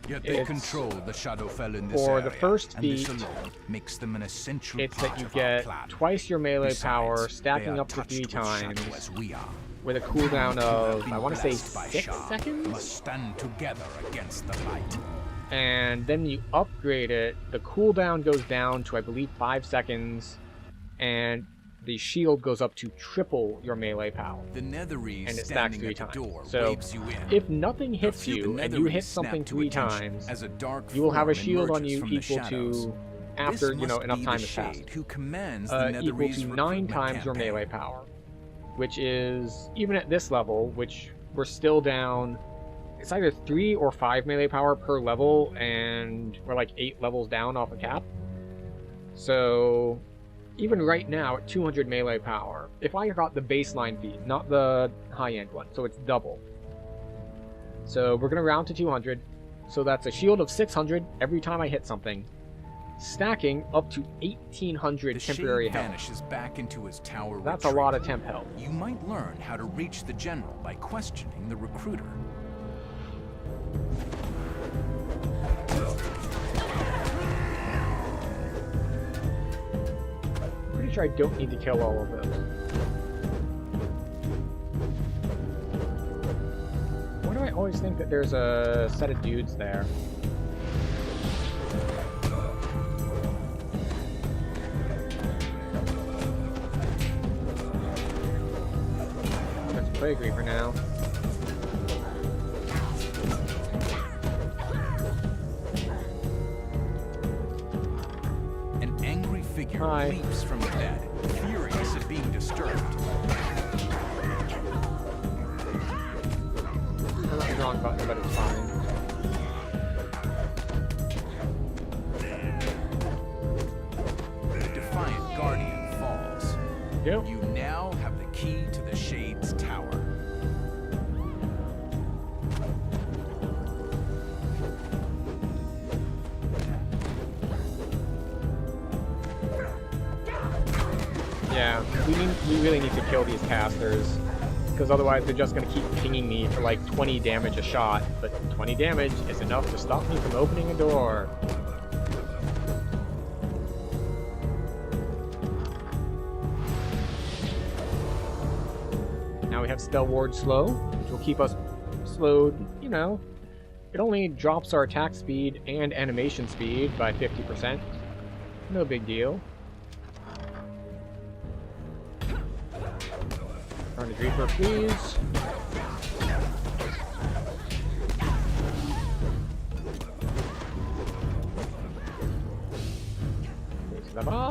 Yet they it's control the Shadowfell in this for area, the first and this feat, alone makes them an essential it's part that you of our get plan. twice your melee Besides, power, they stacking are up to 3 touched with shadow times, as we are. with a cooldown of, Been I want to say blessed by 6 Shah, seconds? Must stand together against the light. And then you upgrade it, the cooldown goes down to, I believe, 5 seconds, and the shield goes up to triple your melee power. The Netherese And it stacks standing 3 at the times. door So, waves you in. if nothing A hits few you, and you Netherese hit snap something to 3 attention times, as a dark you will have a form shield on emerges you from the equal shadows. to, after, This you know, must enough be time the has passed, Shade who commands the equal Netherese to 9 recruitment times your campaign. melee power. Which is, even at this level, which we're still down, it's either 3 or 5 melee power per level, and we're like 8 levels down off a cap. So, even right now at 200 melee power, if I got the baseline feat, not the high-end one, so it's double. So we're going to round to 200, so that's a shield of 600 every time I hit something, stacking up to 1800 The temporary Shade health. vanishes back into his tower That's a retreat. lot of temp health. You might learn how to reach the general by questioning the recruiter. Pretty sure I don't need to kill all of those. Why do I always think that there's a set of dudes there? That's Plague Reaper now. An angry figure Hi. leaps from the bed, furious at being disturbed. I'm not the wrong button, but it's fine. The defiant guardian falls. Yep. You now have the key to the Shade's tower. Yeah, we really need to kill these casters, because otherwise they're just going to keep pinging me for like 20 damage a shot, but 20 damage is enough to stop me from opening a door. Now we have Spell Ward Slow, which will keep us slowed, you know. It only drops our attack speed and animation speed by 50%. No big deal. Carnage Reaper, please.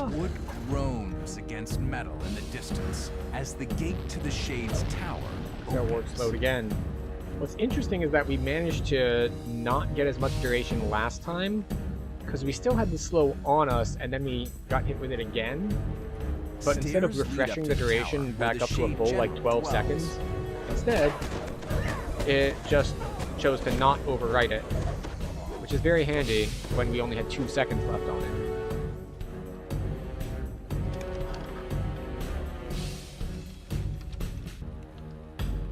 Wood groans against metal in the distance as the gate to the Shade's tower Spell Ward slowed again. What's interesting is that we managed to not get as much duration last time, because we still had the slow on us, and then we got hit with it again. But instead of refreshing the duration back up to a full, like, 12 seconds, instead, it just chose to not overwrite it, which is very handy when we only had 2 seconds left on it.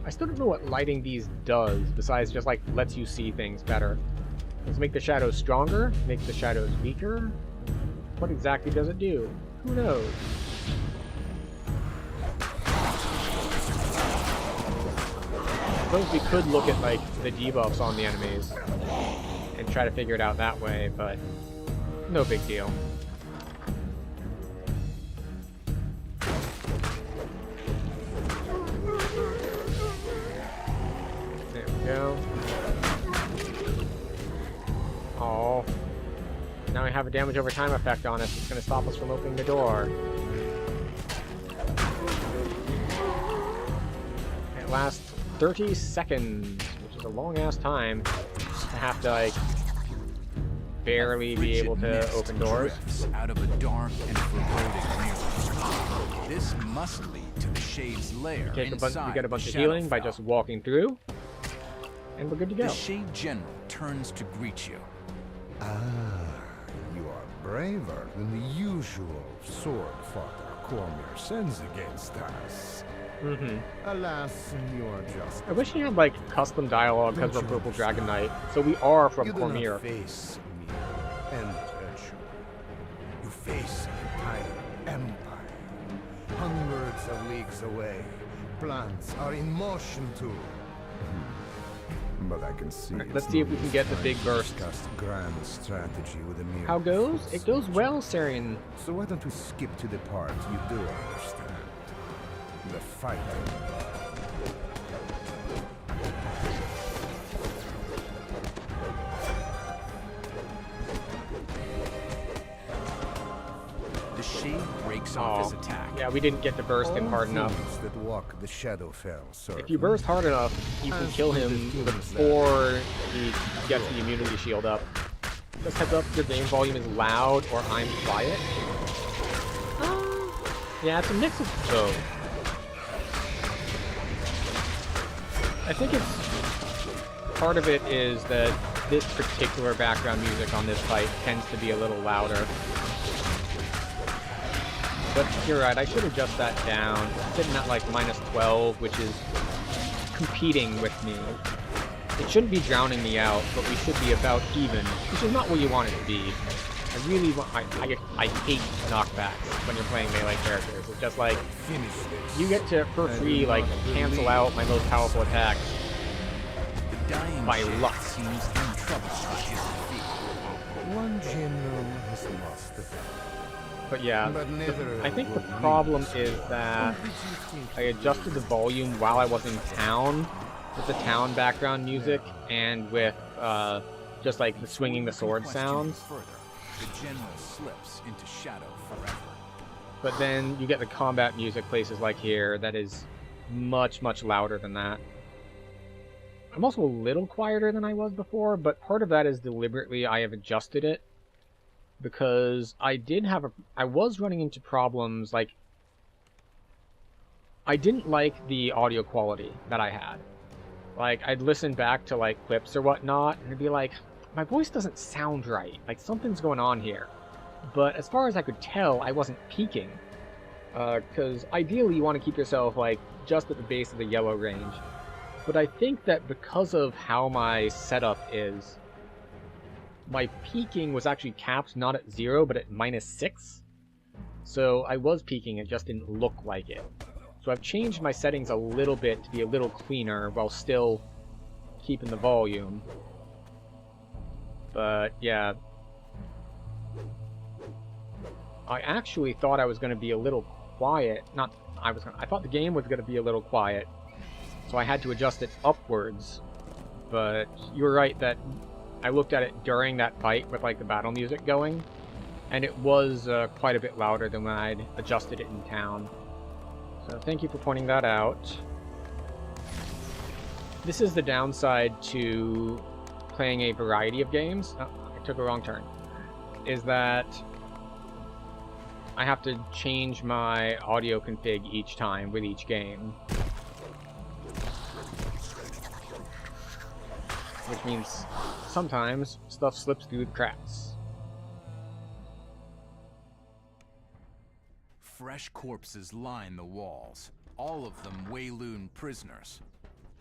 I still don't know what lighting these does, besides just, like, lets you see things better. Does it make the shadows stronger? Makes the shadows weaker? What exactly does it do? Who knows? I suppose we could look at, like, the debuffs on the enemies and try to figure it out that way, but no big deal. There we go. Oh. Now we have a damage over time effect on us. It's going to stop us from opening the door. It lasts 30 seconds, which is a long-ass time to have to, like, barely be able to open doors. Out of a dark and foreboding mirror. This must lead to the Shade's lair. We get a bunch of healing by just walking through, and we're good to go. The Shade General turns to greet you. Ah, you are braver than the usual sword father Cormier sends against us. Alas, you're just... I wish he had, like, custom dialogue because we're Purple Dragon Knight, so we are from you Cormier. do not face me and adventure. You face an entire empire. Hundreds of leagues away. Plans are in motion too. But I can see. Right, let's see if we can get the big burst. Grand strategy with a mere How goes? force. It goes well, Sarian. So why don't we skip to the part you do understand? The fighting. The Shade breaks off his attack. Yeah, we didn't get to burst him hard enough. That walk the Shadowfell, sir. If you burst hard enough, you can kill him before he gets the immunity shield up. Just heads up, your game volume is loud or I'm quiet. Yeah, it's a mix of both. I think it's... part of it is that this particular background music on this fight tends to be a little louder. But you're right, I should adjust that down. It's sitting at like -12, which is competing with me. It shouldn't be drowning me out, but we should be about even, which is not what you want it to be. I really want... I hate knockbacks when you're playing melee characters. It's just like, you get to, for free, like, cancel out my most powerful attacks by luck. Seems in trouble at his feet. One general has lost the battle. But yeah, I think the problem is that I adjusted the volume while I was in town with the town background music and with just like the swinging the sword sounds. The general slips into shadow forever. But then you get the combat music places like here that is much, much louder than that. I'm also a little quieter than I was before, but part of that is deliberately I have adjusted it. Because I was running into problems, like, I didn't like the audio quality that I had. Like, I'd listen back to, like, clips or whatnot, and I'd be like, my voice doesn't sound right. Like, something's going on here. But as far as I could tell, I wasn't peaking. Because ideally you want to keep yourself like just at the base of the yellow range. But I think that because of how my setup is, my peaking was actually capped not at 0, but at -6. So I was peaking, it just didn't look like it. So I've changed my settings a little bit to be a little cleaner while still keeping the volume. But yeah, I actually thought I was going to be a little quiet. I thought the game was going to be a little quiet, so I had to adjust it upwards. But you were right that I looked at it during that fight with like the battle music going, and it was quite a bit louder than when I'd adjusted it in town. So thank you for pointing that out. This is the downside to playing a variety of games. Oh, I took a wrong turn. Is that I have to change my audio config each time with each game. Which means sometimes stuff slips through the cracks. Fresh corpses line the walls, all of them Wayloon prisoners.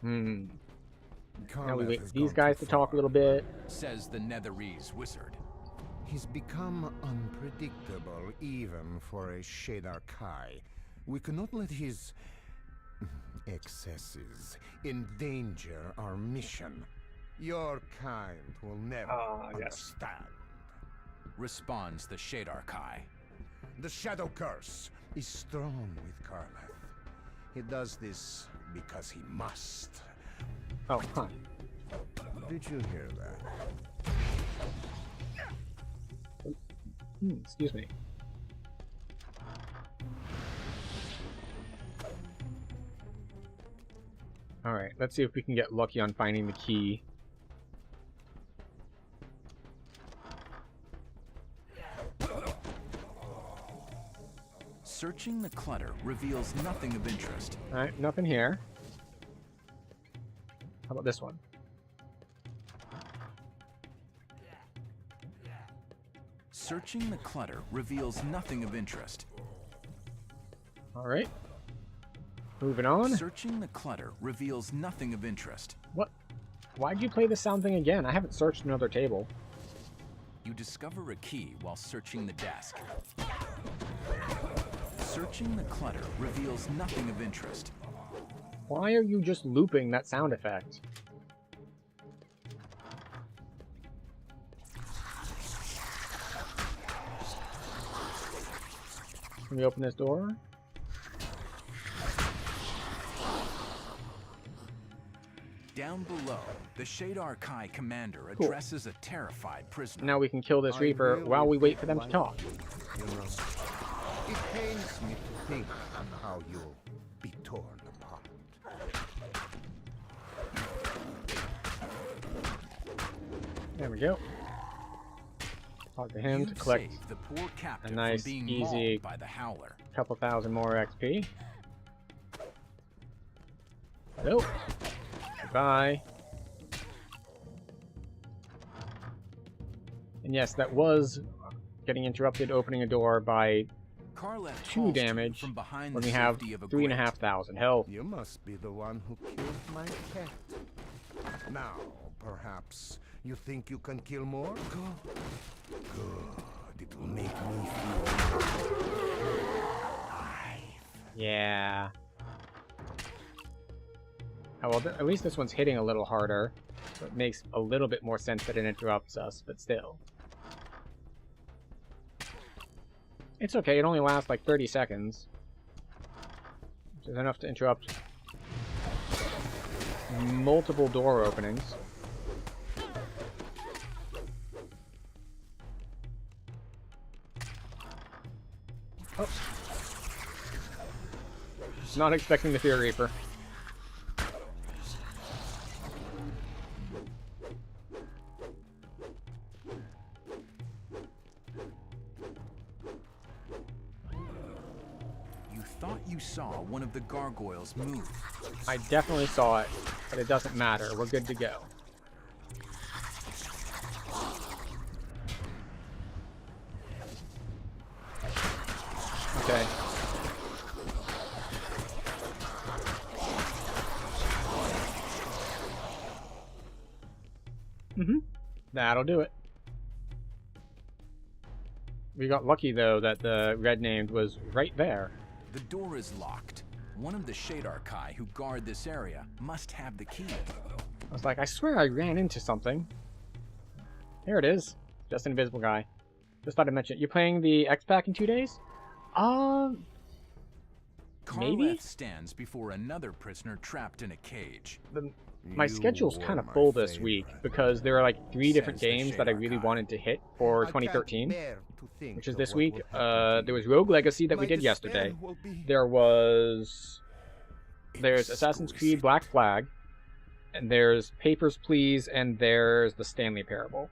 Now we wait for these guys to talk a little bit. Says the Netherese wizard. He's become unpredictable even for a Shadar Kai. We cannot let his excesses endanger our mission. Your kind will never understand. Responds the Shadar Kai. The Shadow Curse is strong with Karleth. He does this because he must. Oh, huh. Did you hear that? Excuse me. Alright, let's see if we can get lucky on finding the key. Searching the clutter reveals nothing of interest. Alright, nothing here. How about this one? Searching the clutter reveals nothing of interest. Alright. Moving on. Searching the clutter reveals nothing of interest. What? Why'd you play the sound thing again? I haven't searched another table. You discover a key while searching the desk. Searching the clutter reveals nothing of interest. Why are you just looping that sound effect? Can we open this door? Down below, the Shadar Kai commander addresses a terrified prisoner. Now we can kill this Reaper while we wait for them to talk. You know, it pains me to think of how you'll be torn apart. There we go. Talk to him to collect saved the poor captive a nice, from being easy mauled by the Howler. couple thousand more XP. Hello. Goodbye. And yes, that was getting interrupted opening a door by Karleth 2 calls to you damage from behind when the we have safety of a 3,500 health. You must be the one who killed my cat. Now, perhaps, you think you can kill more? Good. Good. It will make me feel alive. Yeah. Oh, well, at least this one's hitting a little harder, so it makes a little bit more sense that it interrupts us, but still. It's okay, it only lasts like 30 seconds. Which is enough to interrupt multiple door openings. Oh. Not expecting the Fear Reaper. You saw one of the gargoyles move. I definitely saw it, but it doesn't matter. We're good to go. Okay. That'll do it. We got lucky, though, that the red named was right there. The door is locked. One of the Shade Archai who guard this area must have the key. I was like, I swear I ran into something. There it is. Just an invisible guy. Just thought I'd mention it. You're playing the X-Pack in 2 days? Maybe? Karleth stands before another prisoner trapped in a cage. My schedule's kind of full this week because there are like 3 different games that I really wanted to hit for 2013, which is this week. There was Rogue Legacy that we did yesterday. There's Assassin's Creed Black Flag, and there's Papers, Please, and there's the Stanley Parable.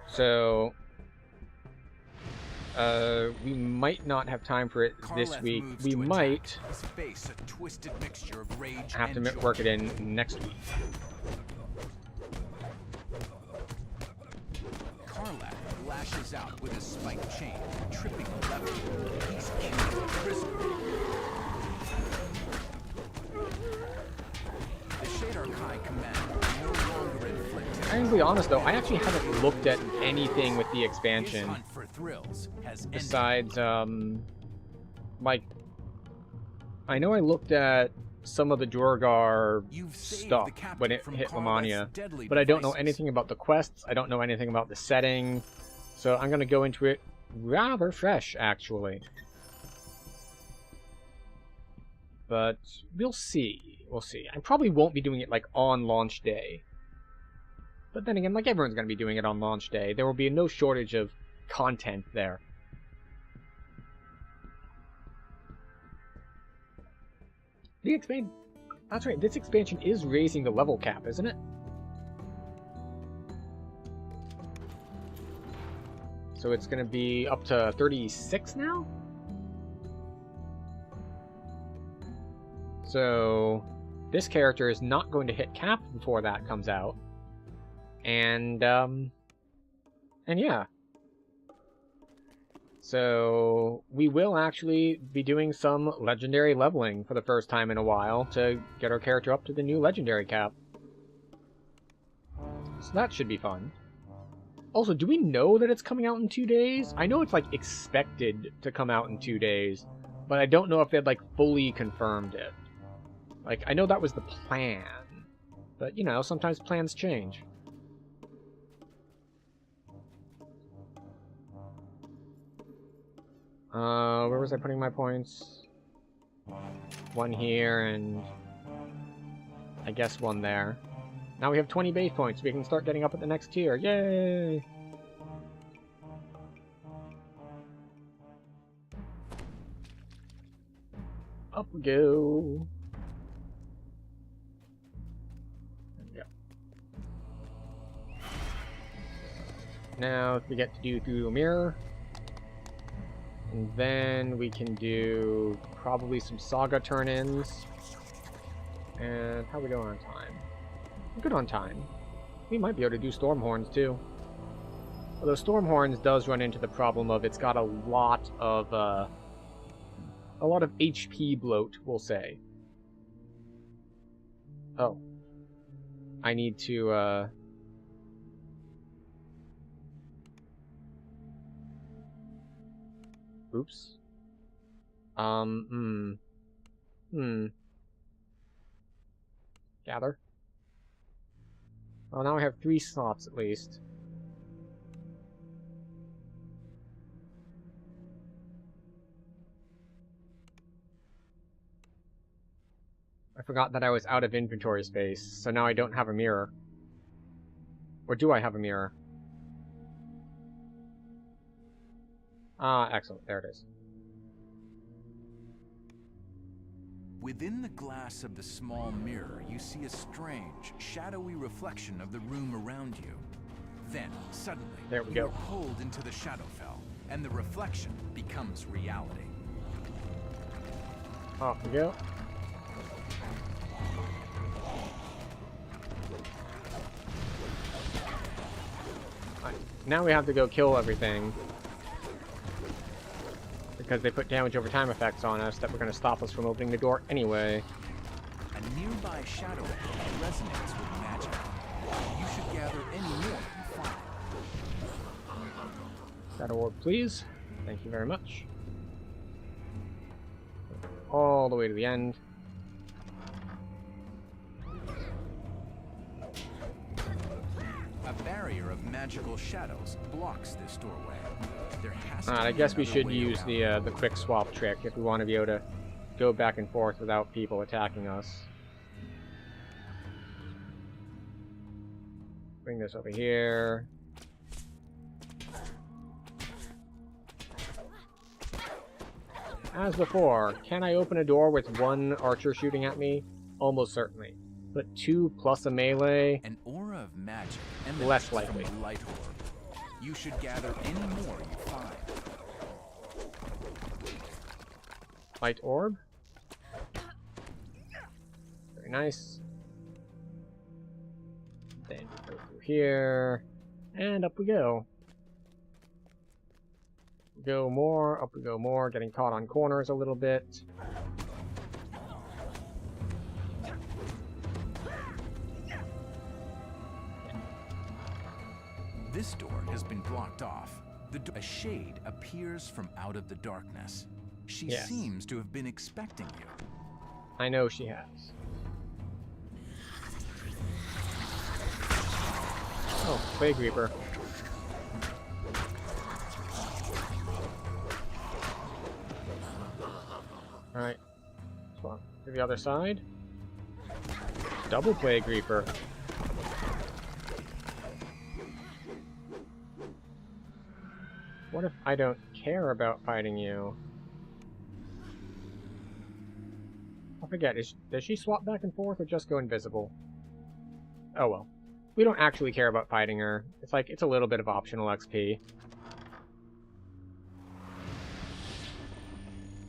So we might not have time for it this week. We might have to work it in next week. Karleth lashes out with a spiked chain, tripping a lever. He's killing the prisoner. The Shade Archai command no longer inflicts. I'm gonna be honest though, I actually haven't looked at anything with the expansion. Hunt for thrills has ended. Besides, like, I know I looked at some of the Jorgar stuff when it hit Lamania, but I don't know anything about the quests, I don't know anything about the setting, so I'm going to go into it rather fresh, actually. But we'll see, we'll see. I probably won't be doing it, like, on launch day. But then again, like, everyone's going to be doing it on launch day. There will be no shortage of content there. The expansion... That's right, this expansion is raising the level cap, isn't it? So it's going to be up to 36 now? So this character is not going to hit cap before that comes out. And yeah. So we will actually be doing some legendary leveling for the first time in a while to get our character up to the new legendary cap. So that should be fun. Also, do we know that it's coming out in 2 days? I know it's like expected to come out in 2 days, but I don't know if they'd like fully confirmed it. Like, I know that was the plan, but you know, sometimes plans change. Where was I putting my points? 1 here, and I guess 1 there. Now we have 20 base points. We can start getting up at the next tier. Yay! Up we go. There we go. Now we get to do through a mirror. And then we can do probably some saga turn-ins. And how are we doing on time? We're good on time. We might be able to do Stormhorns too. Although Stormhorns does run into the problem of it's got a lot of HP bloat, we'll say. Oh. I need to oops. Gather. Well, now I have 3 slots at least. I forgot that I was out of inventory space, so now I don't have a mirror. Or do I have a mirror? Ah, excellent. There it is. Within the glass of the small mirror, you see a strange, shadowy reflection of the room around you. Then, suddenly, there we you're go. pulled into the Shadowfell, and the reflection becomes reality. Off we go. Right. Now we have to go kill everything. Because they put damage over time effects on us that were going to stop us from opening the door anyway. A nearby shadow resonates with magic. That orb, please. Thank you very much. All the way to the end. A barrier of magical shadows blocks this doorway. There has to I be guess we another should way use around. the quick swap trick if we want to be able to go back and forth without people attacking us. Bring this over here. As before, can I open a door with one archer shooting at me? Almost certainly. But 2 plus a melee? An aura of magic Less emanates likely. from the light orb. You should gather any more you find. Light orb. Very nice. Then we go through here. And up we go. Go more, up we go more, getting caught on corners a little bit. This door has been blocked off. A shade appears from out of the darkness. She Yes. seems to have been expecting you. I know she has. Oh, Plague Reaper. Alright. So, to the other side. Double Plague Reaper. What if I don't care about fighting you? I forget, does she swap back and forth or just go invisible? Oh well. We don't actually care about fighting her. It's like, it's a little bit of optional XP.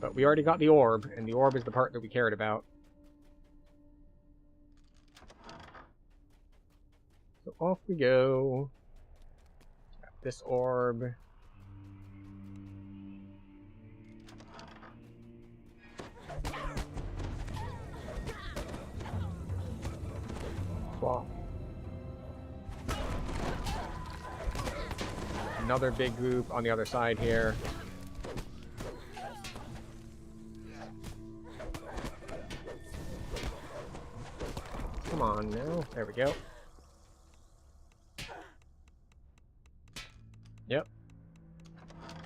But we already got the orb, and the orb is the part that we cared about. So off we go. Grab this orb. Swap. Another big group on the other side here. Come on now. There we go. Yep.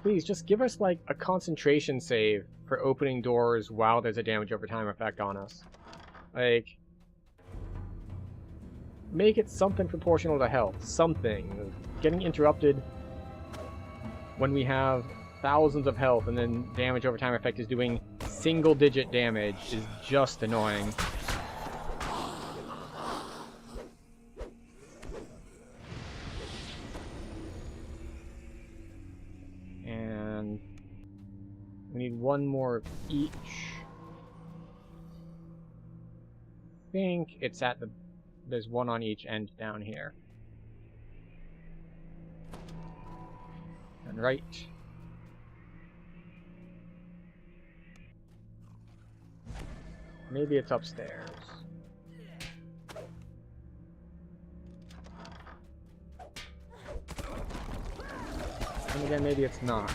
Please, just give us, like, a concentration save for opening doors while there's a damage over time effect on us. Like, make it something proportional to health. Something. Getting interrupted when we have thousands of health and then damage over time effect is doing single-digit damage is just annoying. And we need one more of each. I think it's at the... There's one on each end down here. And right. Maybe it's upstairs. And again, maybe it's not.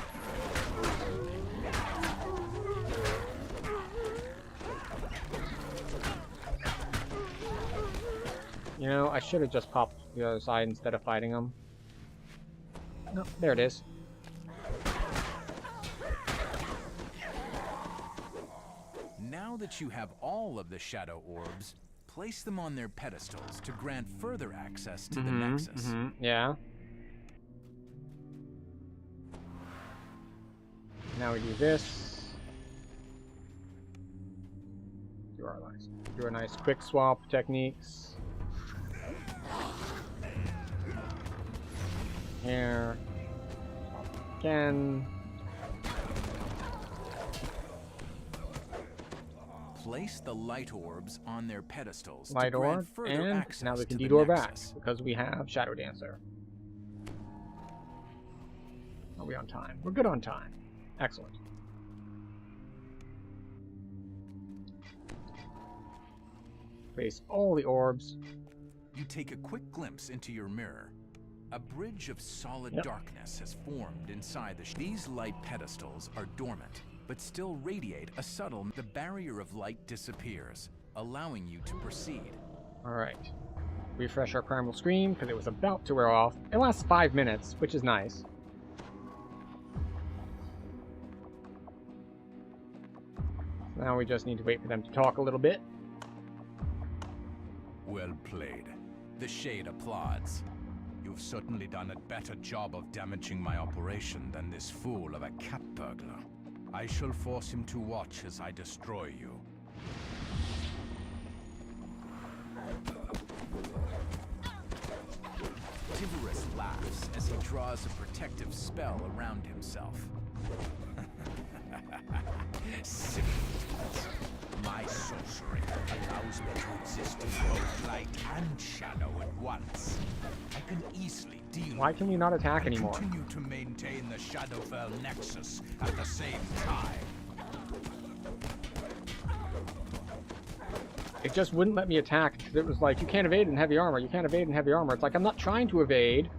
You know, I should have just popped the other side instead of fighting them. No, there it is. Now that you have all of the shadow orbs, place them on their pedestals to grant further access to the Nexus. Yeah. Now we do this. Do our nice quick swap techniques. Here. Again. Place the light orbs on their pedestals Light to grant orb, further and access now we can to the detour back Nexus. because we have Shadow Dancer. Are we on time? We're good on time. Excellent. Place all the orbs. You take a quick glimpse into your mirror. A bridge of solid Yep. darkness has formed inside these light pedestals are dormant, but still radiate a subtle. The barrier of light disappears, allowing you to proceed. Alright. Refresh our primal screen, because it was about to wear off. It lasts 5 minutes, which is nice. Now we just need to wait for them to talk a little bit. Well played. The Shade applauds. You've certainly done a better job of damaging my operation than this fool of a cat burglar. I shall force him to watch as I destroy you. Tivorus laughs as he draws a protective spell around himself. Similitudes. My sorcery allows me to exist in both light and shadow at once. I can easily deal. Why can we not attack and anymore? continue to maintain the Shadowfell Nexus at the same time. It just wouldn't let me attack, because it was like, you can't evade in heavy armor, you can't evade in heavy armor. It's like, I'm not trying to evade.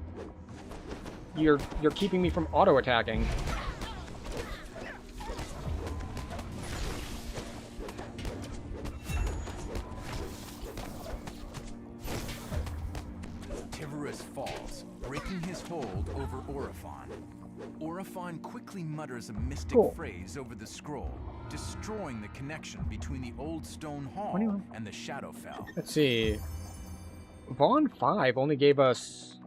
You're keeping me from auto-attacking. Tivorus falls, breaking his hold over Orifon. Orifon quickly mutters a mystic Cool. phrase over the scroll, destroying the connection between the old stone hall 21. and the Shadowfell. Let's see. Vaughn 5 only gave us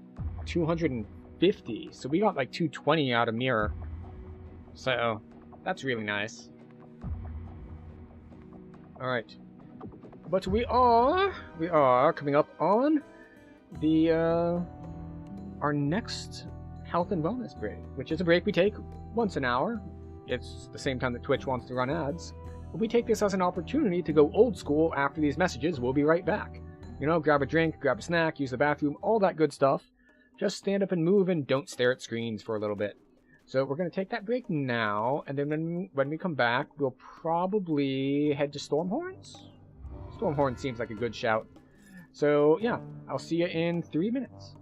250, so we got like 220 out of Mirror. So, that's really nice. Alright. But we are coming up on the, our next health and wellness break, which is a break we take once an hour. It's the same time that Twitch wants to run ads. But we take this as an opportunity to go old school after these messages. We'll be right back. You know, grab a drink, grab a snack, use the bathroom, all that good stuff. Just stand up and move and don't stare at screens for a little bit. So we're going to take that break now, and then when we come back, we'll probably head to Stormhorns? Stormhorn seems like a good shout. So, yeah, I'll see you in 3 minutes.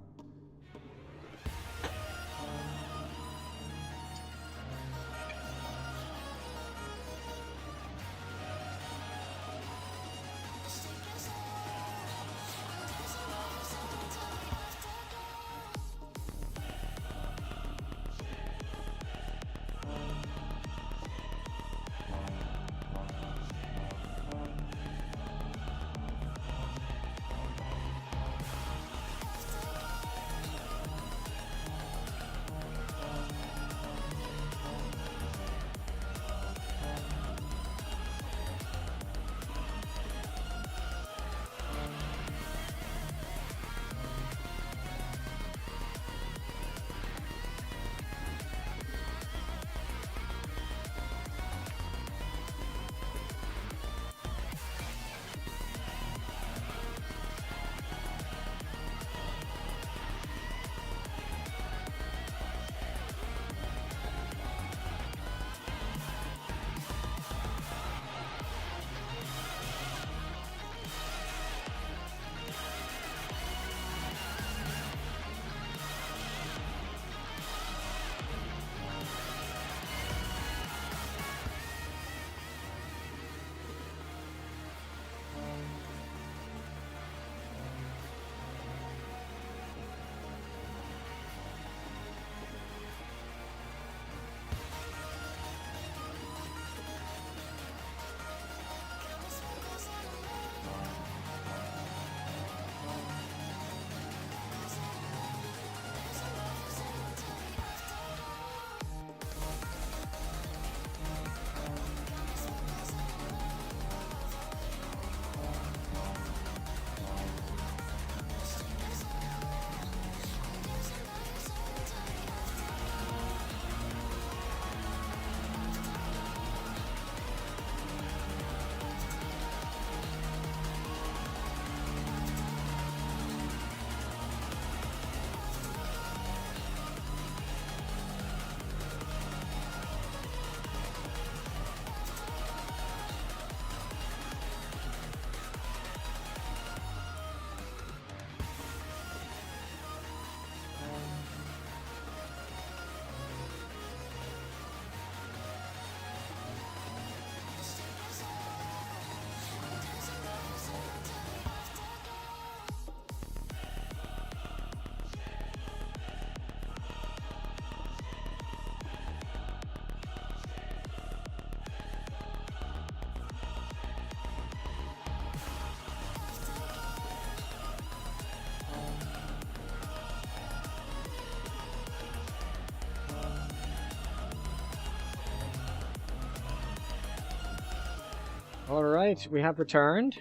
Alright, we have returned.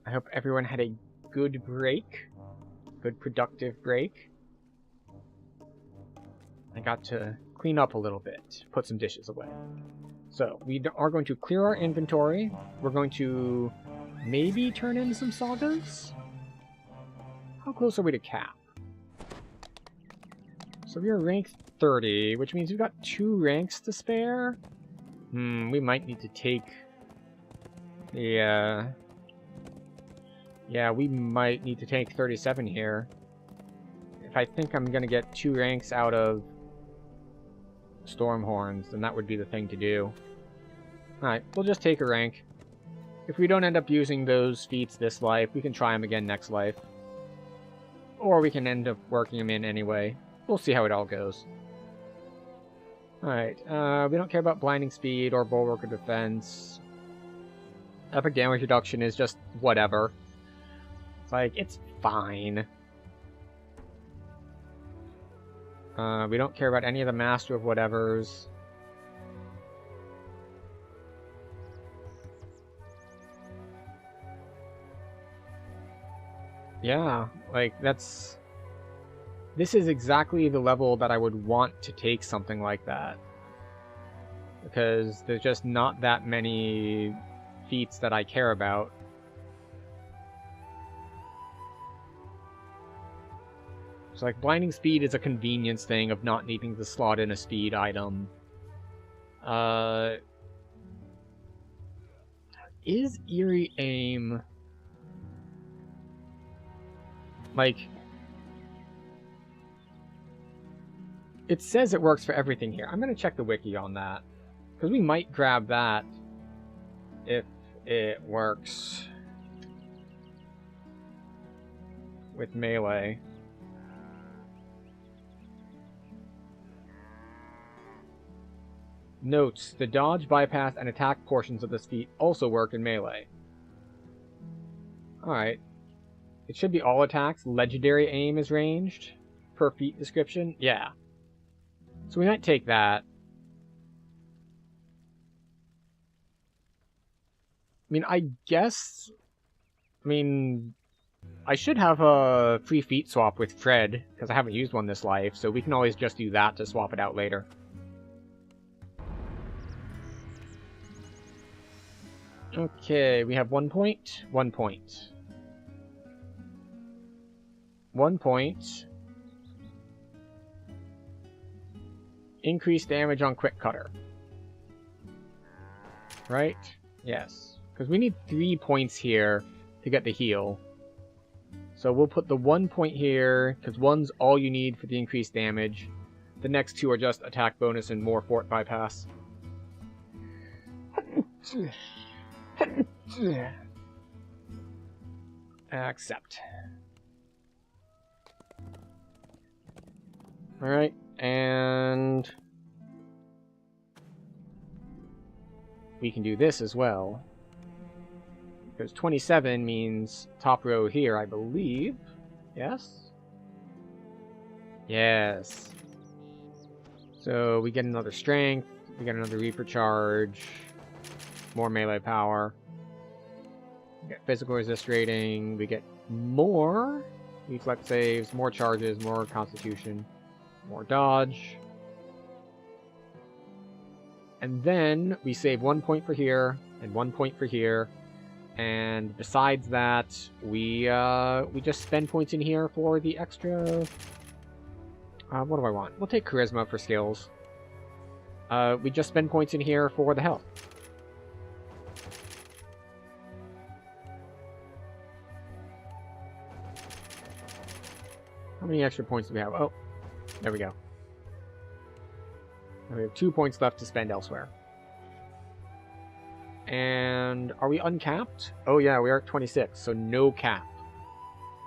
I hope everyone had a good break. Good productive break. I got to clean up a little bit, put some dishes away. So, we are going to clear our inventory. We're going to maybe turn in some sagas? How close are we to cap? So we are rank 30, which means we've got 2 ranks to spare. We might need to take... Yeah, we might need to take 37 here. If I think I'm gonna get 2 ranks out of Stormhorns, then that would be the thing to do. Alright, we'll just take a rank. If we don't end up using those feats this life, we can try them again next life. Or we can end up working them in anyway. We'll see how it all goes. Alright, we don't care about Blinding Speed or Bulwark of Defense. Epic Damage Reduction is just whatever. It's like, it's fine. We don't care about any of the Master of Whatevers. Yeah, like, that's... This is exactly the level that I would want to take something like that. Because there's just not that many feats that I care about. So, like, Blinding Speed is a convenience thing of not needing to slot in a speed item. Is Eerie Aim... Like... It says it works for everything here. I'm going to check the wiki on that. Because we might grab that if it works with melee. Notes, the dodge, bypass, and attack portions of this feat also work in melee. Alright. It should be all attacks. Legendary aim is ranged per feat description. Yeah. So we might take that. I mean, I guess... I mean... I should have a free feat swap with Fred, because I haven't used one this life, so we can always just do that to swap it out later. Okay, we have 1 point, 1 point. 1 point. Increased damage on Quick Cutter. Right? Yes. Because we need 3 points here to get the heal. So we'll put the 1 point here, because 1's all you need for the increased damage. The next 2 are just attack bonus and more fort bypass. Accept. Alright, and we can do this as well. Because 27 means top row here, I believe. Yes? Yes. So we get another strength, we get another Reaper charge, more melee power. We get physical resist rating, we get more reflex saves, more charges, more constitution, more dodge. And then we save 1 point for here, and 1 point for here. And besides that, we just spend points in here for the extra... what do I want? We'll take Charisma for skills. We just spend points in here for the health. How many extra points do we have? Oh, there we go. We have 2 points left to spend elsewhere. And are we uncapped? Oh yeah, we are at 26, so no cap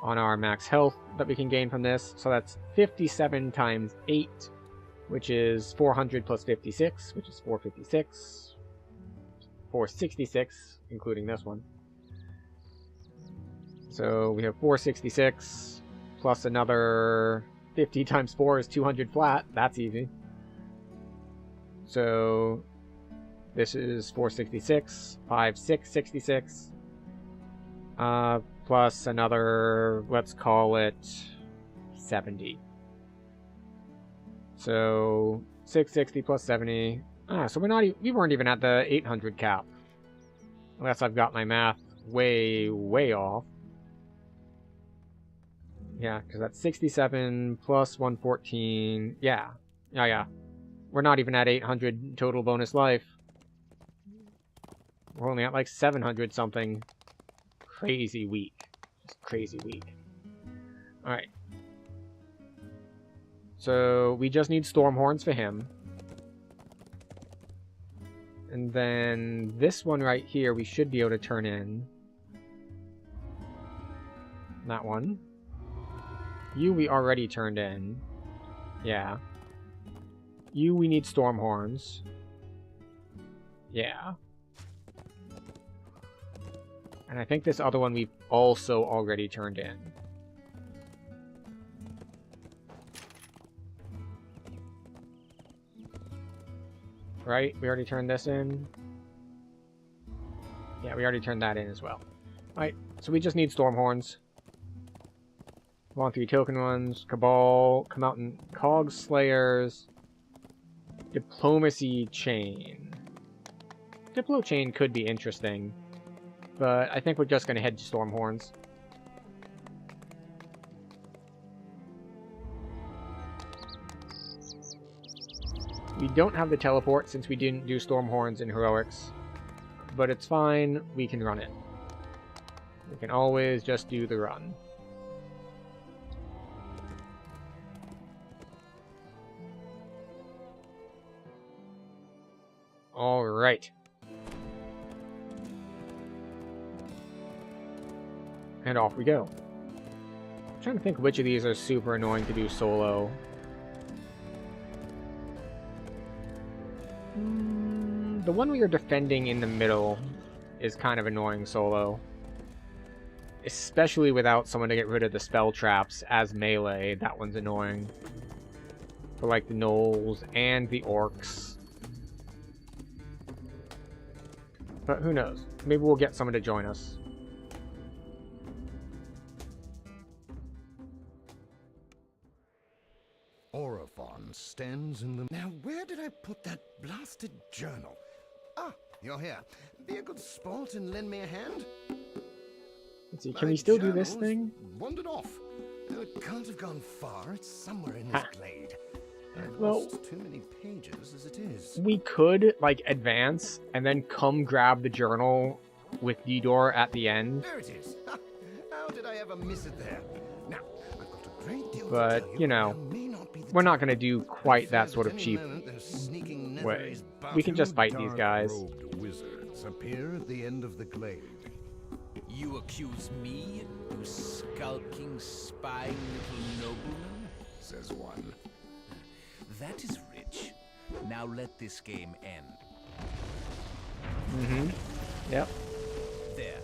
on our max health that we can gain from this. So that's 57 times 8, which is 400 plus 56, which is 456. 466, including this one. So we have 466, plus another 50 times 4 is 200 flat. That's easy. So This is 466, 5666. Plus another, let's call it 70. So 660 plus 70. So we weren't even at the 800 cap. Unless I've got my math way off. Yeah, because that's 67 plus 114. Yeah. We're not even at 800 total bonus life. We're only at like 700 something. Crazy weak. Just crazy weak. Alright. So we just need storm horns for him. And then this one right here we should be able to turn in. That one. You we already turned in. Yeah. You we need storm horns. Yeah. And I think this other one we've also already turned in. Right? We already turned this in. Yeah, we already turned that in as well. Alright, so we just need storm horns. 1-3 token ones, Cabal, come out in Cog Slayers, Diplomacy Chain. Diplo Chain could be interesting, but I think we're just going to head to storm horns. We don't have the teleport since we didn't do storm horns in heroics, but it's fine, we can run it. We can always just do the run. Alright. And off we go. I'm trying to think which of these are super annoying to do solo. The one we are defending in the middle is kind of annoying solo. Especially without someone to get rid of the spell traps as melee. That one's annoying. For like the gnolls and the orcs. But who knows? Maybe we'll get someone to join us. Orophon stands in the... Now, where did I put that blasted journal? Ah, you're here. Be a good sport and lend me a hand. Let's see, can we still do this journal's thing? Wandered off. No, it can't have gone far. It's somewhere in this glade. I've Well, lost too many pages as it is. we could, like, advance and then come grab the journal with Didor at the end. There it is. Ha! How did I ever miss it there? Now, I've got a great deal But, to tell you know, but there may not be the we're not time. going to do quite that sort of Any cheap moment, those sneaking way. Netherese We can just bastards- fight these guys. Dark-robed wizards appear at the end of the glade. You accuse me, you skulking, spying little nobleman? Says one. That is rich. Now let this game end. Mm-hmm. Yep. There.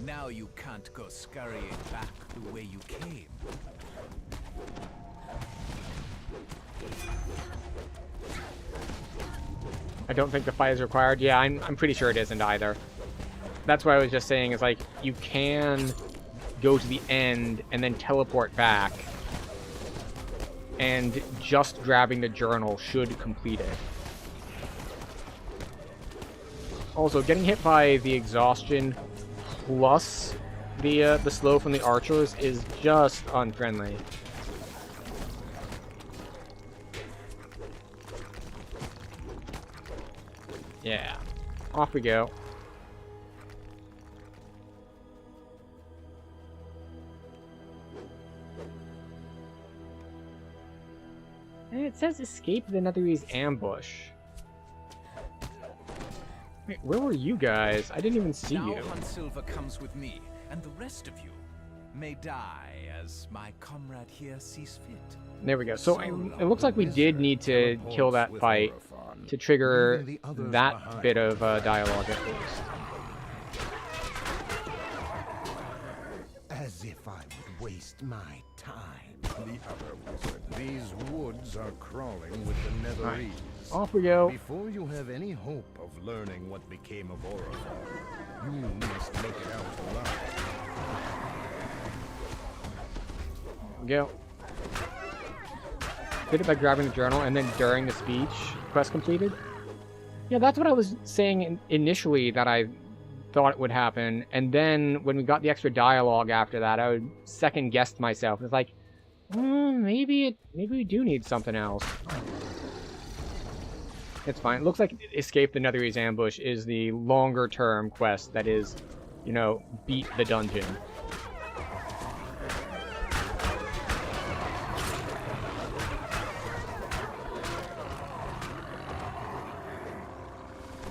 Now you can't go scurrying back the way you came. I don't think the fight is required. Yeah, I'm pretty sure it isn't either. That's what I was just saying, is like, you can go to the end and then teleport back. And just grabbing the journal should complete it. Also, getting hit by the exhaustion plus the slow from the archers is just unfriendly. Yeah. Off we go. And it says escape the Netherese ambush. Wait, where were you guys? I didn't even see Now you. Hunsilver comes with me, and the rest of you may die as my comrade here sees fit. There we go. So it looks like we did need to kill that fight to trigger that bit of dialogue at least. As if I would waste my time. The other wizard. These woods are crawling with the Netherese. Off we go. Before you have any hope of learning what became of Orifal, you must make it out alive. Go. Did it by grabbing the journal and then during the speech, quest completed. Yeah, that's what I was saying initially that I thought it would happen, and then when we got the extra dialogue after that, I would second guess myself. It's like, maybe we do need something else. It's fine. It looks like Escape the Netherese Ambush is the longer term quest that is, you know, beat the dungeon.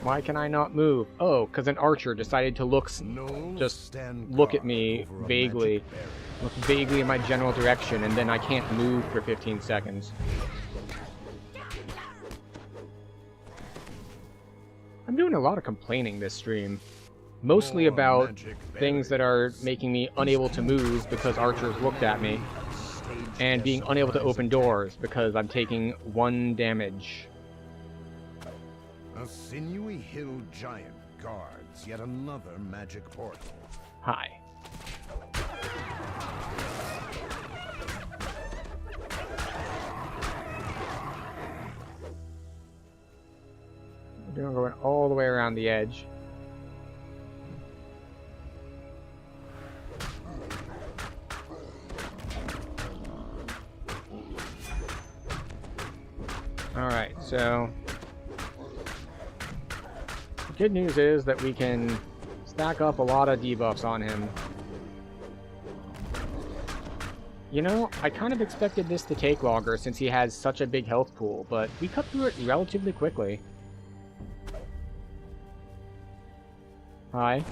Why can I not move? Oh, because an archer decided to look at me vaguely. Look vaguely in my general direction, and then I can't move for 15 seconds. I'm doing a lot of complaining this stream. Mostly about things that are making me unable to move because archers looked at me. And being unable to open doors because I'm taking 1 damage. A sinewy hill giant guards yet another magic portal. Hi. We're going all the way around the edge. Alright, so the good news is that we can stack up a lot of debuffs on him. You know, I kind of expected this to take longer since he has such a big health pool, but we cut through it relatively quickly. Hi.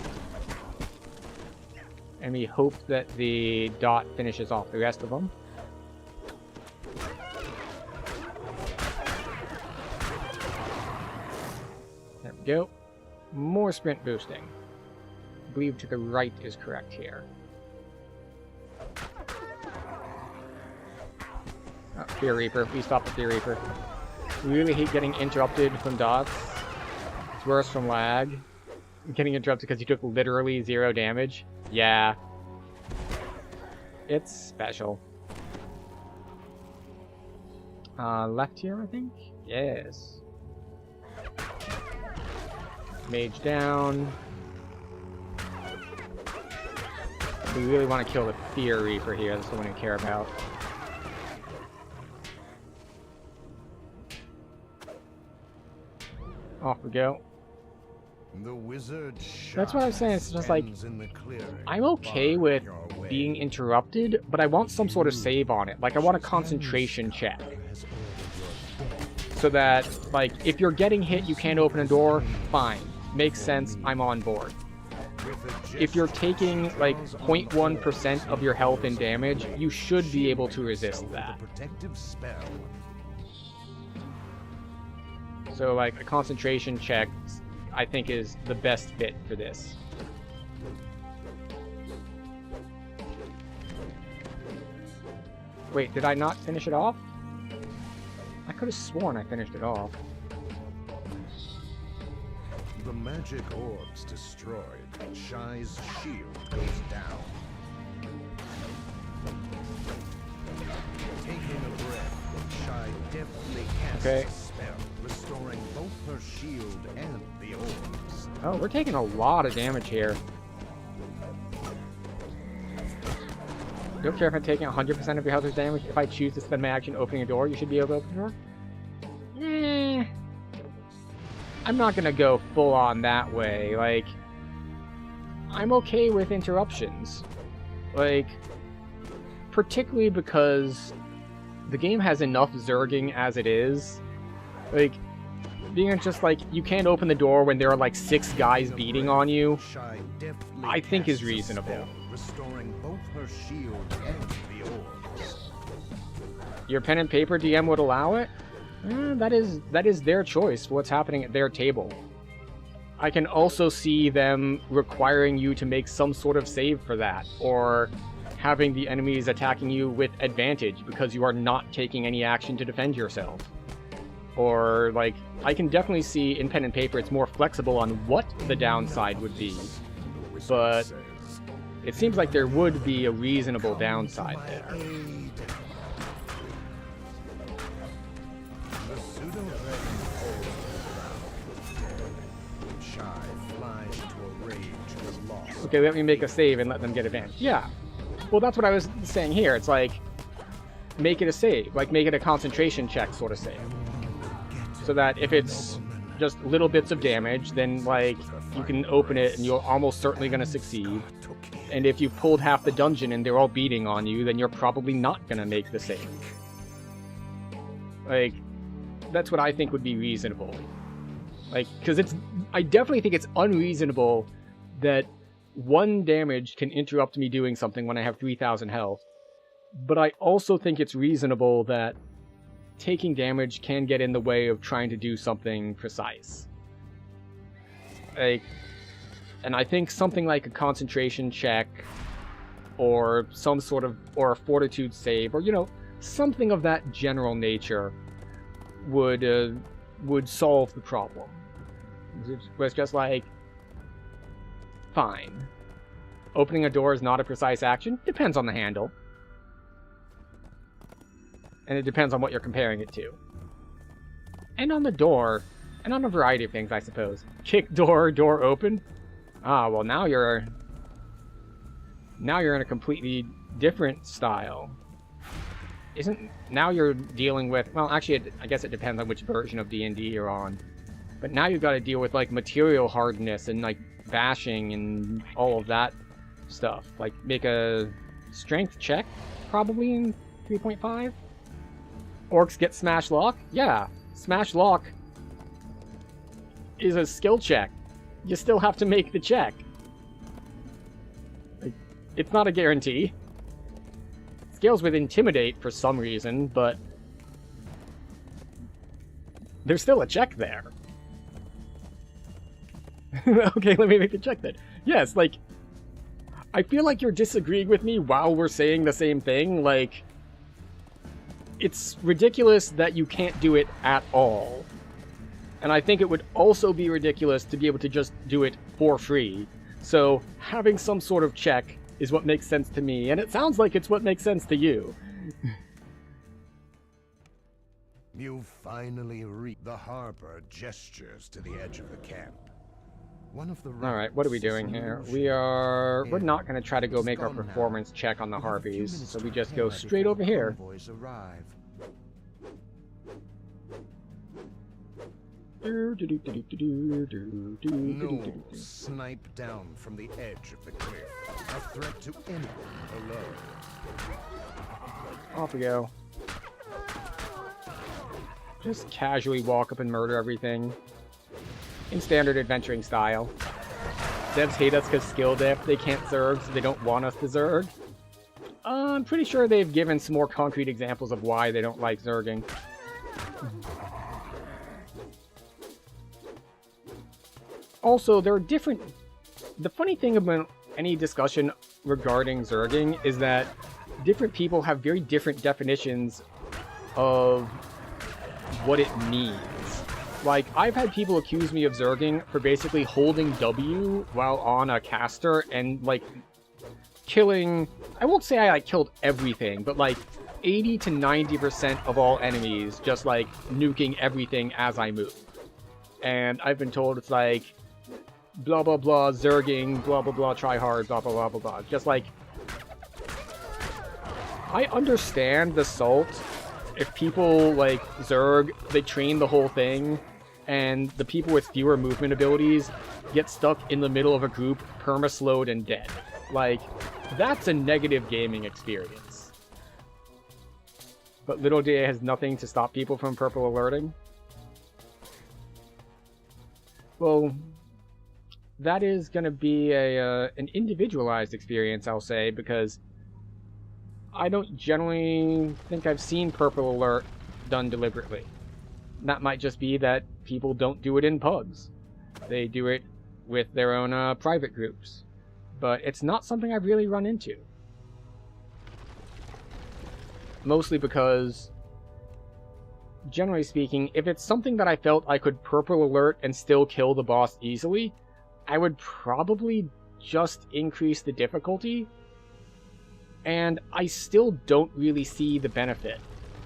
And we hope that the dot finishes off the rest of them. There we go. More sprint boosting. I believe to the right is correct here. Oh, Fear Reaper. We stop the Fear Reaper. Really hate getting interrupted from dots. It's worse from lag. Getting interrupted because you took literally 0 damage. Yeah. It's special. Left here, I think? Yes. Mage down. We really want to kill the Fear Reaper here. That's the one we care about. Off we go. The wizard That's what I was saying. It's just like, I'm okay with being interrupted, but I want some sort of save on it. Like, I want a concentration check. So that, like, if you're getting hit, you can't open a door, fine. Makes sense, I'm on board. If you're taking, like, 0.1% of your health and damage, you should be able to resist that. So, like, a concentration check, I think, is the best fit for this. Wait, did I not finish it off? I could have sworn I finished it off. The magic orbs destroyed. Shy's shield goes down. Taking a breath, Shy deftly casts a spell, restoring both her shield and the orbs. Oh, we're taking a lot of damage here. Don't care if I'm taking 100% of your health or damage. If I choose to spend my action opening a door, you should be able to open the door? I'm not gonna go full on that way. Like, I'm okay with interruptions. Like, particularly because the game has enough zerging as it is. Like, being just like, you can't open the door when there are like 6 guys beating on you, I think is reasonable. Restoring both her shield and the orbs. Your pen and paper DM would allow it? That is their choice for what's happening at their table. I can also see them requiring you to make some sort of save for that, or having the enemies attacking you with advantage because you are not taking any action to defend yourself. Or, like, I can definitely see in pen and paper it's more flexible on what the downside would be, but it seems like there would be a reasonable downside there. The pseudo-dragon falls to the ground. Shy flies into a rage with loss. Okay, let me make a save and let them get advantage. Yeah. Well, that's what I was saying here. It's like, make it a save. Like, make it a concentration check sort of save. So that if it's just little bits of damage, then, like, you can open it and you're almost certainly going to succeed. And if you've pulled half the dungeon and they're all beating on you, then you're probably not going to make the save. Like, that's what I think would be reasonable. Like, because I definitely think it's unreasonable that 1 damage can interrupt me doing something when I have 3,000 health. But I also think it's reasonable that taking damage can get in the way of trying to do something precise. Like, and I think something like a concentration check, or some sort of, or a fortitude save, or, you know, something of that general nature would solve the problem. It was just like, fine. Opening a door is not a precise action. Depends on the handle. And it depends on what you're comparing it to. And on the door, and on a variety of things, I suppose. Kick door, door open. Ah, well, now you're in a completely different style. Now you're dealing with, well, actually, I guess it depends on which version of D&D you're on. But now you've got to deal with, like, material hardness and, like, bashing and all of that stuff. Like, make a strength check, probably in 3.5. Orcs get Smash Lock? Yeah, Smash Lock is a skill check. You still have to make the check. Like, it's not a guarantee. It scales with Intimidate for some reason, but there's still a check there. Okay, let me make the check then. Yes, like, I feel like you're disagreeing with me while we're saying the same thing. Like, it's ridiculous that you can't do it at all. And I think it would also be ridiculous to be able to just do it for free. So having some sort of check is what makes sense to me, and it sounds like it's what makes sense to you. You finally reach. The harbor gestures to the edge of the camp. One of the Alright, what are we doing here? We're not going to try to go make our performance check on the Harpies, so we just go straight over here. No, snipe down from the edge of the cliff. A threat to anyone below. Off we go. Just casually walk up and murder everything. In standard adventuring style. Devs hate us because skill depth, they can't zerg, so they don't want us to zerg. I'm pretty sure they've given some more concrete examples of why they don't like zerging. Also, there are different... The funny thing about any discussion regarding zerging is that different people have very different definitions of what it means. Like, I've had people accuse me of zerging for basically holding W while on a caster and, like, killing... I won't say I, like, killed everything, but, like, 80 to 90% of all enemies, just, like, nuking everything as I move. And I've been told it's, like, blah, blah, blah, zerging, blah, blah, blah, try hard, blah, blah, blah, blah, blah. Just, like... I understand the salt. If people, like, zerg, they train the whole thing, and the people with fewer movement abilities get stuck in the middle of a group, perma-slowed and dead. Like, that's a negative gaming experience. But Little DA has nothing to stop people from purple alerting. Well, that is going to be an individualized experience, I'll say, because I don't generally think I've seen purple alert done deliberately. That might just be that people don't do it in pubs. They do it with their own private groups. But it's not something I've really run into. mostly because, generally speaking, if it's something that I felt I could purple alert and still kill the boss easily, I would probably just increase the difficulty. And I still don't really see the benefit.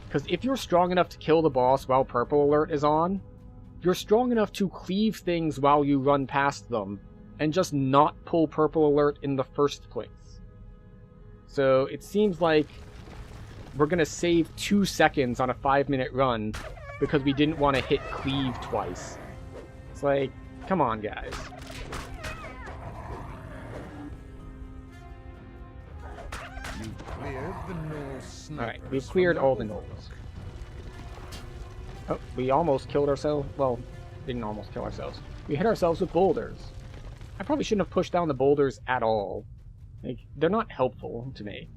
Because if you're strong enough to kill the boss while purple alert is on, you're strong enough to cleave things while you run past them, and just not pull purple alert in the first place. So it seems like we're going to save 2 seconds on a 5-minute run because we didn't want to hit cleave twice. It's like, come on, guys. You cleared the Gnoll snipers. Alright, we've cleared all the gnolls. Oh, we almost killed ourselves. Well, didn't almost kill ourselves. We hit ourselves with boulders. I probably shouldn't have pushed down the boulders at all. Like, they're not helpful to me.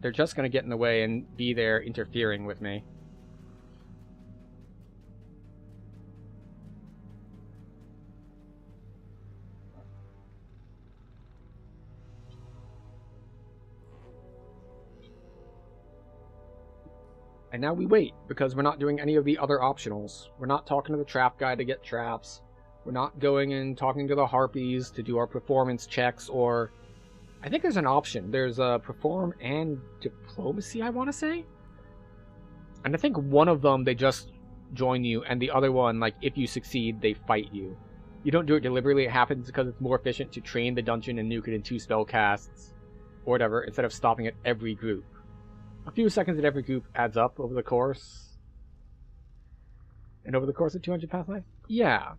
They're just going to get in the way and be there interfering with me. And now we wait, because we're not doing any of the other optionals. We're not talking to the trap guy to get traps. We're not going and talking to the harpies to do our performance checks, or... I think there's an option. There's perform and diplomacy, I want to say? And I think one of them, they just join you, and the other one, like, if you succeed, they fight you. You don't do it deliberately, it happens because it's more efficient to train the dungeon and nuke it in 2 spell casts, or whatever, instead of stopping at every group. A few seconds at every group adds up over the course. And over the course of 200 past life? Yeah.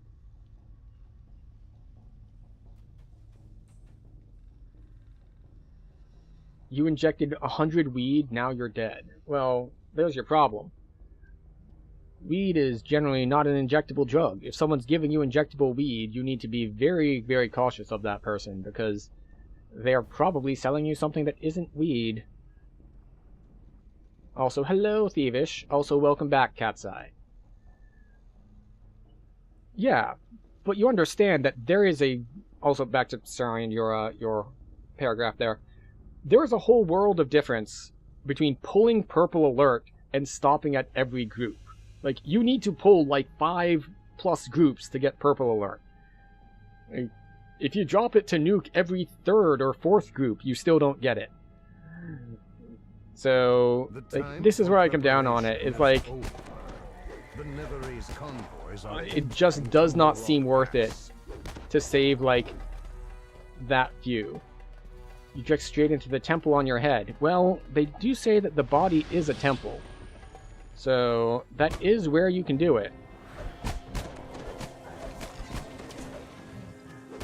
You injected 100 weed, now you're dead. Well, there's your problem. Weed is generally not an injectable drug. If someone's giving you injectable weed, you need to be very, very cautious of that person, because they're probably selling you something that isn't weed. Also, hello, Thievish. Also, welcome back, Cat's Eye. Yeah, but you understand that there is a... Also, back to Sarian, your paragraph there. There is a whole world of difference between pulling purple alert and stopping at every group. Like, you need to pull, like, 5+ groups to get purple alert. Like, if you drop it to nuke every 3rd or 4th group, you still don't get it. So, like, this is where I come down on it. It's like, it just does not seem worth it to save, like, that few. You direct straight into the temple on your head. Well, they do say that the body is a temple. So, that is where you can do it.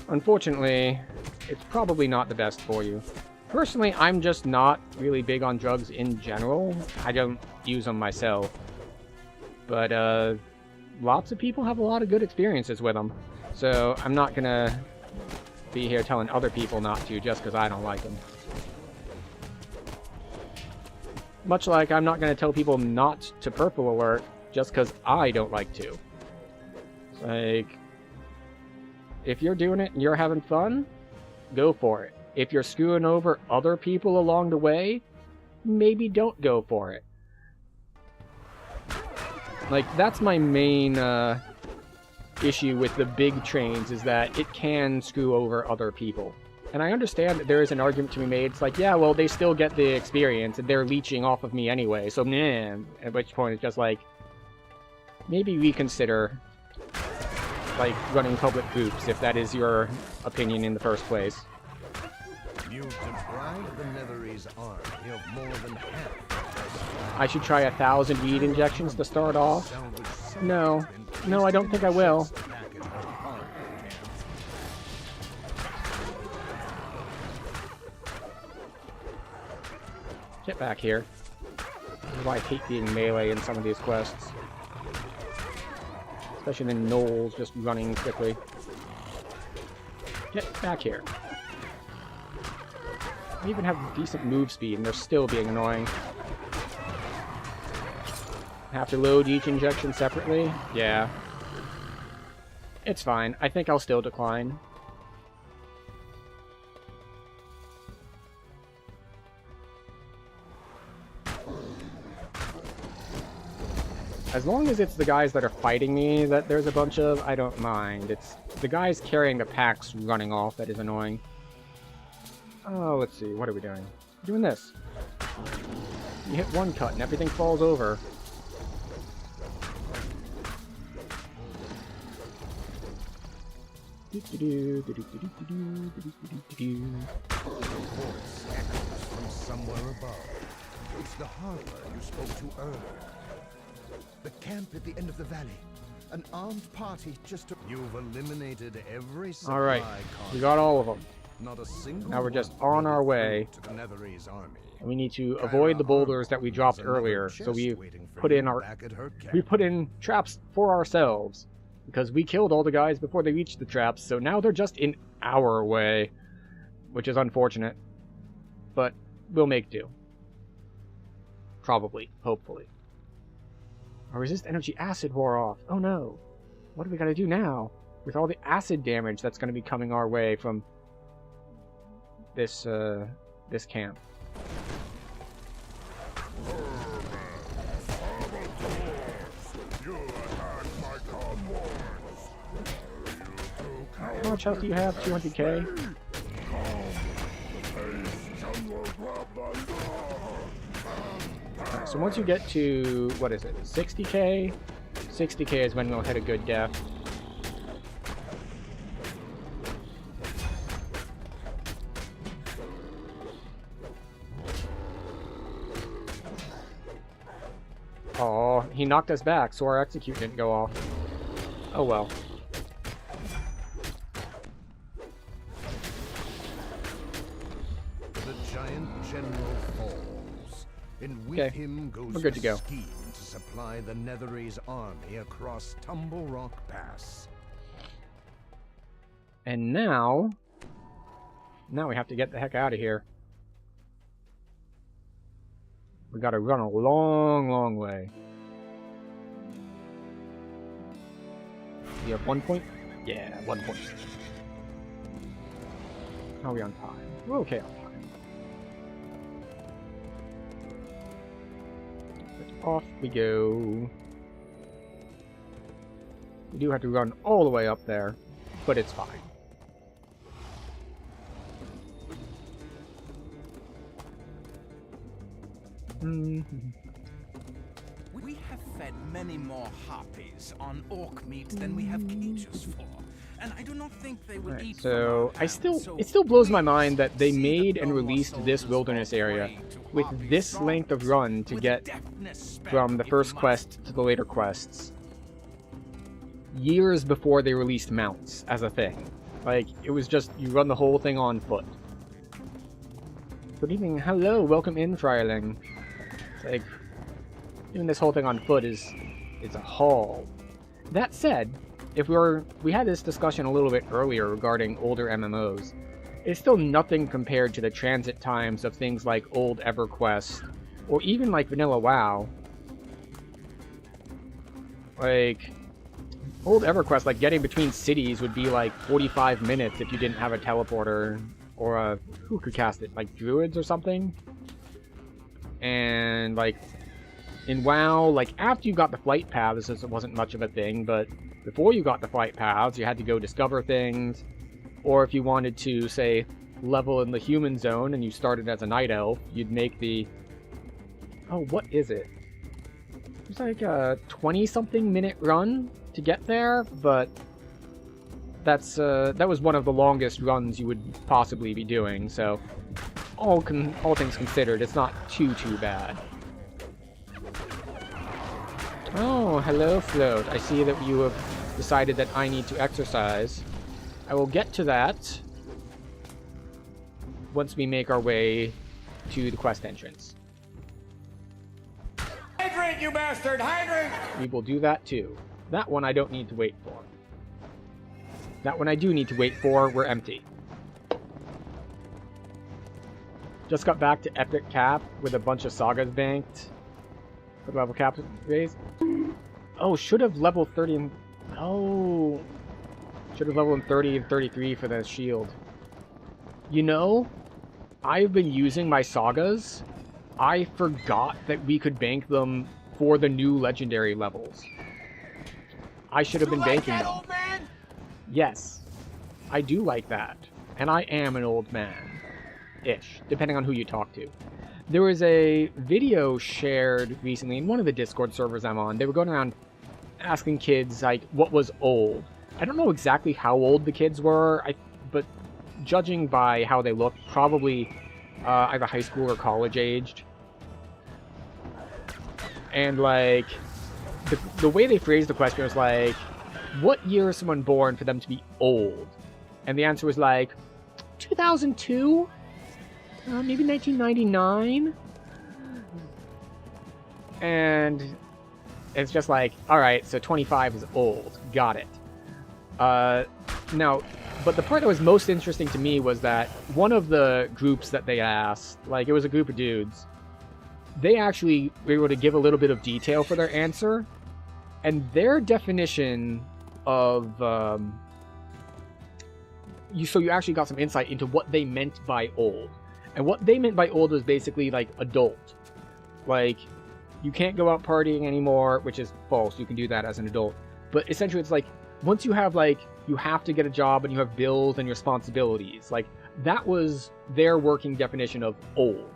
Unfortunately, it's probably not the best for you. Personally, I'm just not really big on drugs in general. I don't use them myself. But, lots of people have a lot of good experiences with them. So, I'm not gonna be here telling other people not to just because I don't like them. Much like I'm not gonna tell people not to purple alert just because I don't like to. It's like, if you're doing it and you're having fun, go for it. If you're screwing over other people along the way, maybe don't go for it. Like, that's my main issue with the big trains, is that it can screw over other people. And I understand that there is an argument to be made. It's like, yeah, well, they still get the experience, and they're leeching off of me anyway, so meh. At which point it's just like, maybe reconsider, like, running public groups, if that is your opinion in the first place. You've deprived the Nethery's army of more than half. I should try 1,000 weed injections to start off? No. No, I don't think I will. Get back here. This is why I hate being melee in some of these quests. Especially the gnolls just running quickly. Get back here. I even have decent move speed and they're still being annoying. Have to load each injection separately? Yeah. It's fine. I think I'll still decline. As long as it's the guys that are fighting me that there's a bunch of, I don't mind. It's the guys carrying the packs running off that is annoying. Oh, let's see. What are we doing? Doing this. You hit one cut and everything falls over. The voice echoes from somewhere above. It's the harbor you spoke to earlier. The camp at the end of the valley. An armed party just... You've eliminated every supply. All right, we got all of them. Not a single now we're just one on our way. to the Netherese army. And we need to avoid the boulders that we dropped earlier. So we put in traps for ourselves because we killed all the guys before they reached the traps. So now they're just in our way, which is unfortunate, but we'll make do. Probably, hopefully. Our resist energy acid wore off. Oh no. What do we gotta do now? With all the acid damage that's gonna be coming our way from this, this camp. How much health do you have? 200k? Alright, so once you get to, what is it, 60k? 60k is when we'll hit a good death. Oh, he knocked us back, so our execute didn't go off. Oh well. The giant general falls, and with Okay, him goes we're good to the go. scheme to supply the Netherese army across Tumble Rock Pass. And now we have to get the heck out of here. We gotta run a long, long way. You have 1 point? Yeah, 1 point. How are we on time? We're okay on time. But off we go. We do have to run all the way up there, but it's fine. We have fed many more harpies on orc meat than we have cages for, and I do not think they will eat. So from our hand, it still blows my please mind that they see made that and no more released this soldiers wilderness fall area prey to with harpies this strong length of run to with get deftness sped from the if first we quest must. to the later quests. Years before they released mounts as a thing. Like, it was just, you run the whole thing on foot. Good evening, hello, welcome in, Friarling. It's like, doing this whole thing on foot is a haul. That said, if we had this discussion a little bit earlier regarding older MMOs, it's still nothing compared to the transit times of things like old EverQuest, or even like Vanilla WoW. Like, old EverQuest, like getting between cities would be like 45 minutes if you didn't have a teleporter, or a, who could cast it, like druids or something? And like, in WoW, like after you got the flight paths, it wasn't much of a thing, but before you got the flight paths, you had to go discover things, or if you wanted to, say, level in the human zone and you started as a night elf, you'd make the... Oh, what is it? It's like a 20-something minute run to get there, but that's that was one of the longest runs you would possibly be doing, so all things considered, it's not too bad. Oh, hello, Float. I see that you have decided that I need to exercise. I will get to that once we make our way to the quest entrance. Hydrate, you bastard! Hydrate! We will do that too. That one I don't need to wait for. That one I do need to wait for, we're empty. Just got back to Epic Cap with a bunch of sagas banked. With level cap raised. Oh, should have level 30 and... Oh. Should have leveled in 30 and 33 for the shield. You know, I've been using my sagas. I forgot that we could bank them for the new legendary levels. I should have been banking them. Old man? Yes, I do like that. And I am an old man-ish, depending on who you talk to. There was a video shared recently in one of the Discord servers I'm on. They were going around asking kids, like, what was old. I don't know exactly how old the kids were, but judging by how they looked, probably either high school or college aged. And, like, the way they phrased the question was like, what year is someone born for them to be old? And the answer was like, 2002? Maybe 1999? And it's just like, alright, so 25 is old. Got it. Now, but the part that was most interesting to me was that one of the groups that they asked, like, it was a group of dudes, they actually were able to give a little bit of detail for their answer, and their definition of, so you actually got some insight into what they meant by old. And what they meant by old was basically, like, adult. Like, you can't go out partying anymore, which is false, you can do that as an adult. But essentially it's like, once you have, like, you have to get a job and you have bills and responsibilities, like, that was their working definition of old.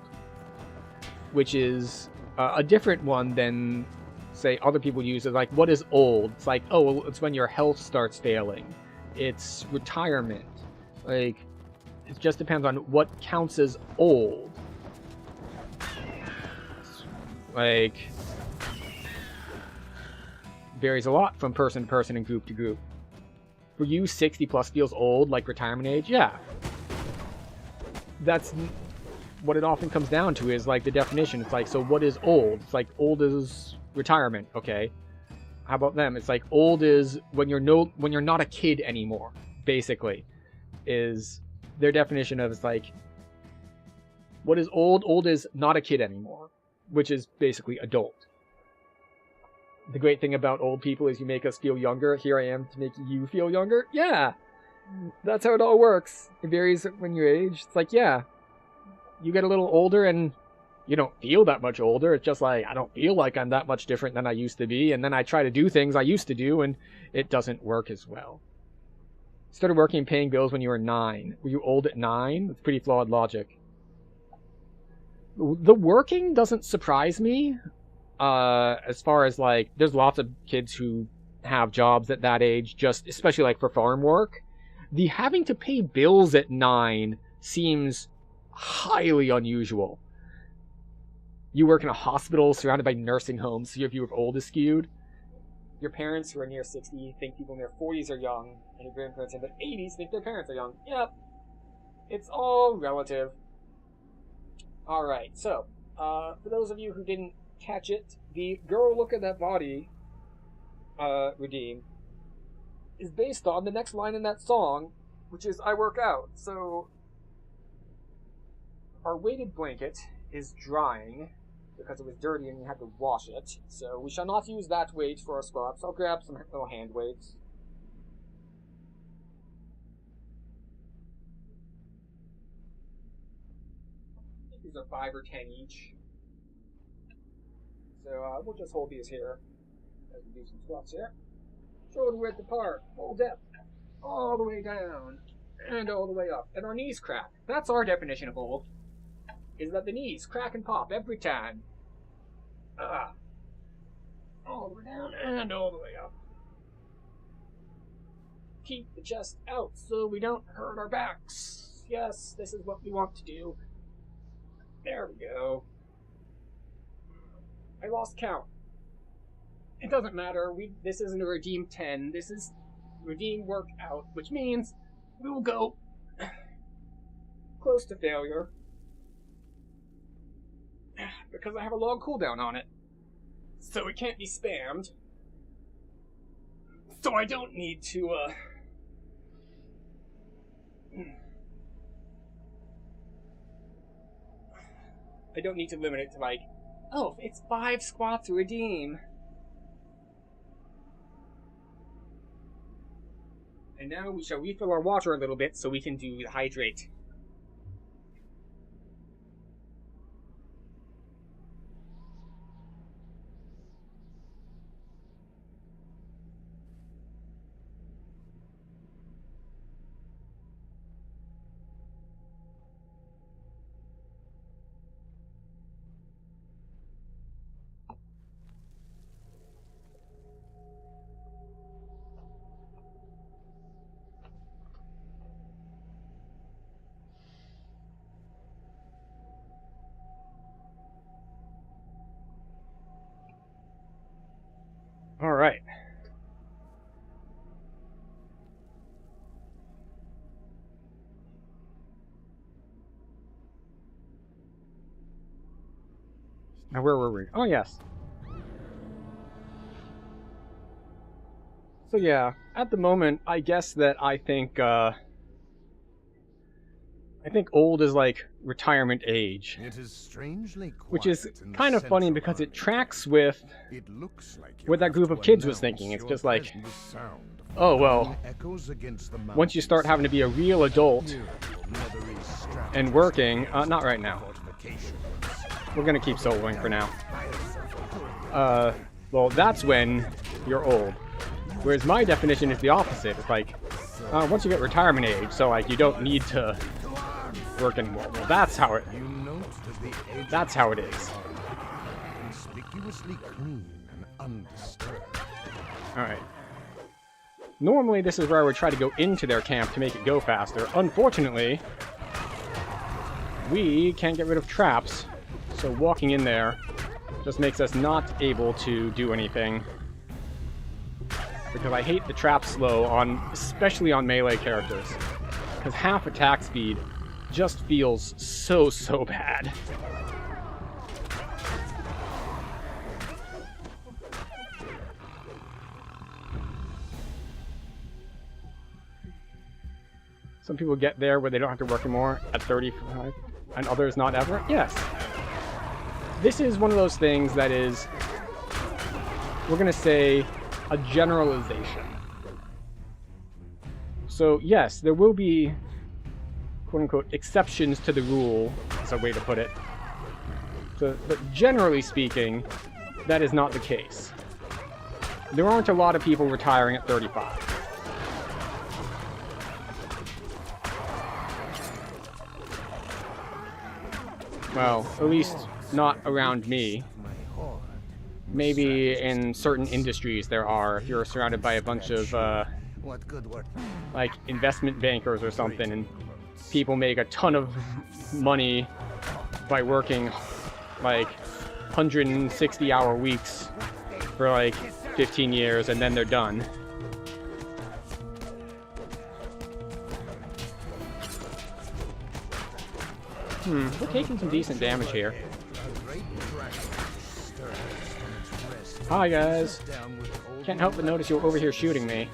Which is a different one than, say, other people use it. Like, what is old? It's like, oh, well, it's when your health starts failing. It's retirement. Like, it just depends on what counts as old. Like, varies a lot from person to person and group to group. For you, 60 plus feels old, like retirement age? Yeah. That's what it often comes down to, is like the definition. It's like, so what is old? It's like, old is retirement, okay. How about them? It's like, old is when you're not a kid anymore, basically, is their definition of, it's like, what is old? Old is not a kid anymore, which is basically adult. The great thing about old people is you make us feel younger. Here I am to make you feel younger. Yeah, that's how it all works. It varies when you age. It's like, yeah, you get a little older and you don't feel that much older. It's just like, I don't feel like I'm that much different than I used to be. And then I try to do things I used to do and it doesn't work as well. Started working and paying bills when you were 9. Were you old at 9? That's pretty flawed logic. The working doesn't surprise me. As far as, like, there's lots of kids who have jobs at that age, just especially like for farm work. The having to pay bills at 9 seems highly unusual. You work in a hospital surrounded by nursing homes, so your view of old is skewed. Your parents, who are near 60, think people in their 40s are young, and your grandparents in their 80s think their parents are young. Yep. It's all relative. Alright, so, for those of you who didn't catch it, the Girl Look at That Body, Redeem, is based on the next line in that song, which is, I work out. So, our weighted blanket is drying, because it was dirty and we had to wash it. So we shall not use that weight for our squats. I'll grab some little hand weights. I think these are 5 or 10 each. So we'll just hold these here as we do some squats here. Shoulder width apart, full depth, all the way down, and all the way up. And our knees crack. That's our definition of old. Is that the knees crack and pop every time. All the way down and all the way up. Keep the chest out so we don't hurt our backs. Yes, this is what we want to do. There we go. I lost count. It doesn't matter. This isn't a Redeem 10. This is Redeem Workout, which means we will go close to failure. Because I have a long cooldown on it. So it can't be spammed. So I don't need to, I don't need to limit it to, like, oh, it's 5 squats to redeem. And now we shall refill our water a little bit so we can do the hydrate. Now, where were we? Oh, yes. So, yeah, at the moment, I guess that I think old is like retirement age. It is strangely quiet, Which is in the kind of funny central because it arcade. tracks with It looks like you what that have group to of kids was announce thinking. It's your just like, presence with sound. oh, well, Calling echoes against the once you start having to be a real adult and working, not right now. We're gonna keep soloing for now. Well, that's when you're old. Whereas my definition is the opposite. It's like, once you get retirement age, so like you don't need to work anymore. Well, that's how it is. Conspicuously clean and undisturbed. Alright. Normally, this is where I would try to go into their camp to make it go faster. Unfortunately, we can't get rid of traps, so walking in there just makes us not able to do anything. Because I hate the trap slow especially on melee characters. Because half attack speed just feels so bad. Some people get there where they don't have to work anymore at 35, and others not ever. Yes. This is one of those things that is, we're going to say, a generalization. So, yes, there will be, quote-unquote, exceptions to the rule, is a way to put it. So, but generally speaking, that is not the case. There aren't a lot of people retiring at 35. Well, at least not around me. Maybe in certain industries there are, if you're surrounded by a bunch of, like, investment bankers or something, and people make a ton of money by working, like, 160-hour weeks for, like, 15 years, and then they're done. We're taking some decent damage here. Hi, guys. Can't help but notice you're over here shooting me.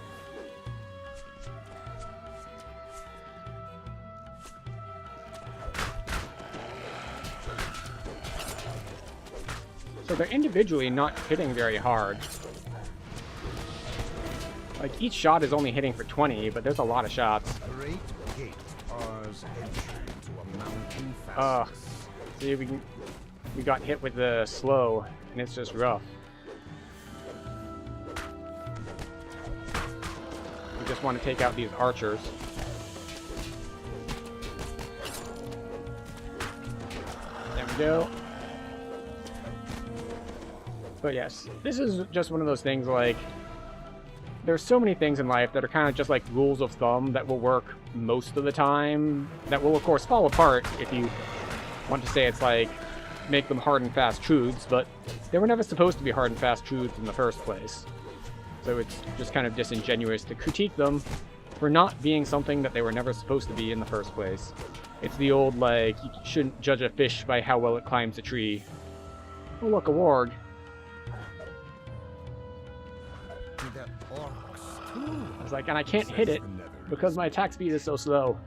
So they're individually not hitting very hard. Like, each shot is only hitting for 20, but there's a lot of shots. Great gate bars entry to a mountain fastness. See, we got hit with the slow, and it's just rough. We just want to take out these archers. There we go. But yes, this is just one of those things like, there's so many things in life that are kind of just like rules of thumb that will work most of the time, that will of course fall apart if you want to say it's like, make them hard and fast truths, but they were never supposed to be hard and fast truths in the first place. So it's just kind of disingenuous to critique them for not being something that they were never supposed to be in the first place. It's the old, like, you shouldn't judge a fish by how well it climbs a tree. Oh look, a warg. I was like, and I can't hit it because my attack speed is so slow.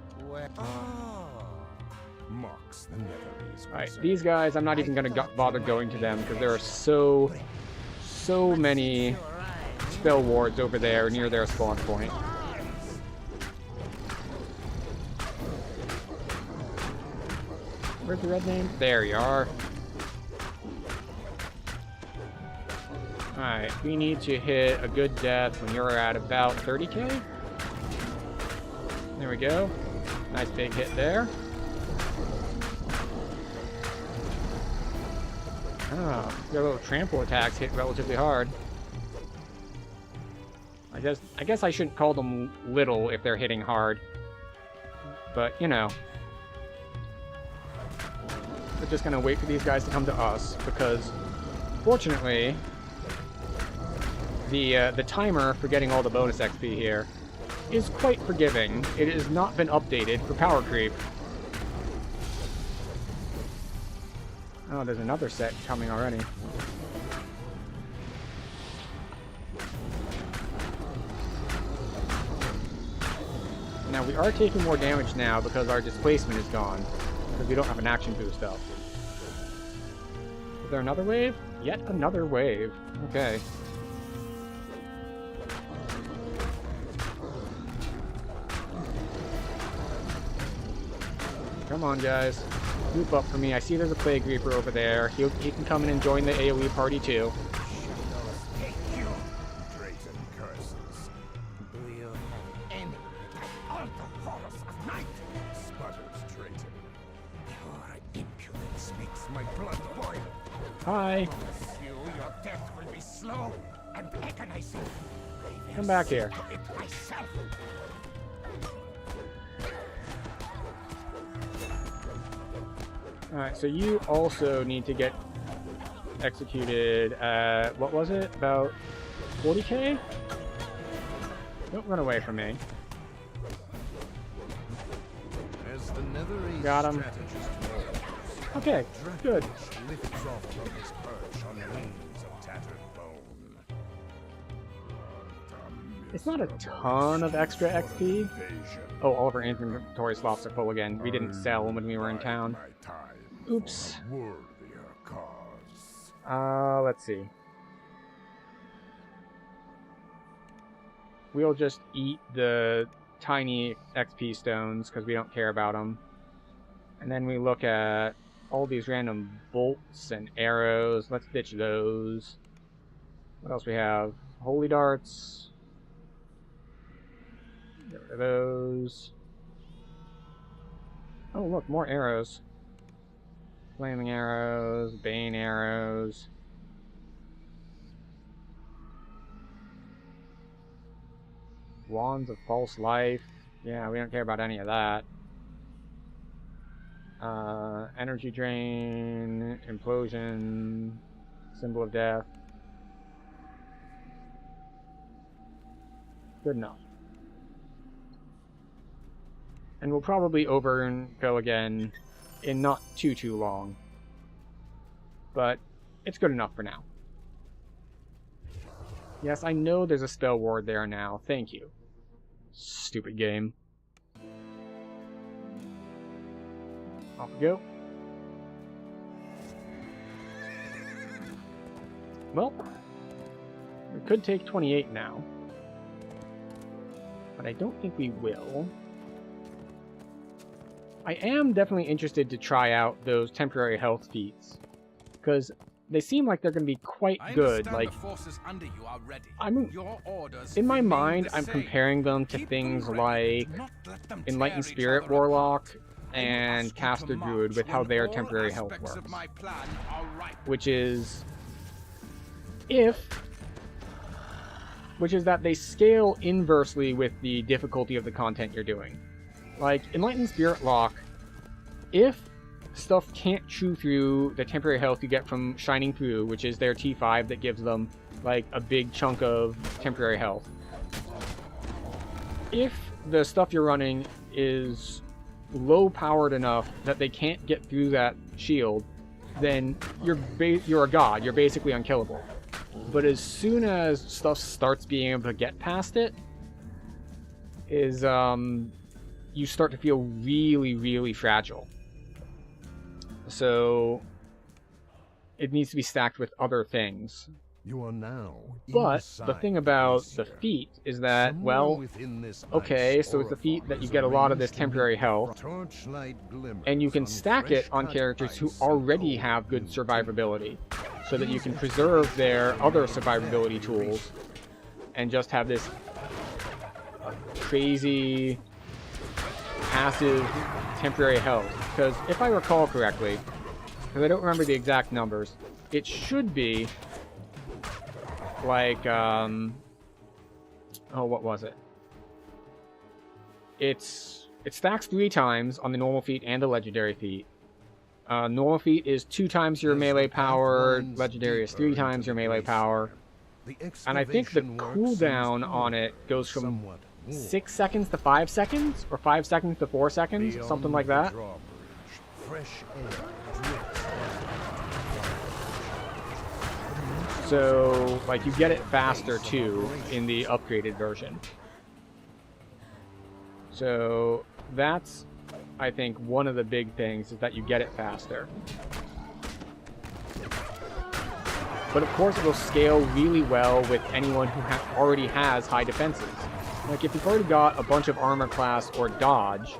Alright, these guys, I'm not even going to bother going to them because there are so many spell wards over there near their spawn point. Where's the red name? There you are. Alright, we need to hit a good death when you're at about 30k. There we go. Nice big hit there. Oh, their little trample attacks hit relatively hard. I guess I shouldn't call them little if they're hitting hard. But, you know. We're just gonna wait for these guys to come to us, because fortunately the timer for getting all the bonus XP here is quite forgiving. It has not been updated for power creep. Oh, there's another set coming already. Now, we are taking more damage now because our displacement is gone. Because we don't have an action boost up. Is there another wave? Yet another wave. Okay. Come on, guys. Group up for me. I see there's a Plague Reaper over there. He can come in and join the AoE party too. Drayton curses. Do you have any that all the horrors of night? Sputters Drayton. Your impudence makes my blood boil. Hi. Promise you, your death will be slow and agonizing. Come back here. It myself. Alright, so you also need to get executed at, what was it? About 40k? Don't run away from me. As the Netherese Got him. strategist knows, Okay, good. Dracolich lifts off from his perch on the wings of tattered bone. It's not a ton of extra XP. Invasion. Oh, all of our inventory slots are full again. We didn't sell when we were in town. My time Oops. for a worthier cause. Let's see. We'll just eat the tiny XP stones because we don't care about them. And then we look at all these random bolts and arrows. Let's ditch those. What else we have? Holy darts. Get rid of those. Oh, look, more arrows. Flaming arrows, bane arrows. Wands of false life. Yeah, we don't care about any of that. Energy drain, implosion, symbol of death. Good enough. And we'll probably overkill again in not too long. But it's good enough for now. Yes, I know there's a spell ward there now. Thank you. Stupid game. Off we go. Well, we could take 28 now. But I don't think we will. I am definitely interested to try out those temporary health feats, because they seem like they're going to be quite good. Like, I mean, in my mind, I'm comparing them to things like Enlightened Spirit Warlock and Caster Druid with how their temporary health works, which is that they scale inversely with the difficulty of the content you're doing. Like, Enlightened Spirit Lock, if stuff can't chew through the temporary health you get from Shining Through, which is their T5 that gives them, like, a big chunk of temporary health. If the stuff you're running is low-powered enough that they can't get through that shield, then you're a god. You're basically unkillable. But as soon as stuff starts being able to get past it, you start to feel really, really fragile. So it needs to be stacked with other things. You are now But the thing about the feat is that, well, okay, so it's a feat that you get a lot of this temporary health, and you can stack it on characters who already have good survivability, so that you can preserve their other survivability tools, and just have this crazy passive temporary health. Because if I recall correctly, because I don't remember the exact numbers, it should be like, oh, what was it? It stacks 3 times on the normal feat and the legendary feat. Normal feat is 2 times your melee power, legendary is 3 times your melee power. And I think the cooldown on it goes from 6 seconds to 5 seconds, or 5 seconds to 4 seconds, something like that. So, like, you get it faster, too, in the upgraded version. So, that's, I think, one of the big things, is that you get it faster. But, of course, it'll scale really well with anyone who already has high defenses. Like, if you've already got a bunch of armor class or dodge,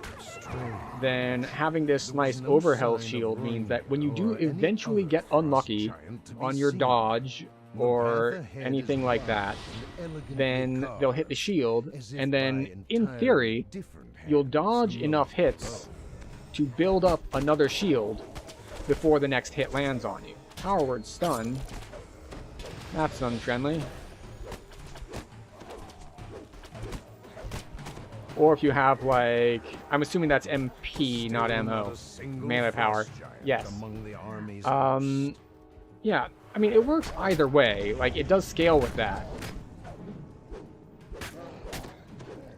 then having this nice overhealth shield means that when you do eventually get unlucky on your dodge or anything like that, then they'll hit the shield, and then, in theory, you'll dodge enough hits to build up another shield before the next hit lands on you. Power word stun. That's unfriendly. Or if you have, like, I'm assuming that's MP, not MO. Melee power. Yes. Yeah, I mean, it works either way. Like, it does scale with that.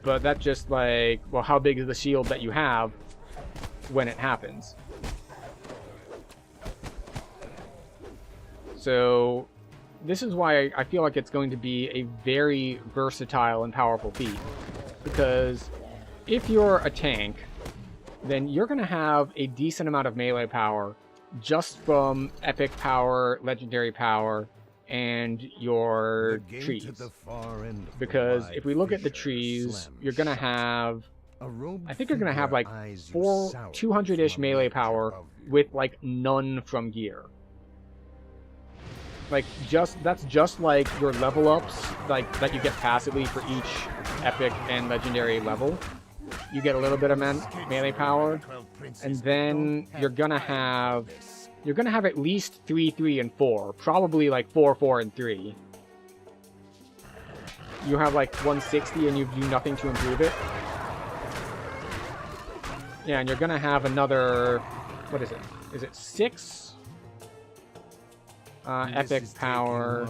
But that's just like, well, how big is the shield that you have when it happens? So, this is why I feel like it's going to be a very versatile and powerful feat. Because if you're a tank, then you're going to have a decent amount of melee power just from epic power, legendary power, and your trees. Because if we look at the trees, you're going to have, I think you're going to have like 200-ish melee power with like none from gear. Like, that's just like your level ups, like, that you get passively for each epic and legendary level. You get a little bit of melee power, and then you're gonna have at least 3, 3, and 4. Probably like 4, 4, and 3. You have like 160 and you do nothing to improve it. Yeah, and you're gonna have another, what is it? Is it 6? Epic power.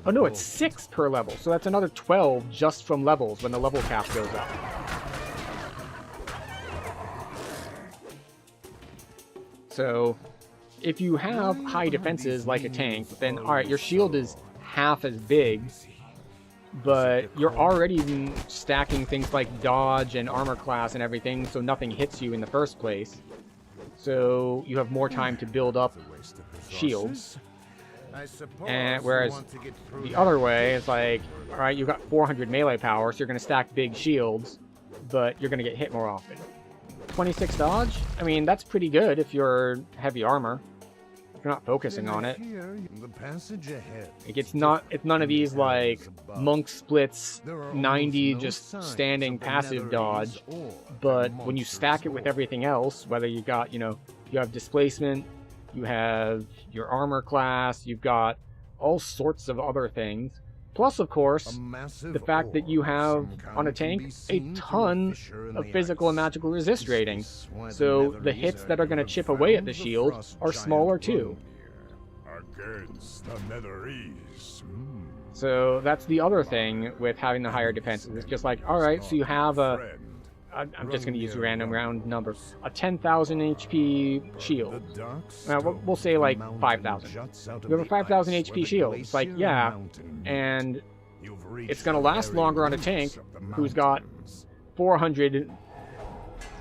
Oh no, it's 6 per level. So that's another 12 just from levels when the level cap goes up. So if you have high defenses like a tank, then alright, your shield is half as big, but you're already stacking things like dodge and armor class and everything, so nothing hits you in the first place. So you have more time to build up shields. And whereas the other way is like, alright, you've got 400 melee power, so you're going to stack big shields, but you're going to get hit more often. 26 dodge? I mean, that's pretty good if you're heavy armor. If you're not focusing on it. Like, it's none of these like monk splits 90 just standing passive dodge, but when you stack it with everything else, whether you got, you have displacement, you have your armor class, you've got all sorts of other things. Plus, of course, the fact that you have, on a tank, a ton of physical and magical resist rating. So the hits that are going to chip away at the shield are smaller too. So that's the other thing with having the higher defenses. It's just like, alright, so you have a... I'm just going to use a random round number. A 10,000 HP shield. We'll say like 5,000. You have a 5,000 HP shield. It's like, yeah, and it's going to last longer on a tank who's got 400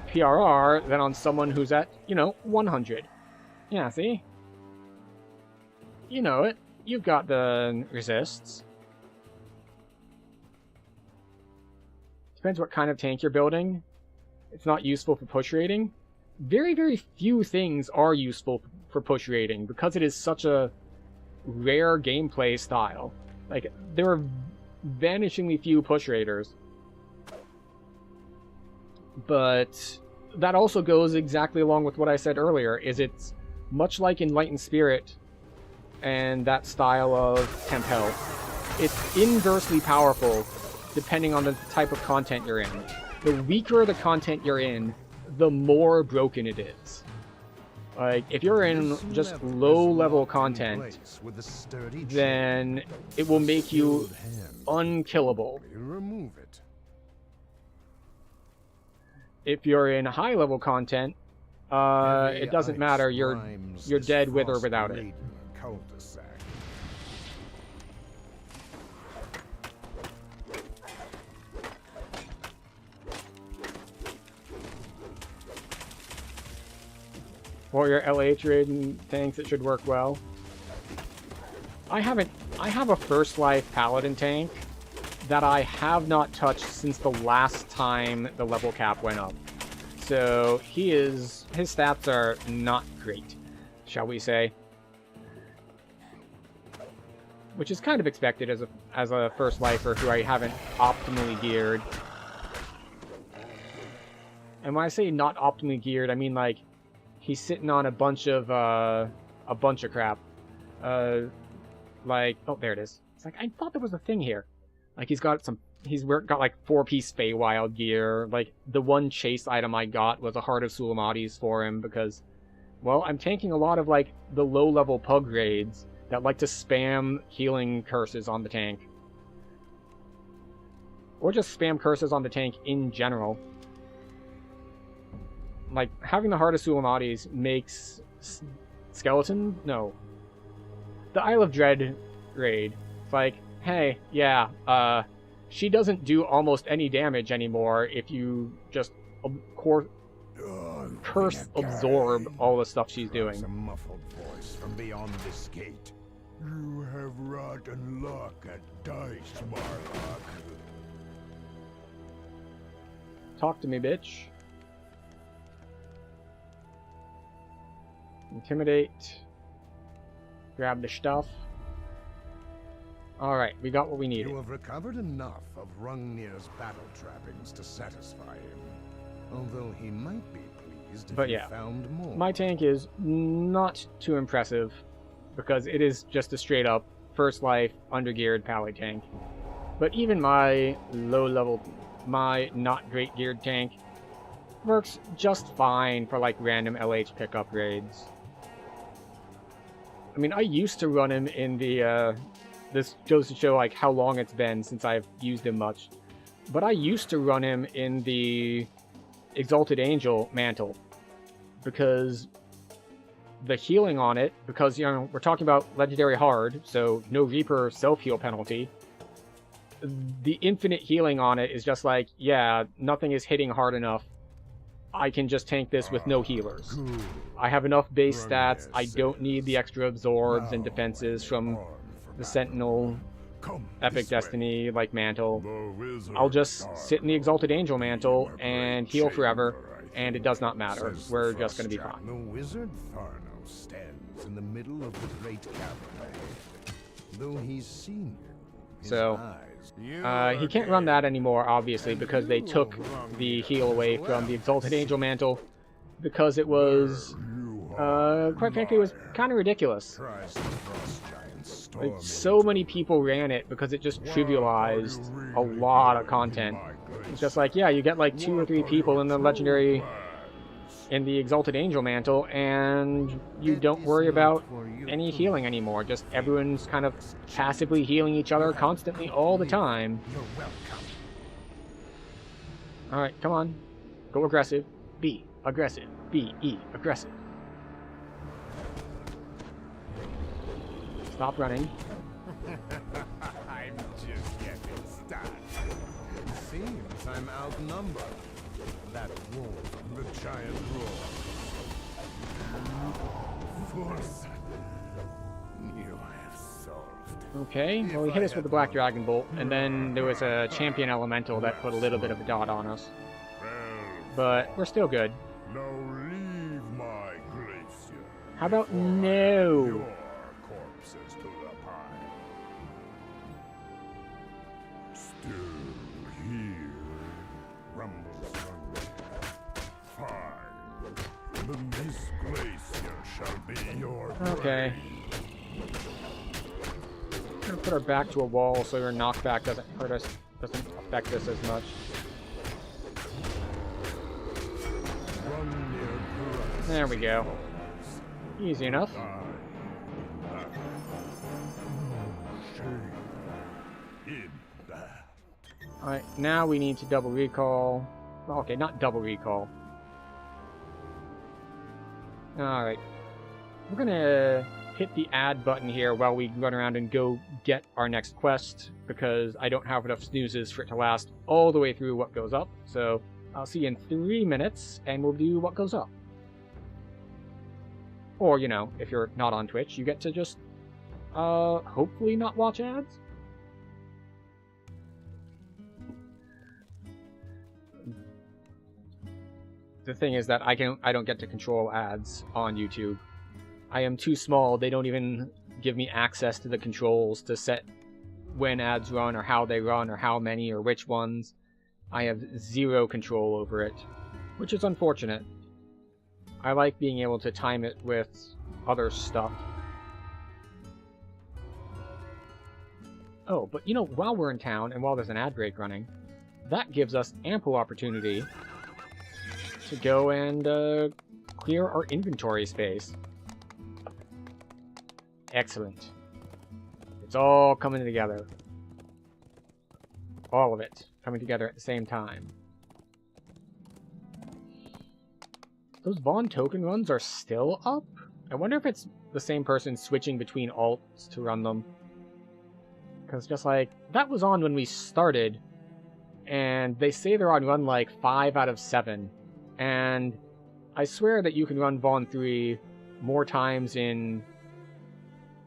PRR than on someone who's at, 100. Yeah, see? You know it. You've got the resists. Depends what kind of tank you're building. It's not useful for push rating. Very, very few things are useful for push rating because it is such a rare gameplay style. Like, there are vanishingly few push raters. But that also goes exactly along with what I said earlier, is it's much like Enlightened Spirit and that style of Temp Health. It's inversely powerful depending on the type of content you're in. The weaker the content you're in, the more broken it is. Like, if you're in just low-level content, then it will make you unkillable. If you're in high-level content, it doesn't matter, you're dead with or without it. For your LH raid tanks, it should work well. I have a First Life Paladin tank that I have not touched since the last time the level cap went up. So his stats are not great, shall we say. Which is kind of expected as a First Lifer who I haven't optimally geared. And when I say not optimally geared, I mean like he's sitting on a bunch of crap. Like, oh, there it is. It's like I thought there was a thing here. Like he's got like 4-piece Feywild gear. Like the one chase item I got was a Heart of Sulamatis for him because, well, I'm tanking a lot of like the low-level pug raids that like to spam healing curses on the tank. Or just spam curses on the tank in general. Like, having the Heart of Sulamatis makes Skeleton? No. The Isle of Dread raid. It's like, hey, yeah, she doesn't do almost any damage anymore if you just curse absorb all the stuff she's doing. A muffled voice from beyond this gate. You have rotten luck at dice, Marlock. Talk to me, bitch. Intimidate. Grab the stuff. Alright, we got what we needed. You have recovered enough of Rungnir's battle trappings to satisfy him. Although he might be pleased if he found more. My tank is not too impressive because it is just a straight up First Life undergeared pally tank. But even my low level, my not great geared tank works just fine for like random LH pickup raids. I mean, I used to run him in the, this goes to show like how long it's been since I've used him much. But I used to run him in the Exalted Angel mantle because the healing on it, because, you know, we're talking about Legendary Hard, so no Reaper self-heal penalty. The infinite healing on it is just like, yeah, nothing is hitting hard enough. I can just tank this with no healers. I have enough base stats, I don't need the extra absorbs and defenses from the Sentinel Epic Destiny, like, mantle. I'll just sit in the Exalted Angel mantle and heal forever, and it does not matter. We're just going to be fine. The wizard Tharno stands in the middle of the great cavern. Though he's seen you, so, he can't run that anymore, obviously, because they took the heal away from the Exalted Angel mantle, because it was, quite frankly, it was kind of ridiculous. Like, so many people ran it because it just trivialized a lot of content. It's just like, yeah, you get like 2 or 3 people in the legendary, in the Exalted Angel mantle, and you don't worry about any healing anymore. Just everyone's kind of passively healing each other constantly all the time. Alright, come on. Go aggressive. Be aggressive. B-E, aggressive. Stop running. I'm just getting started. Seems I'm outnumbered. That wolf, the giant roar. Force. You have solved. Okay, well, he hit us with the Black Dragon Bolt, and then there was a Champion Elemental that put a little bit of a dot on us. But we're still good. Now leave my glacier. How about no? Your corpses to the pile. Still here, rumbles fine. Then this glacier shall be your Okay. I'm gonna put our back to a wall so your knockback doesn't hurt us, doesn't affect us as much. There we go. Easy enough. Alright, now we need to double recall. Okay, not double recall. Alright. We're gonna hit the add button here while we run around and go get our next quest, because I don't have enough snoozes for it to last all the way through what goes up. So I'll see you in 3 minutes, and we'll do what goes up. Or, you know, if you're not on Twitch, you get to just, hopefully not watch ads? The thing is that I don't get to control ads on YouTube. I am too small, they don't even give me access to the controls to set when ads run, or how they run, or how many, or which ones. I have zero control over it, which is unfortunate. I like being able to time it with other stuff. Oh, but you know, while we're in town, and while there's an ad break running, that gives us ample opportunity to go and clear our inventory space. Excellent. It's all coming together. All of it coming together at the same time. Those Vaughn token runs are still up? I wonder if it's the same person switching between alts to run them. Because just like, that was on when we started, and they say they're on run like 5 out of 7. And I swear that you can run Vaughn 3 more times in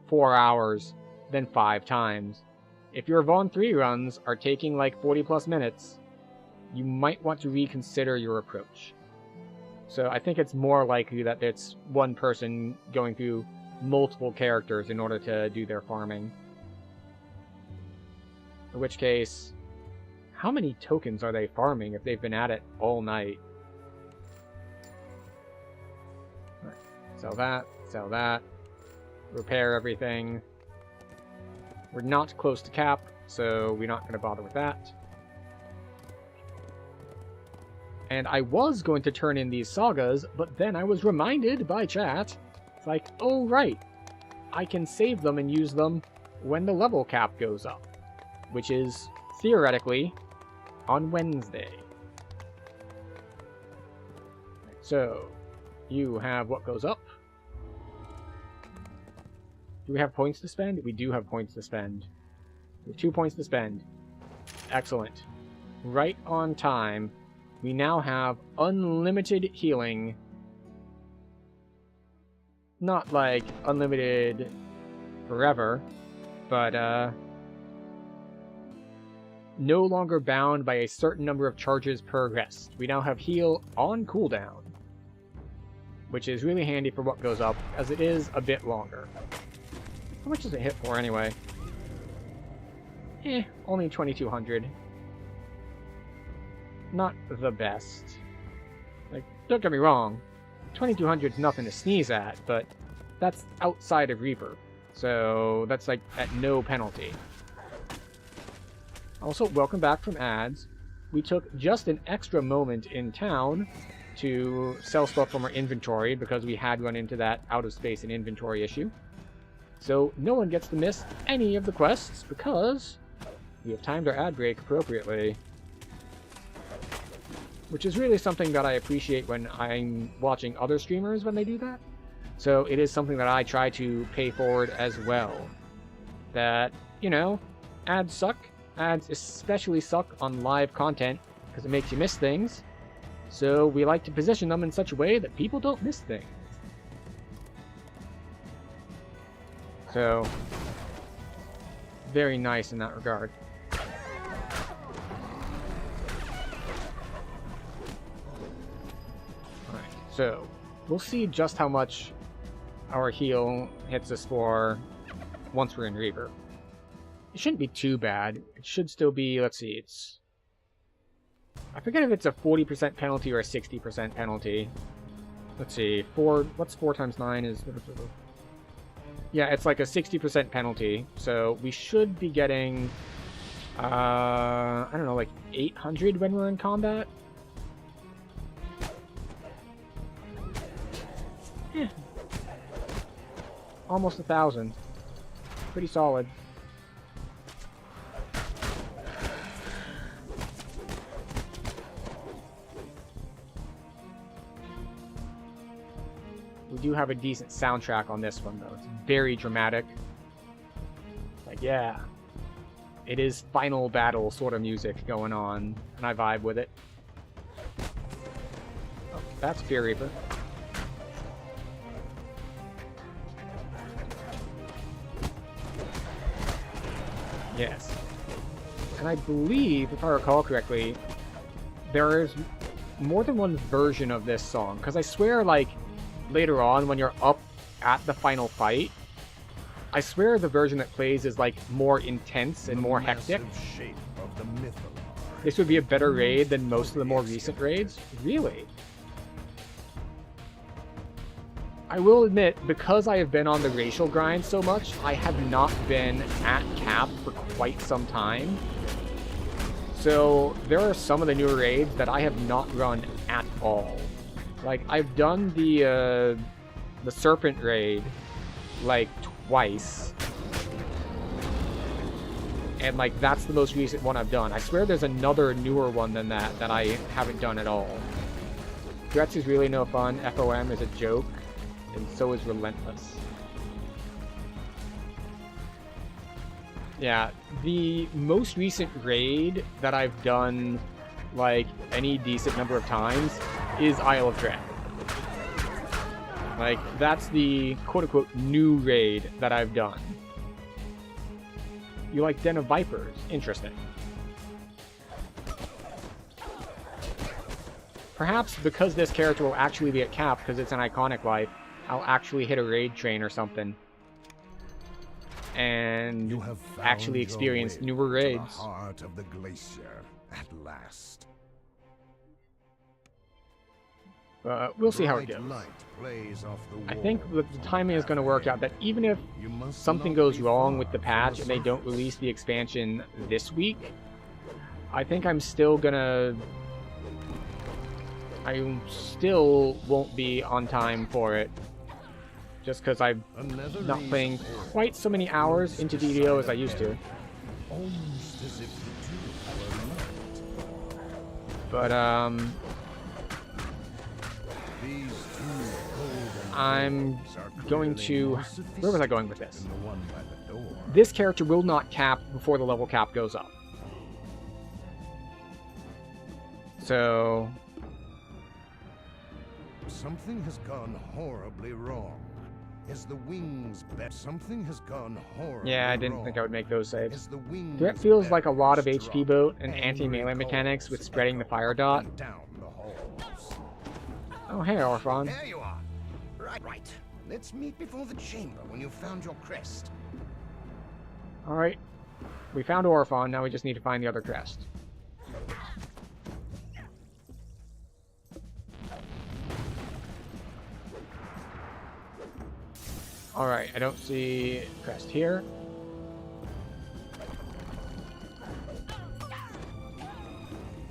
4 hours than 5 times. If your Vaughn 3 runs are taking like 40 plus minutes, you might want to reconsider your approach. So I think it's more likely that it's one person going through multiple characters in order to do their farming. In which case, how many tokens are they farming if they've been at it all night? Right. Sell that, repair everything. We're not close to cap, so we're not going to bother with that. And I was going to turn in these sagas, but then I was reminded by chat, it's like, oh right, I can save them and use them when the level cap goes up, which is, theoretically, on Wednesday. So, you have what goes up. Do we have points to spend? We do have points to spend. We have 2 points to spend. Excellent. Right on time. We now have unlimited healing. Not like unlimited forever, but no longer bound by a certain number of charges per rest. We now have heal on cooldown, which is really handy for what goes up, as it is a bit longer. How much does it hit for anyway? Only 2200. Not the best. Like, don't get me wrong, 2200 is nothing to sneeze at, but that's outside of Reaper, so that's like at no penalty. Also, welcome back from ads. We took just an extra moment in town to sell stuff from our inventory because we had run into that out of space and inventory issue. So no one gets to miss any of the quests because we have timed our ad break appropriately. Which is really something that I appreciate when I'm watching other streamers when they do that. So it is something that I try to pay forward as well. That, you know, ads suck. Ads especially suck on live content because it makes you miss things. So we like to position them in such a way that people don't miss things. So, very nice in that regard. So, we'll see just how much our heal hits us for once we're in Reaper. It shouldn't be too bad. It should still be, let's see, it's... I forget if it's a 40% penalty or a 60% penalty. Let's see, what's 4 times 9 is... Yeah, it's like a 60% penalty, so we should be getting, I don't know, like 800 when we're in combat? Almost 1,000. Pretty solid. We do have a decent soundtrack on this one, though. It's very dramatic. Like, yeah. It is final battle sort of music going on, and I vibe with it. Oh, that's Fear Reaper. Yes. And I believe, if I recall correctly, there is more than one version of this song. Because I swear, like, later on, when you're up at the final fight, I swear the version that plays is, like, more intense and more hectic. Shape of the mythology. This would be a better raid than most of the more recent raids? Really? I will admit, because I have been on the racial grind so much, I have not been at cap for quite some time. So there are some of the newer raids that I have not run at all. Like, I've done the Serpent raid, like, twice. And, like, that's the most recent one I've done. I swear there's another newer one than that I haven't done at all. Threats is really no fun. FOM is a joke. And so is Relentless. Yeah, the most recent raid that I've done, like, any decent number of times is Isle of Dread. Like, that's the quote-unquote new raid that I've done. You like Den of Vipers? Interesting. Perhaps because this character will actually be at cap because it's an iconic life, I'll actually hit a raid train or something. And You have found actually your experience way newer to raids. the heart of the glacier at last. We'll see how it Bright goes. light plays off the I think walls the on timing is going to work out that even if You must something not goes be wrong far with the from patch and they don't surface. release the expansion this week, I think I'm still gonna... I still won't be on time for it. Just because I'm Another not reason playing for quite so many hours into DDO as I used to. almost as if the two were linked. But, These two golden I'm globes are going clearly to... more Where was I going with this? sophisticated than the one by the door. This character will not cap before the level cap goes up. So... Something has gone horribly wrong. Is the wings bet? Something has gone horribly Yeah, I didn't wrong. think I would make those saves. Is the wings Threat feels like a lot of barriers HP drop, boat and angry anti-melee mechanics calls with spreading the echo fire up dot. and down the halls. Oh, hey, Orphon. There you are. Right. Let's meet before the chamber when you've found your crest. Alright. We found Orphon, now we just need to find the other crest. Alright, I don't see crest here.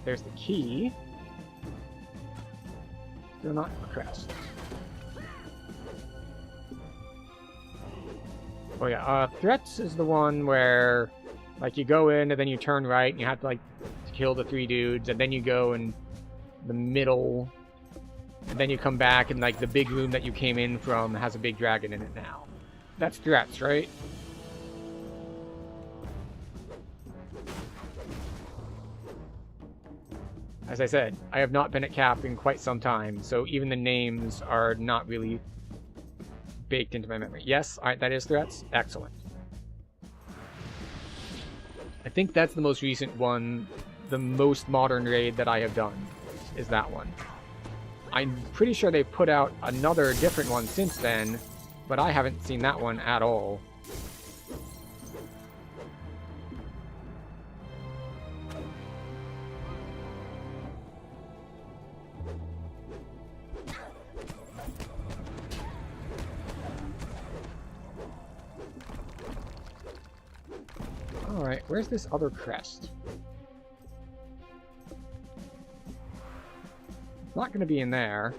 There's the key. Still not a crest. Oh yeah, threats is the one where, like, you go in and then you turn right and you have to, like, kill the 3 dudes, and then you go in the middle, and then you come back and, like, the big room that you came in from has a big dragon in it now. That's threats, right? As I said, I have not been at cap in quite some time, so even the names are not really baked into my memory. Yes, alright, that is threats. Excellent. I think that's the most recent one, the most modern raid that I have done, is that one. I'm pretty sure they've put out another different one since then, but I haven't seen that one at all. Alright, where's this other crest? It's not going to be in there.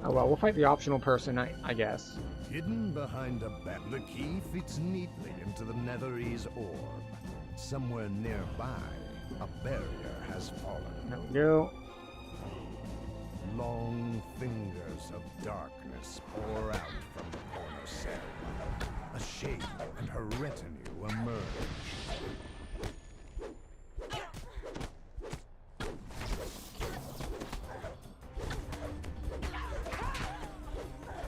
Oh well, we'll fight the optional person, I guess. Hidden behind a bat, the key fits neatly into the Netherese orb. Somewhere nearby, a barrier has fallen. There we go. Long fingers of darkness pour out from the corner cell. A shade and her retinue emerge.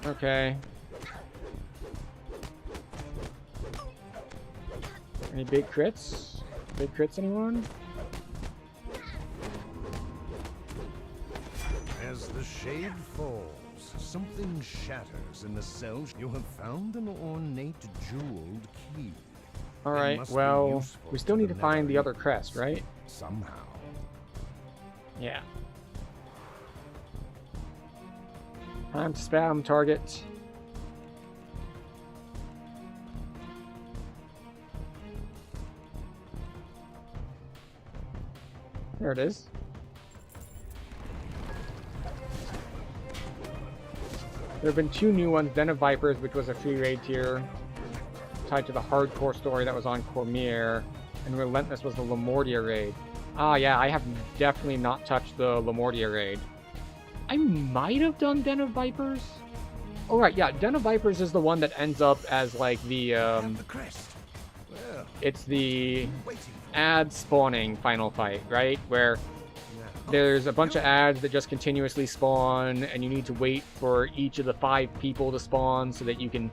Okay. Any big crits? Big crits, anyone? As the shade falls, something shatters in the cell. You have found an ornate jeweled key. Alright, must be well, useful we still to need the to find the Netherite. other crest, right? Somehow. Yeah. Time to spam target. There it is. There have been 2 new ones, Den of Vipers, which was a free raid tier, tied to the hardcore story that was on Cormier, and Relentless was the Lamortia raid. Ah, yeah, I have definitely not touched the Lamortia raid. I might have done Den of Vipers? Oh, right, yeah, Den of Vipers is the one that ends up as, like, the, The crest. Well, it's the waiting. ad spawning final fight, right? Where there's a bunch of ads that just continuously spawn, and you need to wait for each of the 5 people to spawn so that you can,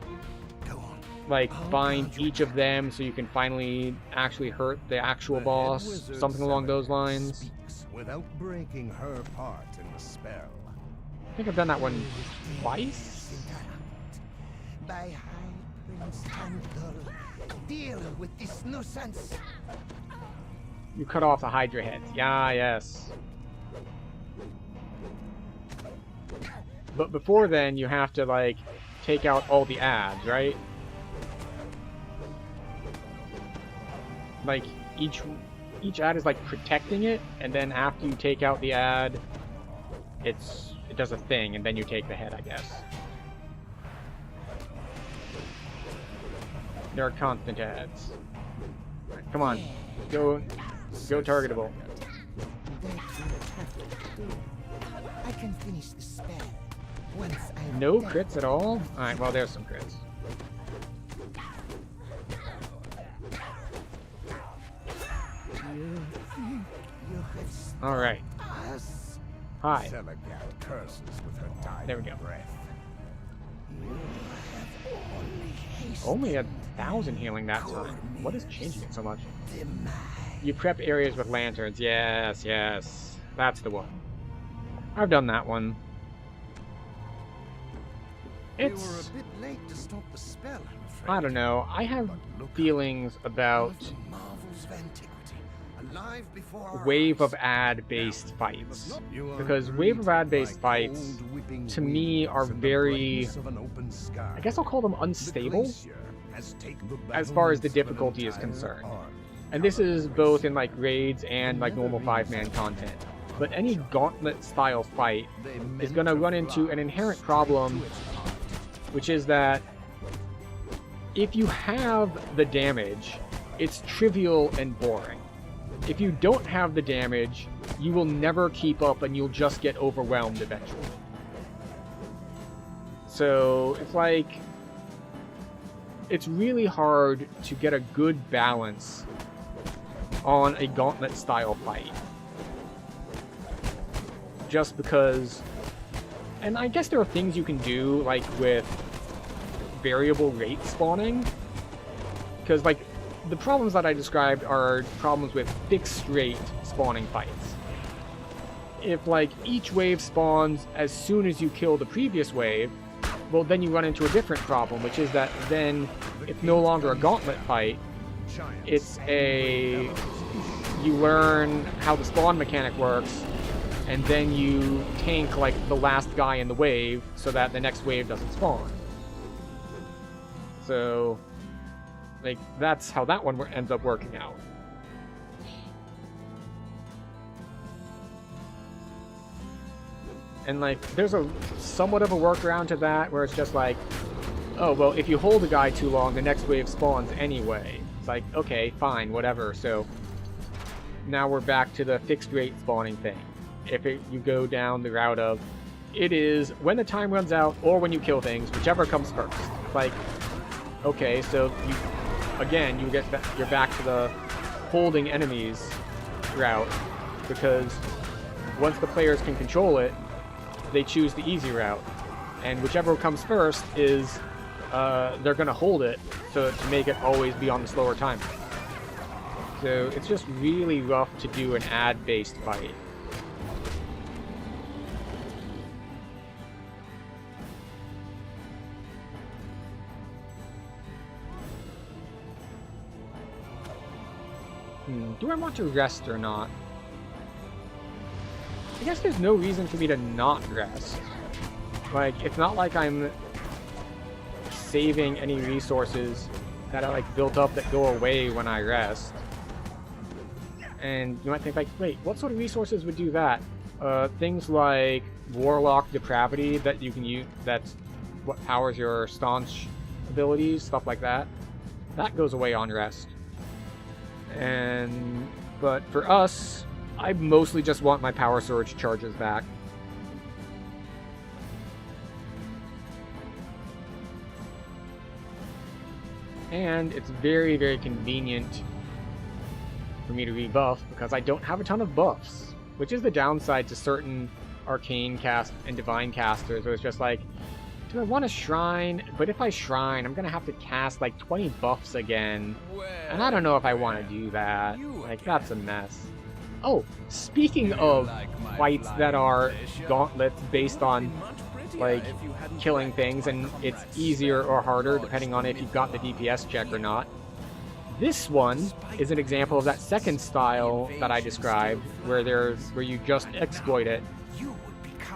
Go on. like, I'll find guard your each of back. them so you can finally actually hurt the actual The head boss. wizard Something along those Selenus lines. speaks without breaking her part in the spell. I think I've done that one twice. By High Prince Tandol, deal with this nuisance. You cut off the Hydra heads. Yeah, yes. But before then, you have to, like, take out all the ads, right? Like, each ad is, like, protecting it, and then after you take out the ad, it does a thing, and then you take the head, I guess. There are constant ads. Right, come on. Go targetable. That will have to do. I can finish the spell once I. No crits at all? Alright, well, there's some crits. You have Alright. us. Hi. Selagat curses with her dying There we go. breath. Only 1,000 healing that time. What is changing it so much? You prep areas with lanterns. Yes, yes. That's the one. I've done that one. We were It's... a bit late to stop the spell, I'm afraid. I don't know. I have But look, feelings about one of the marvels of antiquity, alive before our wave eyes. of ad-based fights. You are Because wave of greeted ad-based by fights, cold whipping to me, are winds and the very... brightness of an open sky. I guess I'll call them The unstable, glacier has taken the as far as the battlements of an difficulty is entire concerned. army. And this is both in, like, raids and, like, normal 5-man content. But any gauntlet-style fight They is meant going to to run into fly an inherent straight problem, to its heart. which is that if you have the damage, it's trivial and boring. If you don't have the damage, you will never keep up and you'll just get overwhelmed eventually. So it's like, it's really hard to get a good balance on a gauntlet style fight. Just because, and I guess there are things you can do, like with variable rate spawning, because like the problems that I described are problems with fixed rate spawning fights. If like each wave spawns as soon as you kill the previous wave, well then you run into a different problem, which is that then it's no longer a gauntlet fight, it's a, you learn how the spawn mechanic works, and then you tank like the last guy in the wave so that the next wave doesn't spawn. So, like, that's how that one ends up working out. And like, there's a somewhat of a workaround to that where it's just like, oh, well, if you hold a guy too long, the next wave spawns anyway. It's like, okay, fine, whatever. So now we're back to the fixed rate spawning thing. If you go down the route of, it is when the time runs out or when you kill things, whichever comes first. Like, okay, so you, again, you're back to the holding enemies route, because once the players can control it, they choose the easy route, and whichever comes first is they're gonna hold it to make it always be on the slower timer. So it's just really rough to do an ad-based fight. Do I want to rest or not? I guess there's no reason for me to not rest. Like, it's not like I'm saving any resources that I like built up that go away when I rest. And you might think like, wait, what sort of resources would do that? Things like Warlock Depravity that you can use, that's what powers your staunch abilities, stuff like that. That goes away on rest. But for us, I mostly just want my power surge charges back. And it's very, very convenient for me to rebuff because I don't have a ton of buffs, which is the downside to certain arcane cast and divine casters, where it's just like, do I want to shrine? But if I shrine, I'm gonna have to cast like 20 buffs again, and I don't know if I want to do that. Like, that's a mess. Oh, speaking of fights that are gauntlets based on like killing things, and it's easier or harder depending on if you've got the DPS check or not. This one is an example of that second style that I described, where you just exploit it.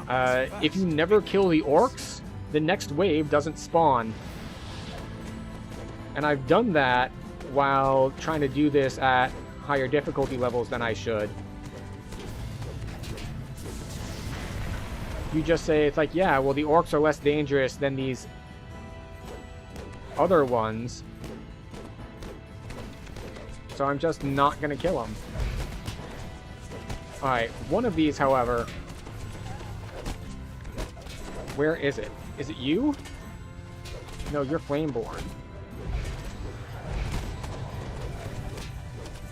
If you never kill the orcs, the next wave doesn't spawn. And I've done that while trying to do this at higher difficulty levels than I should. You just say, it's like, yeah, well, the orcs are less dangerous than these other ones, so I'm just not gonna kill them. Alright, one of these, however... Where is it? Is it you? No, you're Flameborn.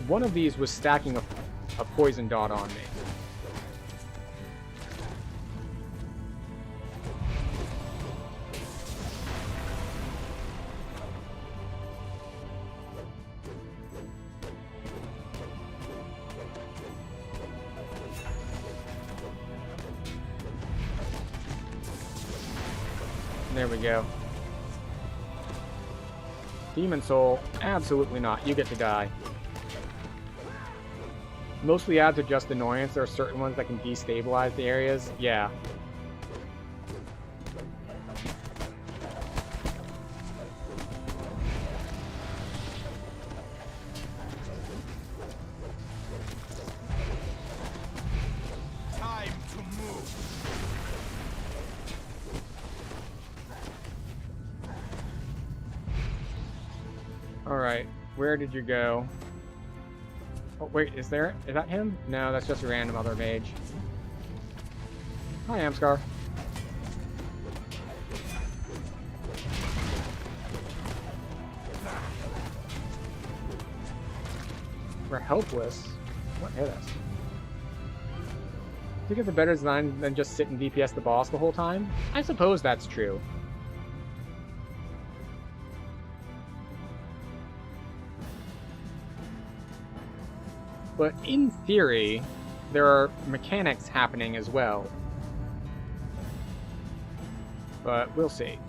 One of these was stacking a poison dot on me. There we go. Demon Soul, absolutely not. You get to die. Most of the ads are just annoyance. There are certain ones that can destabilize the areas. Yeah. Time to move. Alright, where did you go? Oh, wait, is that him? No, that's just a random other mage. Hi, Amscar. We're helpless. What hit us? Think it's a better design than just sit and DPS the boss the whole time? I suppose that's true. But in theory, there are mechanics happening as well. But we'll see.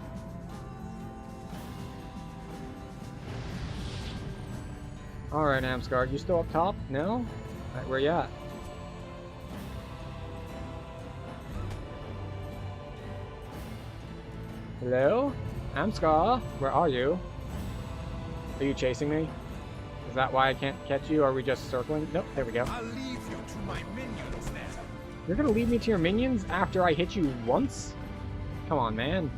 Alright, Amsgard, you still up top? No? Alright, where you at? Hello? Amscar, where are you? Are you chasing me? Is that why I can't catch you? Are we just circling? Nope, there we go. I'll leave you to my minions now. You're gonna lead me to your minions after I hit you once? Come on, man.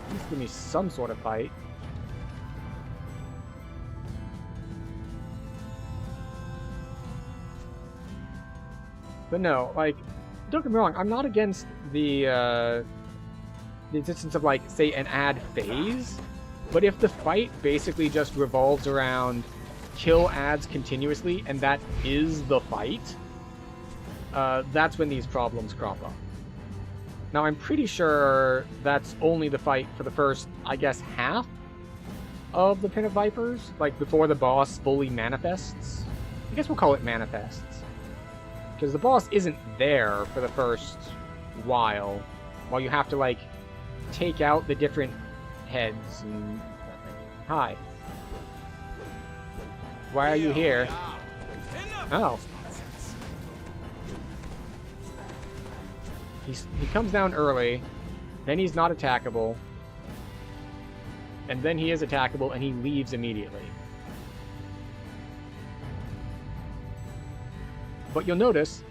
Please give me some sort of fight. But no, like, don't get me wrong, I'm not against the existence of, like, say, an ad phase. But if the fight basically just revolves around kill ads continuously, and that is the fight, that's when these problems crop up. Now, I'm pretty sure that's only the fight for the first, I guess, half of the Pit of Vipers, like before the boss fully manifests. I guess we'll call it manifests. Because the boss isn't there for the first while you have to, like, take out the different heads and... Hi. Why are you here? Oh. He comes down early, then he's not attackable, and then he is attackable and he leaves immediately. But you'll notice,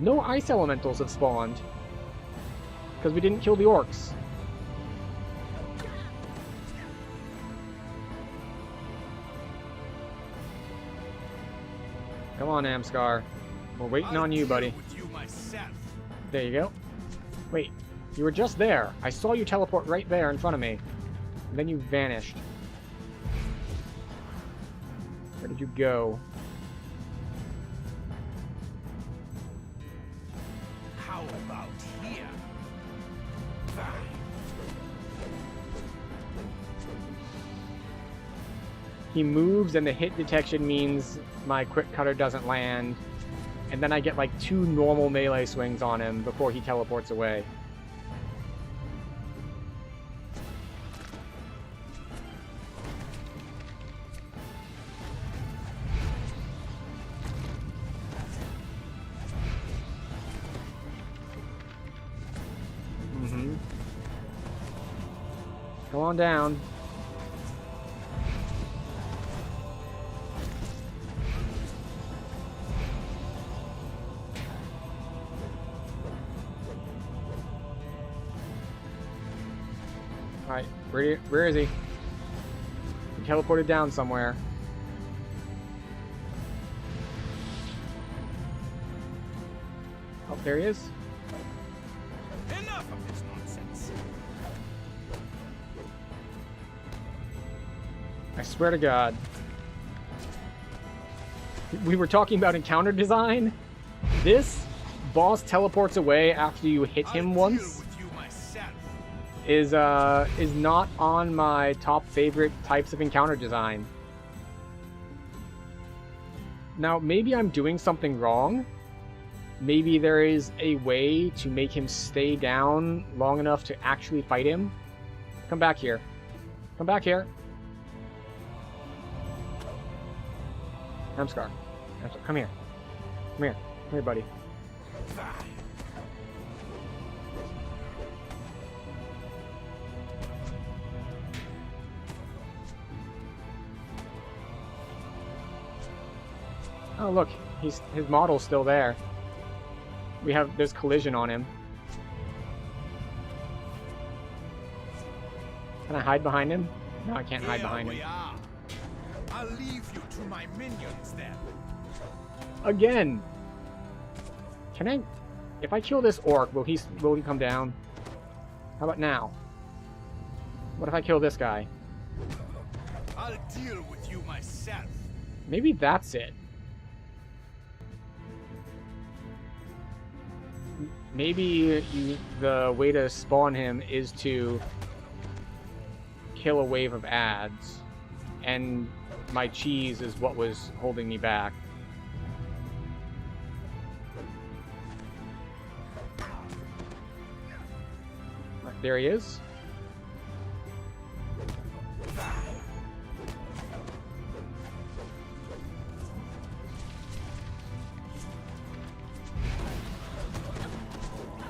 no ice elementals have spawned, because we didn't kill the orcs. Come on, Amscar. We're waiting on you, buddy. There you go. Wait, you were just there. I saw you teleport right there in front of me. And then you vanished. Where did you go? How about here? He moves and the hit detection means my quick cutter doesn't land. And then I get like 2 normal melee swings on him before he teleports away. Go on down. Alright, where is he? He teleported down somewhere. Oh, there he is. Enough of this nonsense. I swear to God. We were talking about encounter design. This boss teleports away after you hit him once. Is not on my top favorite types of encounter design. Now, maybe I'm doing something wrong. Maybe there is a way to make him stay down long enough to actually fight him. Come back here. Come back here. Amscar. Come here. Come here. Come here, buddy. Oh look, his model's still there. There's collision on him. Can I hide behind him? No, I can't hide behind him. I'll leave you to my minions then. Again. Can I? If I kill this orc, will he come down? How about now? What if I kill this guy? I'll deal with you myself. Maybe that's it. Maybe the way to spawn him is to kill a wave of ads, and my cheese is what was holding me back. Right, there he is.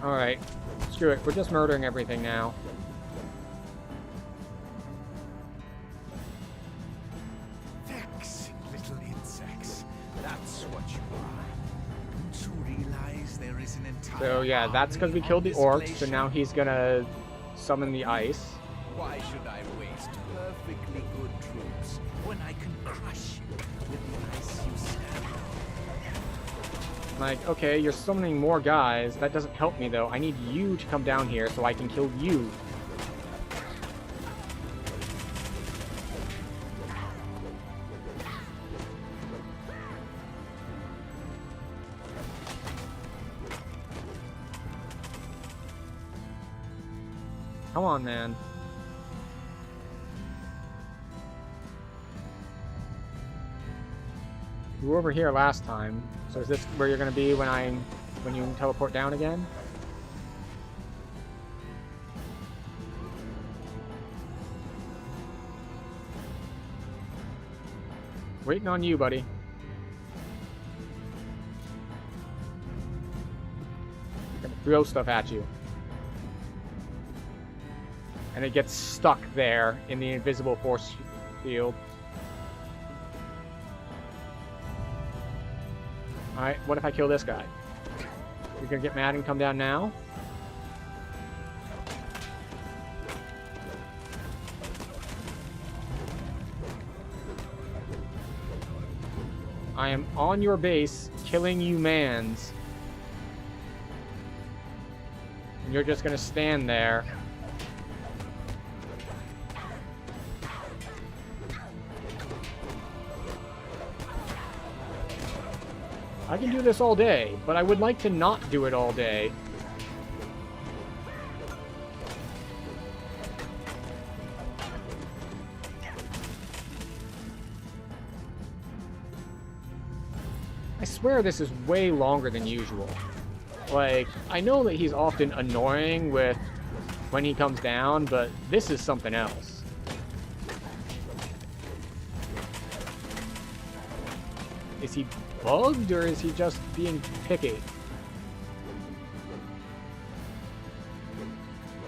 Alright, screw it, we're just murdering everything now. Vexing little insects. That's what you are. Don't you realize there is an entire... So yeah, that's because we killed the orcs, so now he's gonna summon the ice. Why should I waste perfectly good troops when I can crush you with the ice you stand? Like, okay, you're summoning more guys. That doesn't help me, though. I need you to come down here so I can kill you. Come on, man. You were over here last time. So is this where you're gonna be when you teleport down again? Waiting on you, buddy. Gonna throw stuff at you. And it gets stuck there in the invisible force field. Alright, what if I kill this guy? You're gonna get mad and come down now? I am on your base, killing you mans. And you're just gonna stand there. I can do this all day, but I would like to not do it all day. I swear this is way longer than usual. Like, I know that he's often annoying with when he comes down, but this is something else. Is he bugged, or is he just being picky?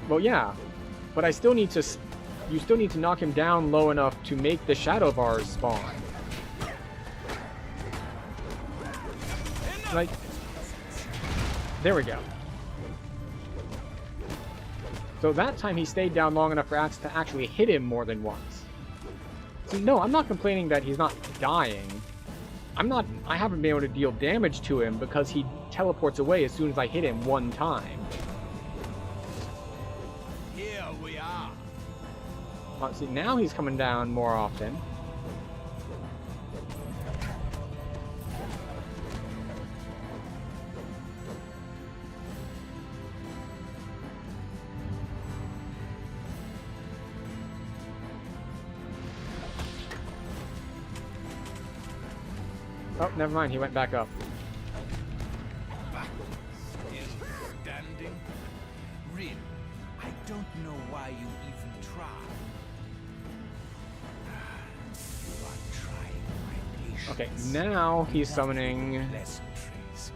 Well, yeah, but I still need to... You still need to knock him down low enough to make the shadow bars spawn. Like... There we go. So that time he stayed down long enough for Axe to actually hit him more than once. See, no, I'm not complaining that he's not dying. I haven't been able to deal damage to him because he teleports away as soon as I hit him one time. Here we are. See, now he's coming down more often. Oh, never mind. He went back up. Still standing? Really, I don't know why you even try. You are trying my patience. Okay, now he's summoning Pleasantries.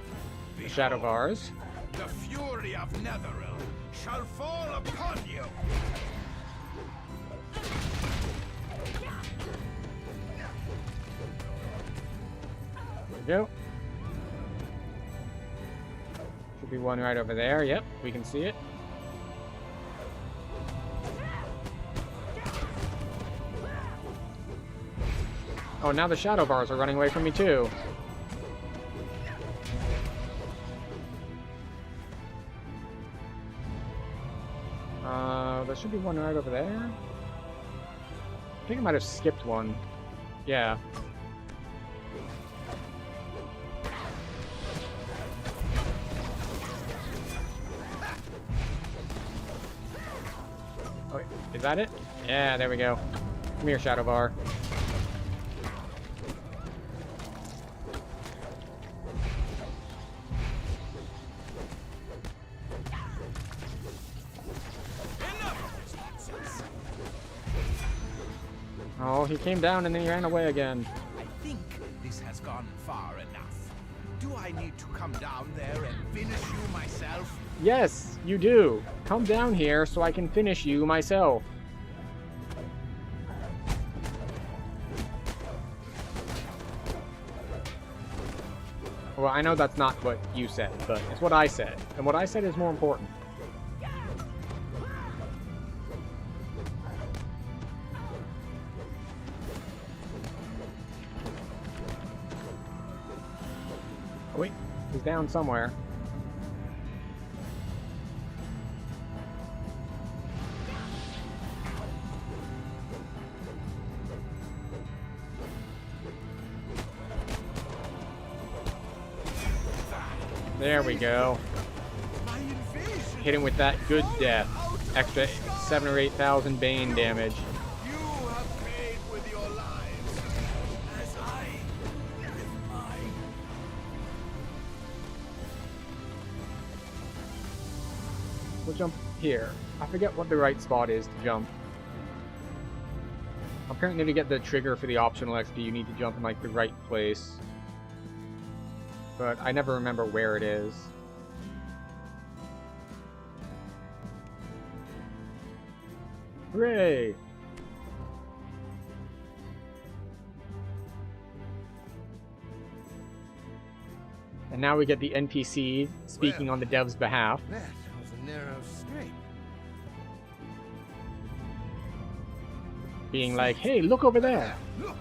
the Shadow Bars. The fury of Netherrealm shall fall upon you. There we go. Should be one right over there. Yep, we can see it. Oh, now the Shadow Bars are running away from me too. There should be one right over there. I think I might have skipped one. Yeah. Oh, wait, is that it? Yeah, there we go. Come here, Shadow Bar. Oh, he came down and then he ran away again. I think this has gone far enough. Do I need to come down there and finish you myself? Yes, you do. Come down here so I can finish you myself. Well, I know that's not what you said, but it's what I said. And what I said is more important. Oh, wait, he's down somewhere. There we go. Hit him with that good death. Extra 7,000 or 8,000 Bane damage. You have paid with your lives, as I with we'll jump here. I forget what the right spot is to jump. Apparently to get the trigger for the optional XP, you need to jump in, like, the right place. But I never remember where it is. Hooray! And now we get the NPC speaking on the dev's behalf. That was a narrow escape. Being like, hey, look over there! Look!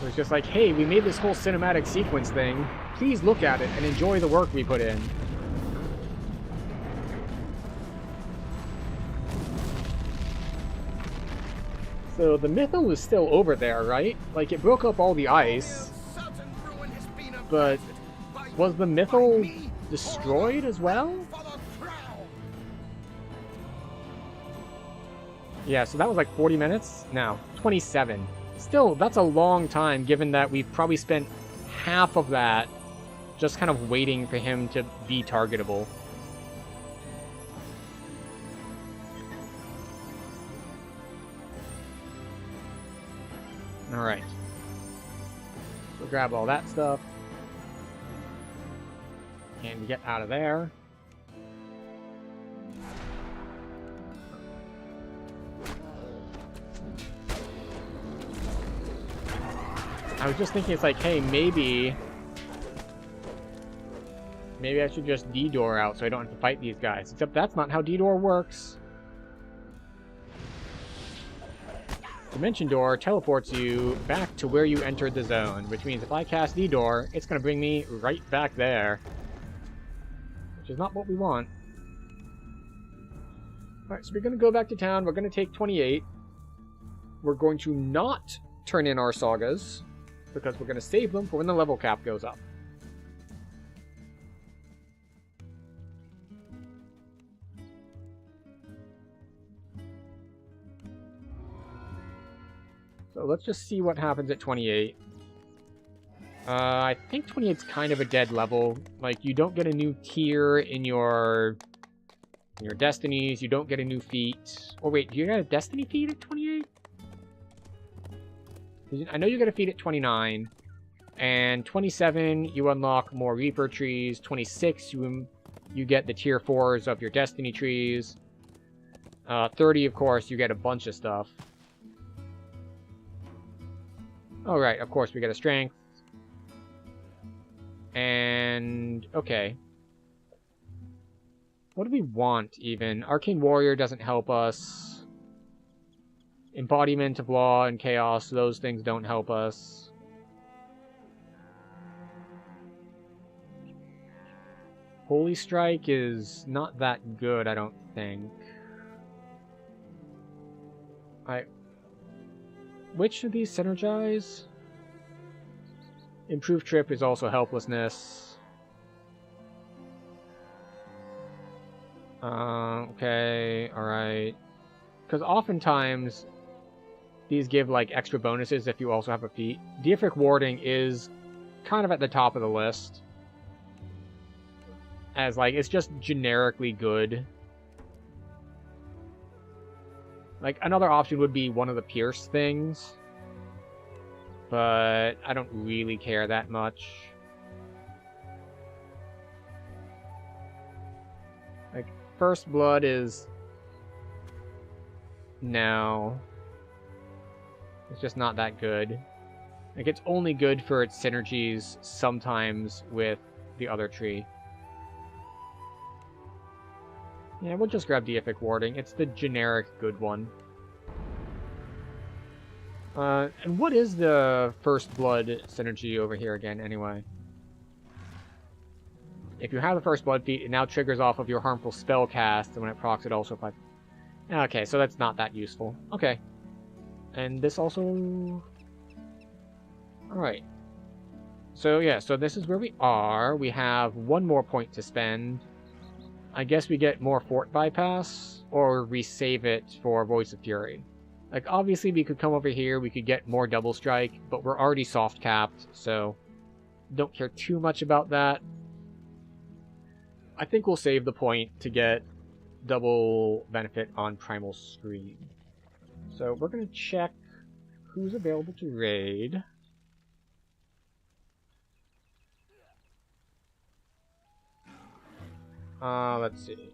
So it's just like, hey, we made this whole cinematic sequence thing. Please look at it and enjoy the work we put in. So the Mythal is still over there, right? Like, it broke up all the ice. But was the Mythal destroyed as well? Yeah, so that was like 40 minutes? No, 27. Still, that's a long time, given that we've probably spent half of that just kind of waiting for him to be targetable. Alright. So grab all that stuff. And get out of there. I was just thinking, it's like, hey, maybe I should just D-door out so I don't have to fight these guys. Except that's not how D-door works. Dimension Door teleports you back to where you entered the zone, which means if I cast D-door, it's going to bring me right back there. Which is not what we want. Alright, so we're going to go back to town. We're going to take 28. We're going to not turn in our sagas, because we're going to save them for when the level cap goes up. So let's just see what happens at 28. I think 28's kind of a dead level. Like, you don't get a new tier in your destinies, you don't get a new feat. Oh wait, do you get a destiny feat at 28? I know you get a feat at 29. And 27, you unlock more Reaper trees. 26, you get the tier 4s of your destiny trees. 30, of course, you get a bunch of stuff. Alright, of course we get a strength. And... okay. What do we want, even? Arcane Warrior doesn't help us. Embodiment of Law and Chaos, those things don't help us. Holy Strike is not that good, I don't think. Which of these synergize? Improved Trip is also helplessness. Okay, alright. Because oftentimes, these give, like, extra bonuses if you also have a feat. Deific Warding is kind of at the top of the list. As, like, it's just generically good. Like, another option would be one of the Pierce things. But I don't really care that much. Like, First Blood is... no. It's just not that good. Like, it's only good for its synergies sometimes with the other tree. Yeah, we'll just grab Deific Warding. It's the generic good one. And what is the First Blood synergy over here again, anyway? If you have the First Blood feat, it now triggers off of your harmful spell cast, and when it procs, it also applies. Okay, so that's not that useful. Okay. And this also... alright. So, yeah, so this is where we are. We have one more point to spend. I guess we get more Fort Bypass, or resave it for Voice of Fury. Like, obviously we could come over here, we could get more Double Strike, but we're already soft capped, so... don't care too much about that. I think we'll save the point to get double benefit on Primal Scream. So we're going to check who's available to raid. Let's see.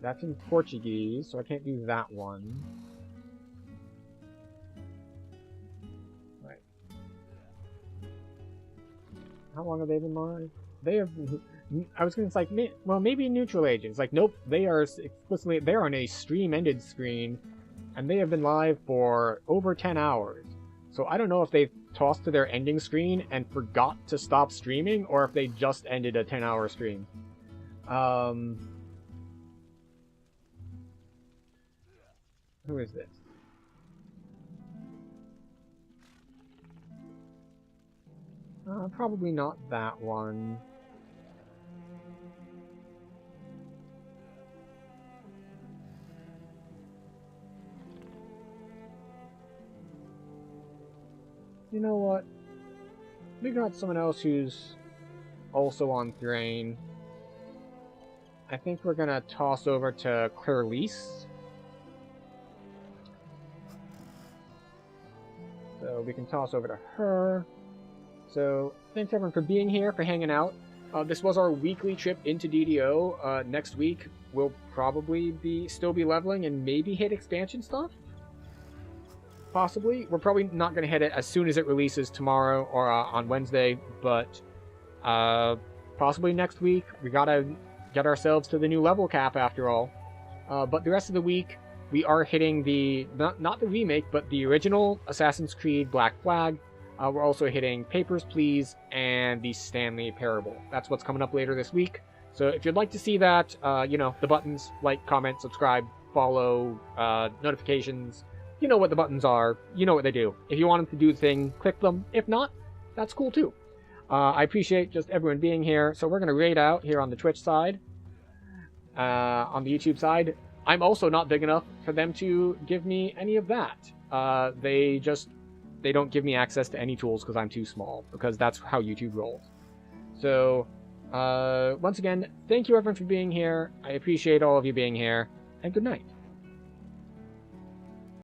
That's in Portuguese, so I can't do that one. Right. How long have they been live? They have... I was gonna say, like, well, maybe neutral agents. Like, nope, they are explicitly... They're on a stream-ended screen, and they have been live for over 10 hours. So I don't know if they've tossed to their ending screen and forgot to stop streaming, or if they just ended a 10-hour stream. Who is this? Probably not that one. You know what? We got someone else who's also on Thrain. I think we're gonna toss over to Clairlise. So we can toss over to her. So thanks everyone for being here, for hanging out. This was our weekly trip into DDO. Next week we'll probably still be leveling and maybe hit expansion stuff. Possibly. We're probably not going to hit it as soon as it releases tomorrow or on Wednesday, but possibly next week. We gotta get ourselves to the new level cap after all. But the rest of the week, we are hitting the, not the remake, but the original Assassin's Creed Black Flag. We're also hitting Papers, Please, and the Stanley Parable. That's what's coming up later this week. So if you'd like to see that, you know, the buttons, like, comment, subscribe, follow, notifications, you know what the buttons are, you know what they do. If you want them to do the thing, click them. If not, that's cool too. I appreciate just everyone being here. So we're going to raid out here on the Twitch side. On the YouTube side, I'm also not big enough for them to give me any of that. They don't give me access to any tools because I'm too small, because that's how YouTube rolls. So, once again, thank you everyone for being here. I appreciate all of you being here, and good night.